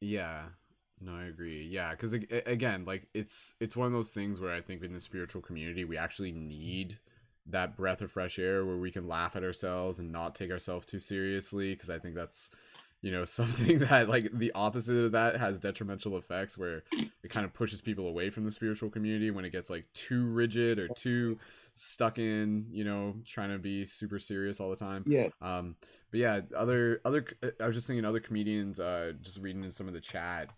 Yeah. No, I agree. Yeah, because again, like it's one of those things where I think in the spiritual community we actually need that breath of fresh air where we can laugh at ourselves and not take ourselves too seriously. Because I think that's something that like the opposite of that has detrimental effects where it kind of pushes people away from the spiritual community when it gets like too rigid or too stuck in trying to be super serious all the time. Yeah. But yeah, other I was just thinking other comedians, just reading in some of the chat,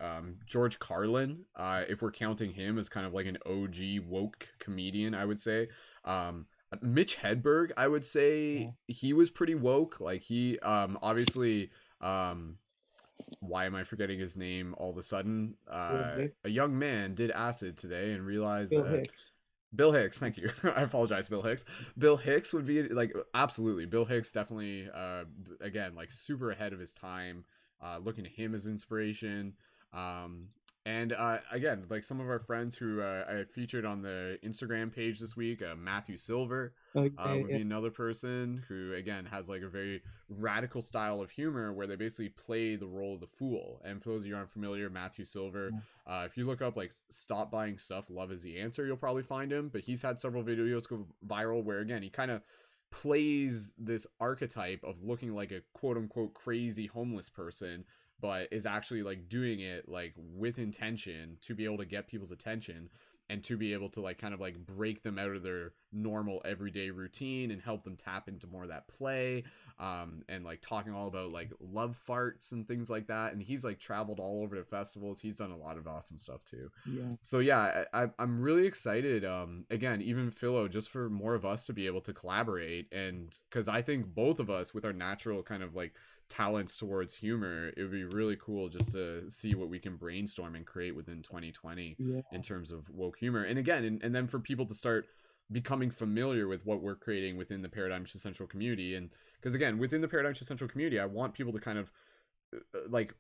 George Carlin, if we're counting him as kind of like an OG woke comedian, I would say. Mitch Hedberg, I would say he was pretty woke. Like he obviously, why am I forgetting his name all of a sudden? A young man did acid today and realized Bill Hicks. Bill Hicks, thank you. I apologize, Bill Hicks. Bill Hicks would be like absolutely. Bill Hicks definitely, again, like super ahead of his time. Looking to him as inspiration. And again, like some of our friends who I had featured on the Instagram page this week, Matthew Silver would be another person who, again, has like a very radical style of humor where they basically play the role of the fool. And for those of you who aren't familiar, Matthew Silver, if you look up like "Stop Buying Stuff, Love Is the Answer," you'll probably find him. But he's had several videos go viral where, again, he kind of plays this archetype of looking like a quote unquote crazy homeless person, but is actually like doing it like with intention to be able to get people's attention and to be able to like kind of like break them out of their normal everyday routine and help them tap into more of that play, and like talking all about like love farts and things like that. And he's like traveled all over the festivals. He's done a lot of awesome stuff too. So yeah, I'm really excited, again, even Philo, just for more of us to be able to collaborate. And because I think both of us with our natural kind of like talents towards humor, it would be really cool just to see what we can brainstorm and create within 2020 in terms of woke humor. And again, and then for people to start becoming familiar with what we're creating within the Paradigm Shift Central community. And because again, within the Paradigm Shift Central community, I want people to kind of like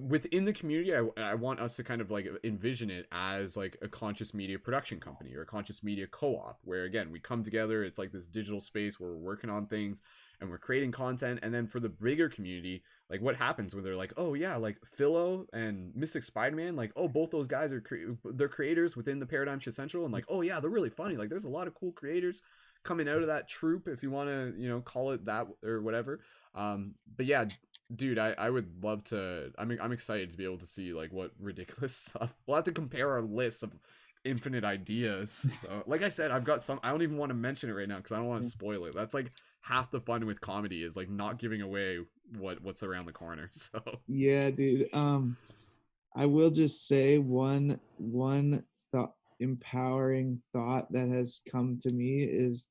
within the community, I want us to kind of like envision it as like a conscious media production company or a conscious media co-op, where again we come together. It's like this digital space where we're working on things and we're creating content. And then for the bigger community, like what happens when they're like, oh yeah, like Philo and Mystic Spider-Man, like, oh, both those guys are they're creators within the Paradigm Shift Central, and like, oh yeah, they're really funny. Like there's a lot of cool creators coming out of that troop, if you want to, you know, call it that or whatever. But yeah, dude, I would love to. I mean, I'm excited to be able to see like what ridiculous stuff. We'll have to compare our lists of infinite ideas. So, like I said, I've got some. I don't even want to mention it right now because I don't want to spoil it. That's like half the fun with comedy is like not giving away what's around the corner. So Yeah, dude. I will just say one thought, empowering thought that has come to me is,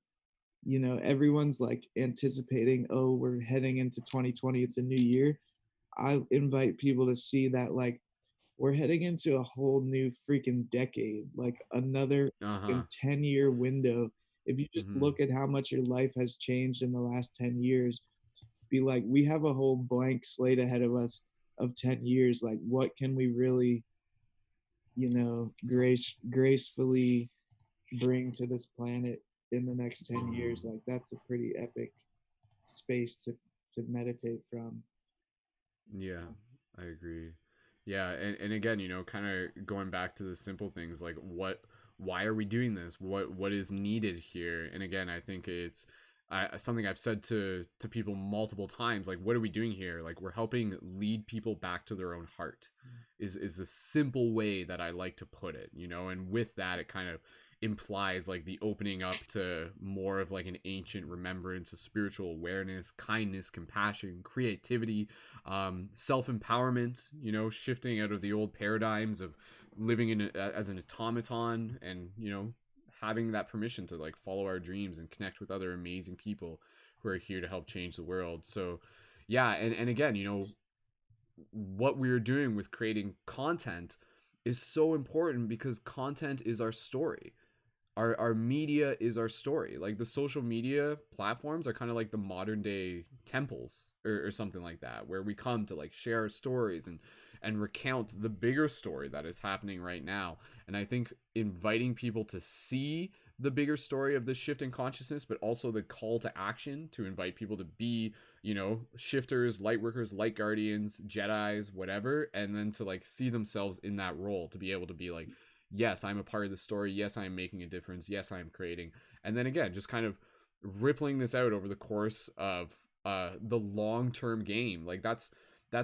you know, everyone's like anticipating, oh, we're heading into 2020, it's a new year. I invite people to see that like we're heading into a whole new freaking decade, like another uh-huh. 10-year window. If you just Mm-hmm. look at how much your life has changed in the last 10 years, be like, we have a whole blank slate ahead of us of 10 years. Like, what can we really, you know, gracefully bring to this planet in the next 10 years? Like, that's a pretty epic space to meditate from. Yeah, I agree. Yeah, and again, you know, kind of going back to the simple things like why are we doing this? What is needed here? And again, I think it's something I've said to people multiple times, like what are we doing here? Like we're helping lead people back to their own heart. Is the simple way that I like to put it, you know, and with that it kind of implies like the opening up to more of like an ancient remembrance of spiritual awareness, kindness, compassion, creativity, self-empowerment, you know, shifting out of the old paradigms of living as an automaton, and you know, having that permission to like follow our dreams and connect with other amazing people who are here to help change the world. So yeah, and again, you know, what we're doing with creating content is so important because content is our story. Our media is our story. Like the social media platforms are kind of like the modern day temples or something like that, where we come to like share our stories and recount the bigger story that is happening right now. And I think inviting people to see the bigger story of this shift in consciousness, but also the call to action to invite people to be, you know, shifters, light workers, light guardians, Jedis, whatever, and then to like see themselves in that role, to be able to be like, yes, I'm a part of the story. Yes, I am making a difference. Yes, I am creating. And then again, just kind of rippling this out over the course of the long-term game. Like that's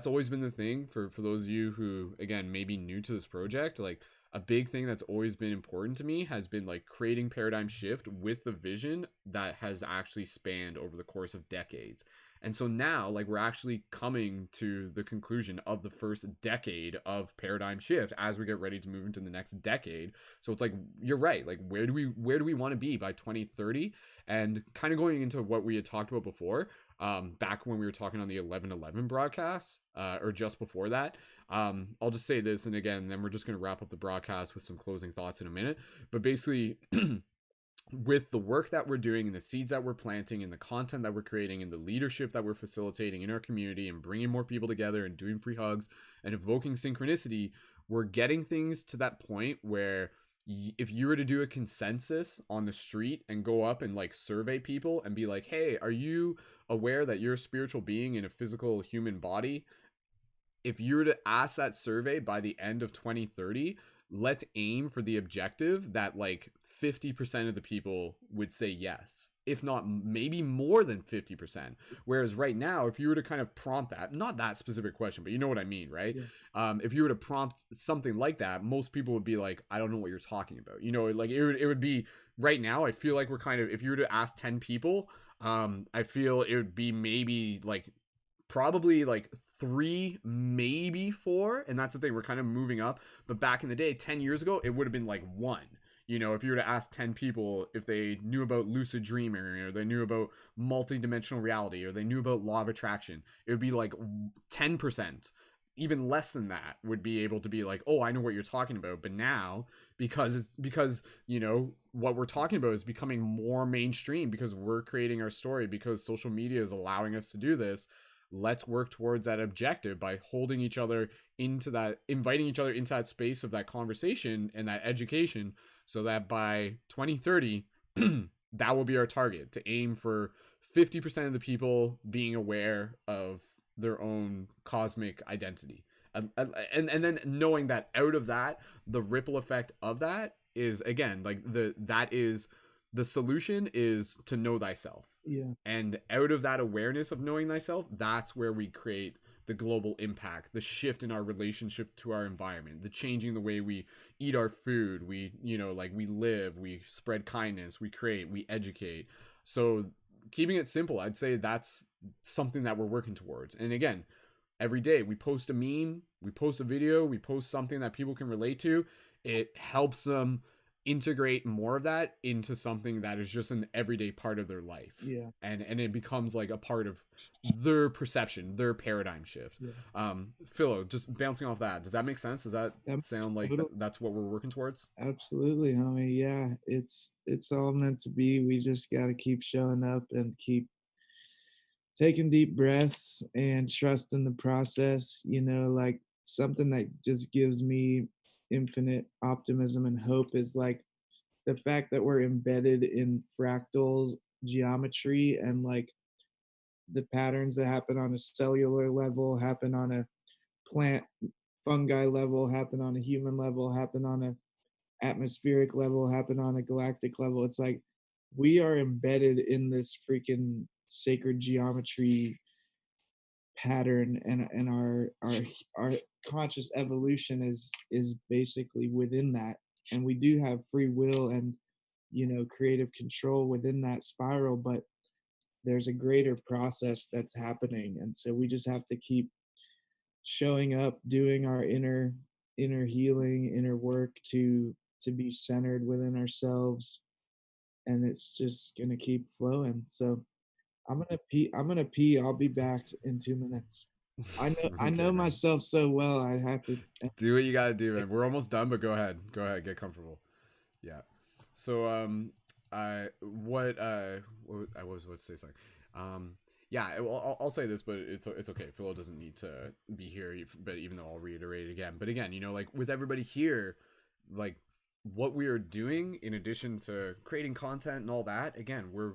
always been the thing for those of you who again may be new to this project. Like a big thing that's always been important to me has been like creating paradigm shift with the vision that has actually spanned over the course of decades. And so now, like, we're actually coming to the conclusion of the first decade of paradigm shift as we get ready to move into the next decade. So it's like, you're right. Like, where do we want to be by 2030? And kind of going into what we had talked about before, back when we were talking on the 11/11 broadcast, or just before that. I'll just say this, and again, then we're just going to wrap up the broadcast with some closing thoughts in a minute. But basically, with the work that we're doing and the seeds that we're planting and the content that we're creating and the leadership that we're facilitating in our community and bringing more people together and doing free hugs and evoking synchronicity, we're getting things to that point where if you were to do a consensus on the street and go up and like survey people and be like, hey, are you aware that you're a spiritual being in a physical human body? If you were to ask that survey by the end of 2030, let's aim for the objective that like 50% of the people would say yes, if not maybe more than 50%. Whereas right now, if you were to kind of prompt that, not that specific question, but you know what I mean, right? Yeah. If you were to prompt something like that, most people would be like, I don't know what you're talking about. You know, like it would be right now. I feel like we're kind of, if you were to ask 10 people, I feel it would be maybe like probably like 3, maybe 4, and that's the thing, we're kind of moving up. But back in the day, 10 years ago, it would have been like 1. You know, if you were to ask 10 people if they knew about lucid dreaming, or they knew about multidimensional reality, or they knew about law of attraction, it would be like 10%. Even less than that would be able to be like, oh, I know what you're talking about. But now, because you know, what we're talking about is becoming more mainstream, because we're creating our story, because social media is allowing us to do this, let's work towards that objective by holding each other into that, inviting each other into that space of that conversation and that education, so that by 2030 that will be our target, to aim for 50% of the people being aware of their own cosmic identity. And then knowing that out of that, the ripple effect of that is, again, like the solution is to know thyself. Yeah. And out of that awareness of knowing thyself, that's where we create the global impact, the shift in our relationship to our environment, the changing the way we eat our food, we, like we live, we spread kindness, we create, we educate. So keeping it simple, I'd say that's something that we're working towards. And again, every day we post a meme, we post a video, we post something that people can relate to. It helps them integrate more of that into something that is just an everyday part of their life. Yeah. And it becomes like a part of their perception, their paradigm shift. Yeah. Philo, just bouncing off that, does that make sense? Does that sound like that's what we're working towards? Absolutely, homie. Yeah, it's all meant to be. We just got to keep showing up and keep taking deep breaths and trust in the process. Like something that just gives me infinite optimism and hope is like the fact that we're embedded in fractal geometry, and like the patterns that happen on a cellular level happen on a plant fungi level, happen on a human level, happen on a atmospheric level, happen on a galactic level. It's like we are embedded in this freaking sacred geometry pattern, and our conscious evolution is basically within that, and we do have free will and creative control within that spiral, but there's a greater process that's happening, and so we just have to keep showing up, doing our inner healing, inner work to be centered within ourselves, and it's just gonna keep flowing. So I'm gonna pee. I'll be back in 2 minutes. I know Okay, man. myself so well. I have to do what you gotta do, man. We're almost done, but go ahead, get comfortable. Yeah. So what I was about to say, sorry. Yeah, I'll say this, but it's okay. Philo doesn't need to be here, but even though I'll reiterate it again. But again, like with everybody here, like what we are doing in addition to creating content and all that, again, we're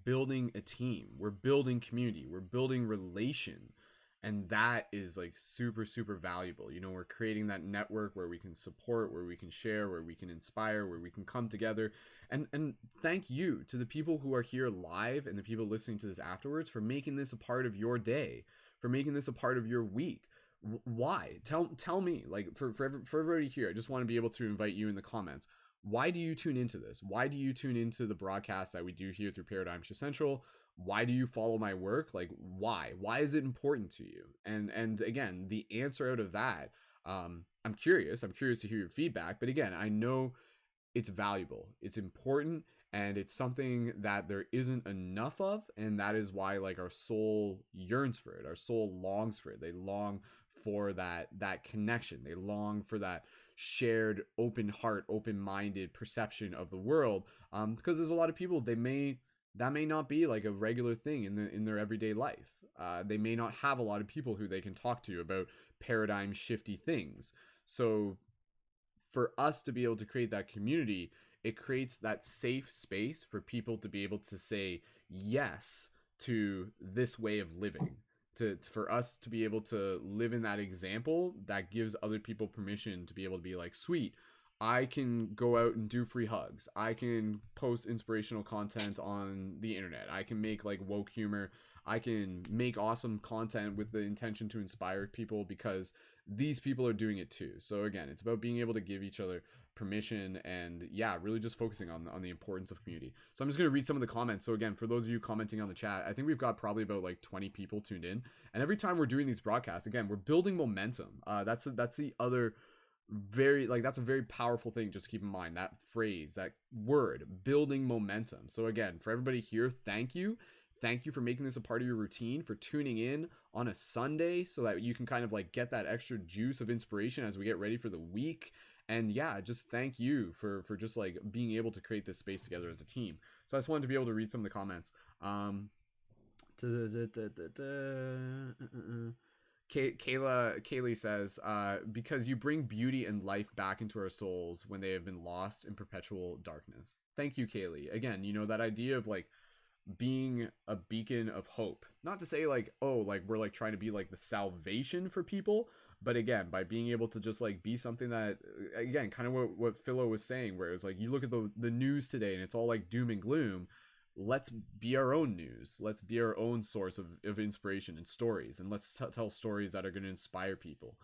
building a team, we're building community, we're building relation, and that is like super super valuable. We're creating that network where we can support, where we can share, where we can inspire, where we can come together. And thank you to the people who are here live and the people listening to this afterwards for making this a part of your day, for making this a part of your week. Why? Tell me, like for everybody here, I just want to be able to invite you in the comments. Why do you tune into this? Why do you tune into the broadcast that we do here through Paradigm Shift Central? Why do you follow my work? Like, why is it important to you? And again, the answer out of that, I'm curious to hear your feedback, but again, I know it's valuable, it's important, and it's something that there isn't enough of, and that is why like our soul yearns for it, our soul longs for it. They long for that connection, they long for that shared open heart, open-minded perception of the world, because there's a lot of people, that may not be like a regular thing in their everyday life. They may not have a lot of people who they can talk to about paradigm shifty things. So for us to be able to create that community, it creates that safe space for people to be able to say yes to this way of living, for us to be able to live in that example that gives other people permission to be able to be like, sweet, I can go out and do free hugs, I can post inspirational content on the internet, I can make like woke humor, I can make awesome content with the intention to inspire people because these people are doing it too. So again, it's about being able to give each other permission, and yeah, really just focusing on the importance of community. So I'm just going to read some of the comments. So again, for those of you commenting on the chat, I think we've got probably about like 20 people tuned in, and every time we're doing these broadcasts, again, we're building momentum. That's the other that's a very powerful thing. Just keep in mind that phrase, that word, building momentum. So again, for everybody here, thank you for making this a part of your routine, for tuning in on a Sunday so that you can kind of like get that extra juice of inspiration as we get ready for the week. And yeah, just thank you for just like being able to create this space together as a team. So I just wanted to be able to read some of the comments. Kaylee says, because you bring beauty and life back into our souls when they have been lost in perpetual darkness. Thank you, Kaylee. Again, you know, that idea of like being a beacon of hope. Not to say like, oh, like we're like trying to be like the salvation for people, but again, by being able to just like be something that, again, kind of what Philo was saying, where it's like you look at the news today and it's all like doom and gloom. Let's be our own news. Let's be our own source of inspiration and stories, and let's tell stories that are going to inspire people.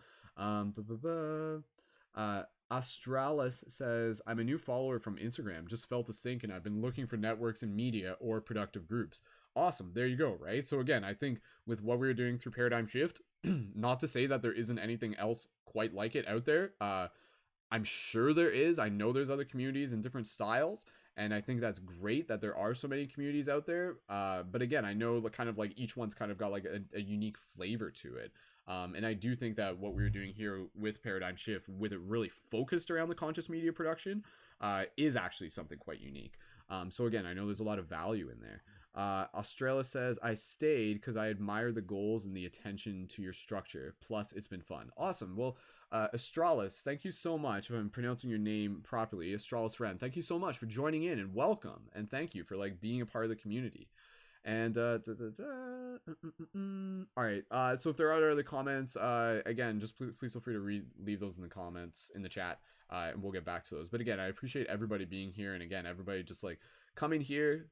Astralis says, I'm a new follower from Instagram, just felt a sync, and I've been looking for networks and media or productive groups. Awesome. There you go. Right. So again, I think with what we were doing through Paradigm Shift, not to say that there isn't anything else quite like it out there. I'm sure there is. I know there's other communities in different styles, and I think that's great that there are so many communities out there. But again, I know kind of like each one's kind of got like a unique flavor to it. And I do think that what we were doing here with Paradigm Shift, with it really focused around the conscious media production, is actually something quite unique. So again, I know there's a lot of value in there. Australia says, I stayed because I admire the goals and the attention to your structure. Plus, it's been fun. Awesome. Well, Astralis, thank you so much. If I'm pronouncing your name properly, Astralis Ren, thank you so much for joining in, and welcome. And thank you for like being a part of the community. And all right. So if there are other comments, again, just please feel free to leave those in the comments in the chat, and we'll get back to those. But again, I appreciate everybody being here, and again, everybody just like coming here,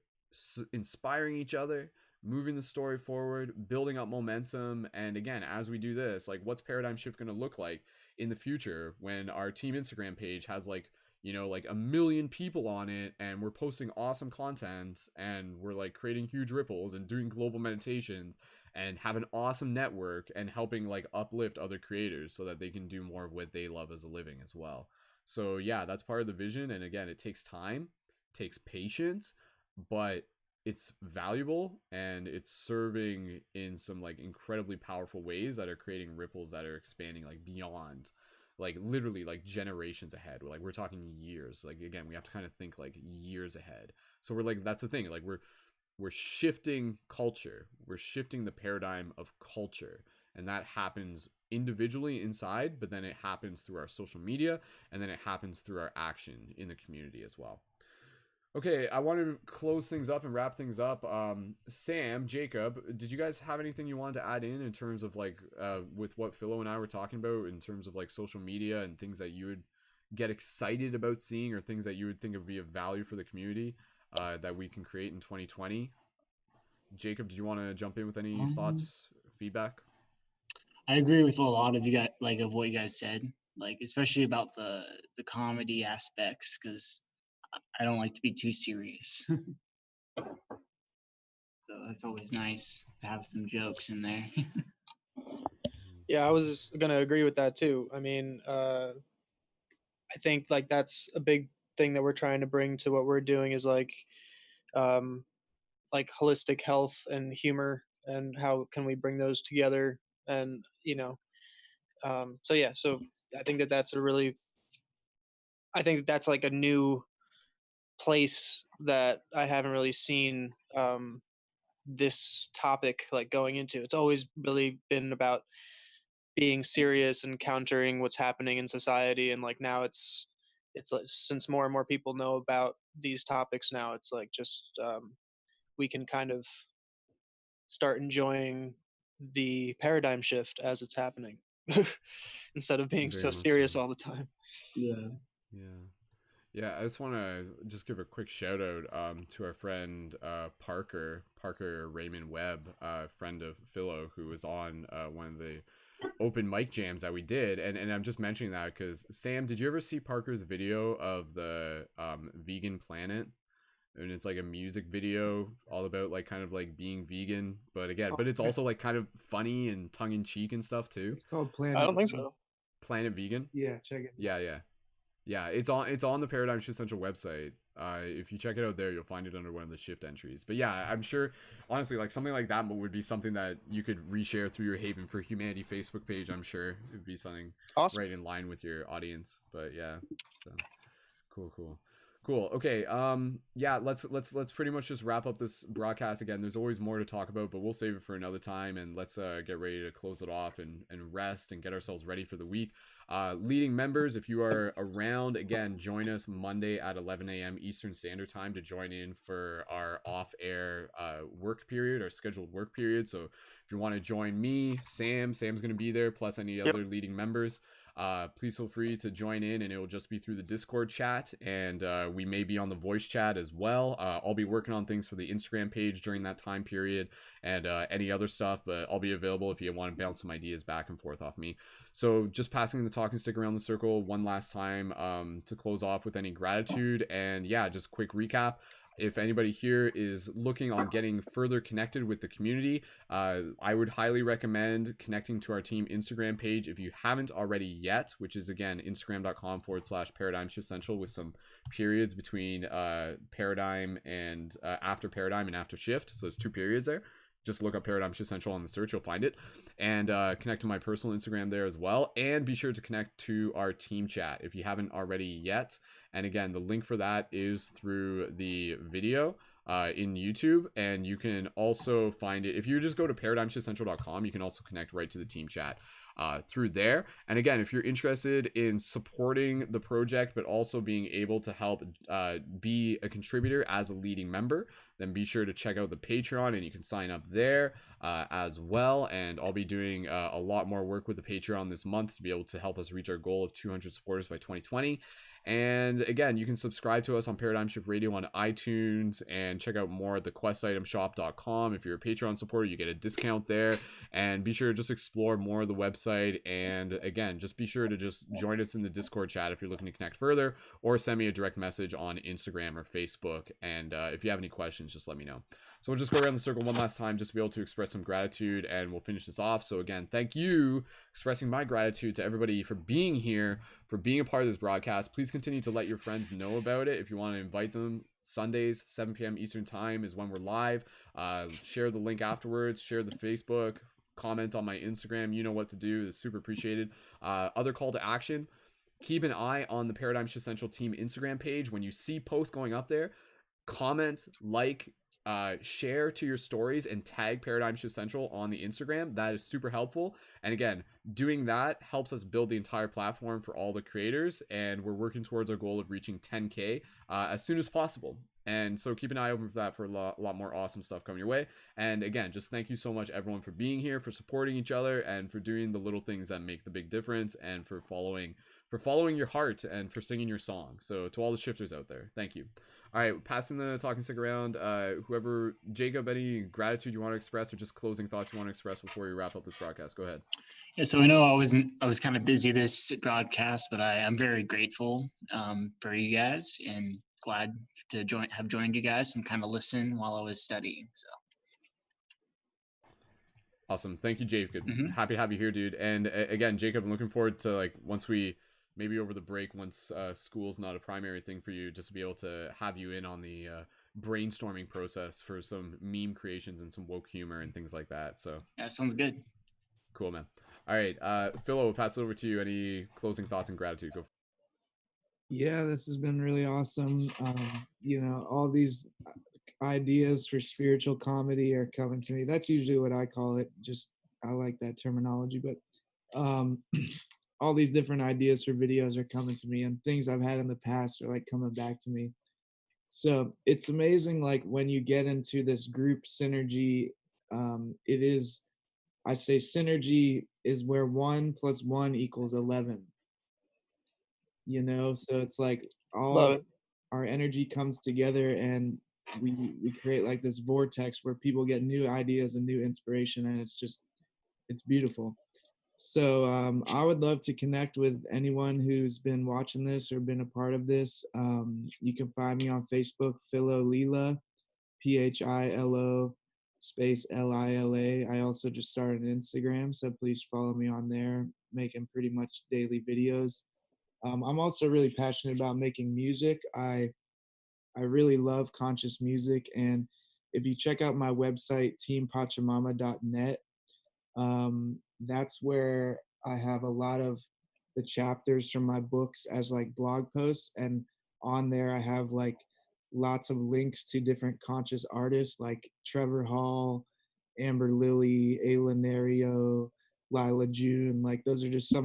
inspiring each other, moving the story forward, building up momentum. And again, as we do this, like, what's Paradigm Shift going to look like in the future when our team Instagram page has like, you know, like 1 million people on it, and we're posting awesome content, and we're like creating huge ripples and doing global meditations and have an awesome network and helping like uplift other creators so that they can do more of what they love as a living as well. So yeah, that's part of the vision. And again, it takes time, takes patience, but it's valuable, and it's serving in some like incredibly powerful ways that are creating ripples that are expanding like beyond, like literally like generations ahead. Like we're talking years. Like again, we have to kind of think like years ahead. So we're like, that's the thing, like we're shifting culture, we're shifting the paradigm of culture, and that happens individually inside, but then it happens through our social media, and then it happens through our action in the community as well. Okay, I want to close things up and wrap things up. Sam, Jacob, did you guys have anything you wanted to add in terms of like with what Philo and I were talking about in terms of like social media and things that you would get excited about seeing, or things that you would think would be of value for the community that we can create in 2020? Jacob, did you want to jump in with any thoughts, feedback? I agree with a lot of you guys, like of what you guys said, like especially about the comedy aspects, because I don't like to be too serious. So that's always nice to have some jokes in there. Yeah, I was gonna agree with that too. I mean, I think like that's a big thing that we're trying to bring to what we're doing is like holistic health and humor, and how can we bring those together, and so yeah, so I think that that's like a new place that I haven't really seen this topic like going into. It's always really been about being serious and countering what's happening in society, and like now it's like, since more and more people know about these topics now, it's like just we can kind of start enjoying the paradigm shift as it's happening instead of being Very so much serious so. all the time. Yeah, I just want to just give a quick shout out to our friend Parker Raymond Webb, friend of Philo, who was on one of the open mic jams that we did. And I'm just mentioning that because, Sam, did you ever see Parker's video of the vegan planet? And it's like a music video all about like kind of like being vegan, but it's also like kind of funny and tongue-in-cheek and stuff too. It's called Planet. I don't think so. Planet Vegan. Yeah, check it. Yeah, it's on the Paradigm Shift Central website. If you check it out there, you'll find it under one of the shift entries. But yeah, I'm sure, honestly, like something like that would be something that you could reshare through your Haven for Humanity Facebook page. I'm sure it would be something Awesome. right in line with your audience. But yeah, so cool. Cool. Okay. Yeah, let's pretty much just wrap up this broadcast. Again, there's always more to talk about, but we'll save it for another time, and let's get ready to close it off and rest and get ourselves ready for the week. Leading members, if you are around, again, join us Monday at 11 a.m. Eastern Standard Time to join in for our off-air work period, our scheduled work period. So if you want to join me, Sam's going to be there, plus any other leading members. Please feel free to join in, and it will just be through the Discord chat, and we may be on the voice chat as well. I'll be working on things for the Instagram page during that time period, and any other stuff, but I'll be available if you want to bounce some ideas back and forth off me. So just passing the talking stick around the circle one last time to close off with any gratitude, and yeah, just quick recap. If anybody here is looking on getting further connected with the community, I would highly recommend connecting to our team Instagram page if you haven't already yet, which is again instagram.com/Paradigm Shift Central with some periods between Paradigm and after Paradigm and after Shift. So there's 2 periods there. Just look up Paradigm Shift Central on the search, you'll find it. And connect to my personal Instagram there as well. And be sure to connect to our team chat if you haven't already yet. And again, the link for that is through the video in YouTube. And you can also find it, if you just go to paradigmshiftcentral.com, you can also connect right to the team chat through there. And again, if you're interested in supporting the project, but also being able to help be a contributor as a leading member, then be sure to check out the Patreon, and you can sign up there as well. And I'll be doing a lot more work with the Patreon this month to be able to help us reach our goal of 200 supporters by 2020. And again, you can subscribe to us on Paradigm Shift Radio on iTunes and check out more at thequestitemshop.com. If you're a Patreon supporter, you get a discount there. And be sure to just explore more of the website. And again, just be sure to just join us in the Discord chat if you're looking to connect further, or send me a direct message on Instagram or Facebook. And if you have any questions, just let me know. So we'll just go around the circle one last time just to be able to express some gratitude, and we'll finish this off. So again, thank you, expressing my gratitude to everybody for being here, for being a part of this broadcast. Please continue to let your friends know about it. If you want to invite them, Sundays, 7 p.m. Eastern Time is when we're live. Share the link afterwards, share the Facebook, comment on my Instagram. You know what to do. It's super appreciated. Other call to action, keep an eye on the Paradigm Shift Central team Instagram page. When you see posts going up there, comment, like, share to your stories, and tag Paradigm Shift Central on the Instagram. That is super helpful. And again, doing that helps us build the entire platform for all the creators, and we're working towards our goal of reaching 10K as soon as possible. And so keep an eye open for that, for a lot more awesome stuff coming your way. And again, just thank you so much, everyone, for being here, for supporting each other, and for doing the little things that make the big difference, and for following your heart, and for singing your song. So to all the shifters out there, thank you. All right, passing the talking stick around. Whoever, Jacob, any gratitude you want to express, or just closing thoughts you want to express before we wrap up this broadcast? Go ahead. Yeah, so I know I was kind of busy this broadcast, but I'm very grateful for you guys, and glad to have joined you guys and kind of listen while I was studying. So awesome, thank you, Jacob. Happy to have you here, dude. And again, Jacob, I'm looking forward to, like, once we, maybe over the break, once school's not a primary thing for you, just to be able to have you in on the brainstorming process for some meme creations and some woke humor and things like that. So yeah, sounds good. Cool, man. All right, Philo, we'll pass it over to you. Any closing thoughts and gratitude? Go. Yeah, this has been really awesome. All these ideas for spiritual comedy are coming to me. That's usually what I call it. Just, I like that terminology, but all these different ideas for videos are coming to me, and things I've had in the past are like coming back to me. So it's amazing, like when you get into this group synergy, it is, I say synergy is where 1 + 1 = 11. So it's like all our energy comes together, and we create like this vortex where people get new ideas and new inspiration, and it's beautiful. So I would love to connect with anyone who's been watching this or been a part of this. You can find me on Facebook, Philo Lila, PHILO space LILA. I also just started an Instagram, so please follow me on there, making pretty much daily videos. I'm also really passionate about making music. I really love conscious music, and if you check out my website, teampachamama.net, that's where I have a lot of the chapters from my books as like blog posts, and on there I have like lots of links to different conscious artists like Trevor Hall, Amber Lily, Ayla Nario, Lila June. Like those are just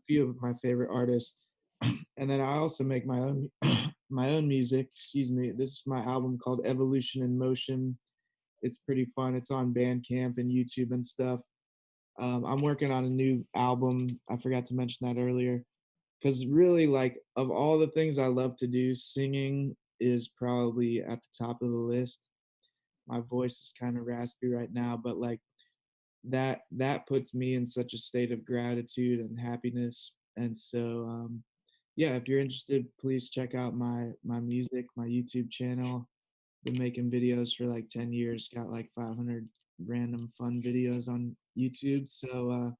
few of my favorite artists. And then I also make my own my own music. Excuse me. This is my album called Evolution in Motion. It's pretty fun. It's on Bandcamp and YouTube and stuff. I'm working on a new album. I forgot to mention that earlier. Because really, like, of all the things I love to do, singing is probably at the top of the list. My voice is kind of raspy right now, but like that puts me in such a state of gratitude and happiness. And so, yeah, if you're interested, please check out my music, my YouTube channel. Been making videos for like 10 years. Got like 500 random fun videos on YouTube. So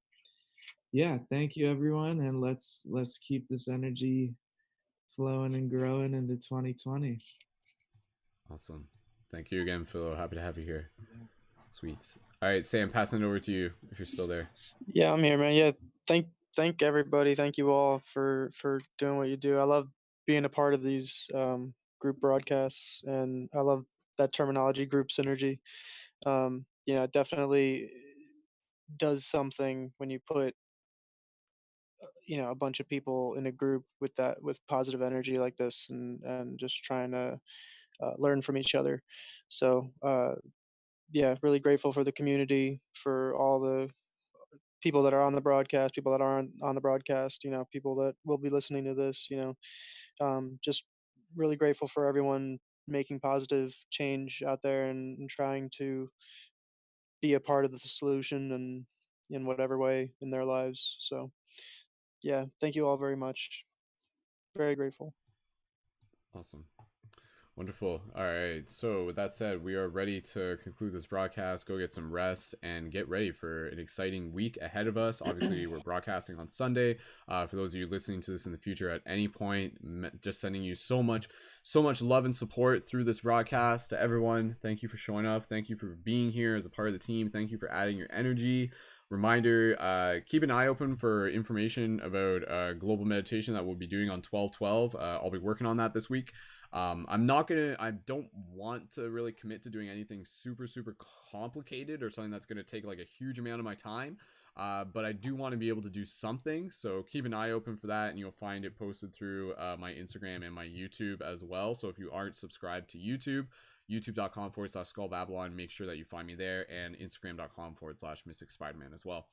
yeah, thank you everyone, and let's keep this energy flowing and growing into 2020. Awesome. Thank you again, Philo. Happy to have you here. Sweet. All right, Sam, passing it over to you if you're still there. Yeah, I'm here, man. Yeah, thank everybody. Thank you all for doing what you do. I love being a part of these group broadcasts, and I love that terminology, group synergy. It definitely does something when you put a bunch of people in a group with positive energy like this, and just trying to learn from each other. So yeah, really grateful for the community, for all the people that are on the broadcast, people that aren't on the broadcast, people that will be listening to this, just really grateful for everyone making positive change out there, and trying to be a part of the solution, and in whatever way in their lives. So yeah, thank you all very much. Very grateful. Awesome. Wonderful. All right. So with that said, we are ready to conclude this broadcast, go get some rest, and get ready for an exciting week ahead of us. Obviously, we're broadcasting on Sunday. For those of you listening to this in the future at any point, just sending you so much love and support through this broadcast to everyone. Thank you for showing up. Thank you for being here as a part of the team. Thank you for adding your energy. Reminder, keep an eye open for information about global meditation that we'll be doing on 12/12. I'll be working on that this week. I don't want to really commit to doing anything super complicated or something that's going to take like a huge amount of my time. But I do want to be able to do something. So keep an eye open for that, and you'll find it posted through my Instagram and my YouTube as well. So if you aren't subscribed to YouTube, youtube.com/SkullBabylon, make sure that you find me there, and Instagram.com/Mystic Spider-Man as well.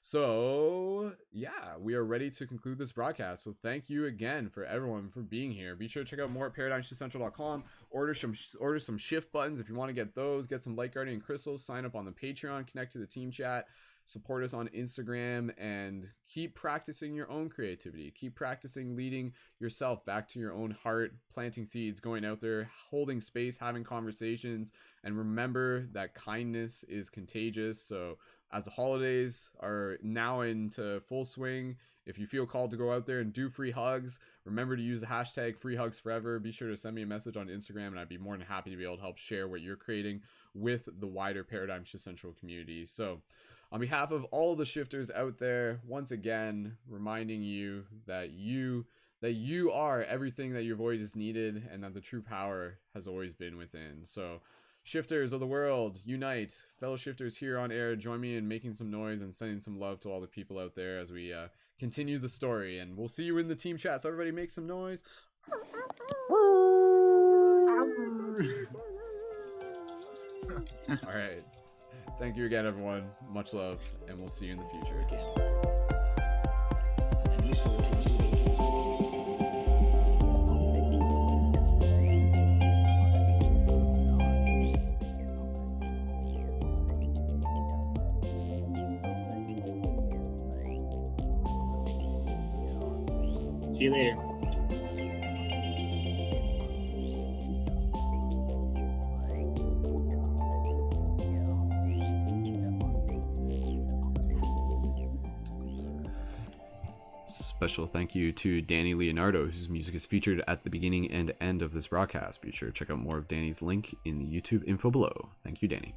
So yeah, we are ready to conclude this broadcast. So thank you again for everyone for being here. Be sure to check out more at ParadigmShiftCentral.com. Order some shift buttons if you want to get those. Get some light guardian crystals. Sign up on the Patreon. Connect to the team chat. Support us on Instagram, and keep practicing your own creativity. Keep practicing leading yourself back to your own heart, planting seeds, going out there, holding space, having conversations, and remember that kindness is contagious. So as the holidays are now into full swing, if you feel called to go out there and do free hugs, remember to use the hashtag #FreeHugsForever. Be sure to send me a message on Instagram, and I'd be more than happy to be able to help share what you're creating with the wider Paradigm Shift Central community. So on behalf of all the shifters out there, once again, reminding you that you are everything that your voice is needed, and that the true power has always been within. So shifters of the world, unite. Fellow shifters here on air, join me in making some noise and sending some love to all the people out there as we continue the story. And we'll see you in the team chat. So everybody make some noise. All right. Thank you again, everyone. Much love, and we'll see you in the future again. See you later. Special thank you to Danny Leonardo, whose music is featured at the beginning and end of this broadcast. Be sure to check out more of Danny's link in the YouTube info below. Thank you, Danny.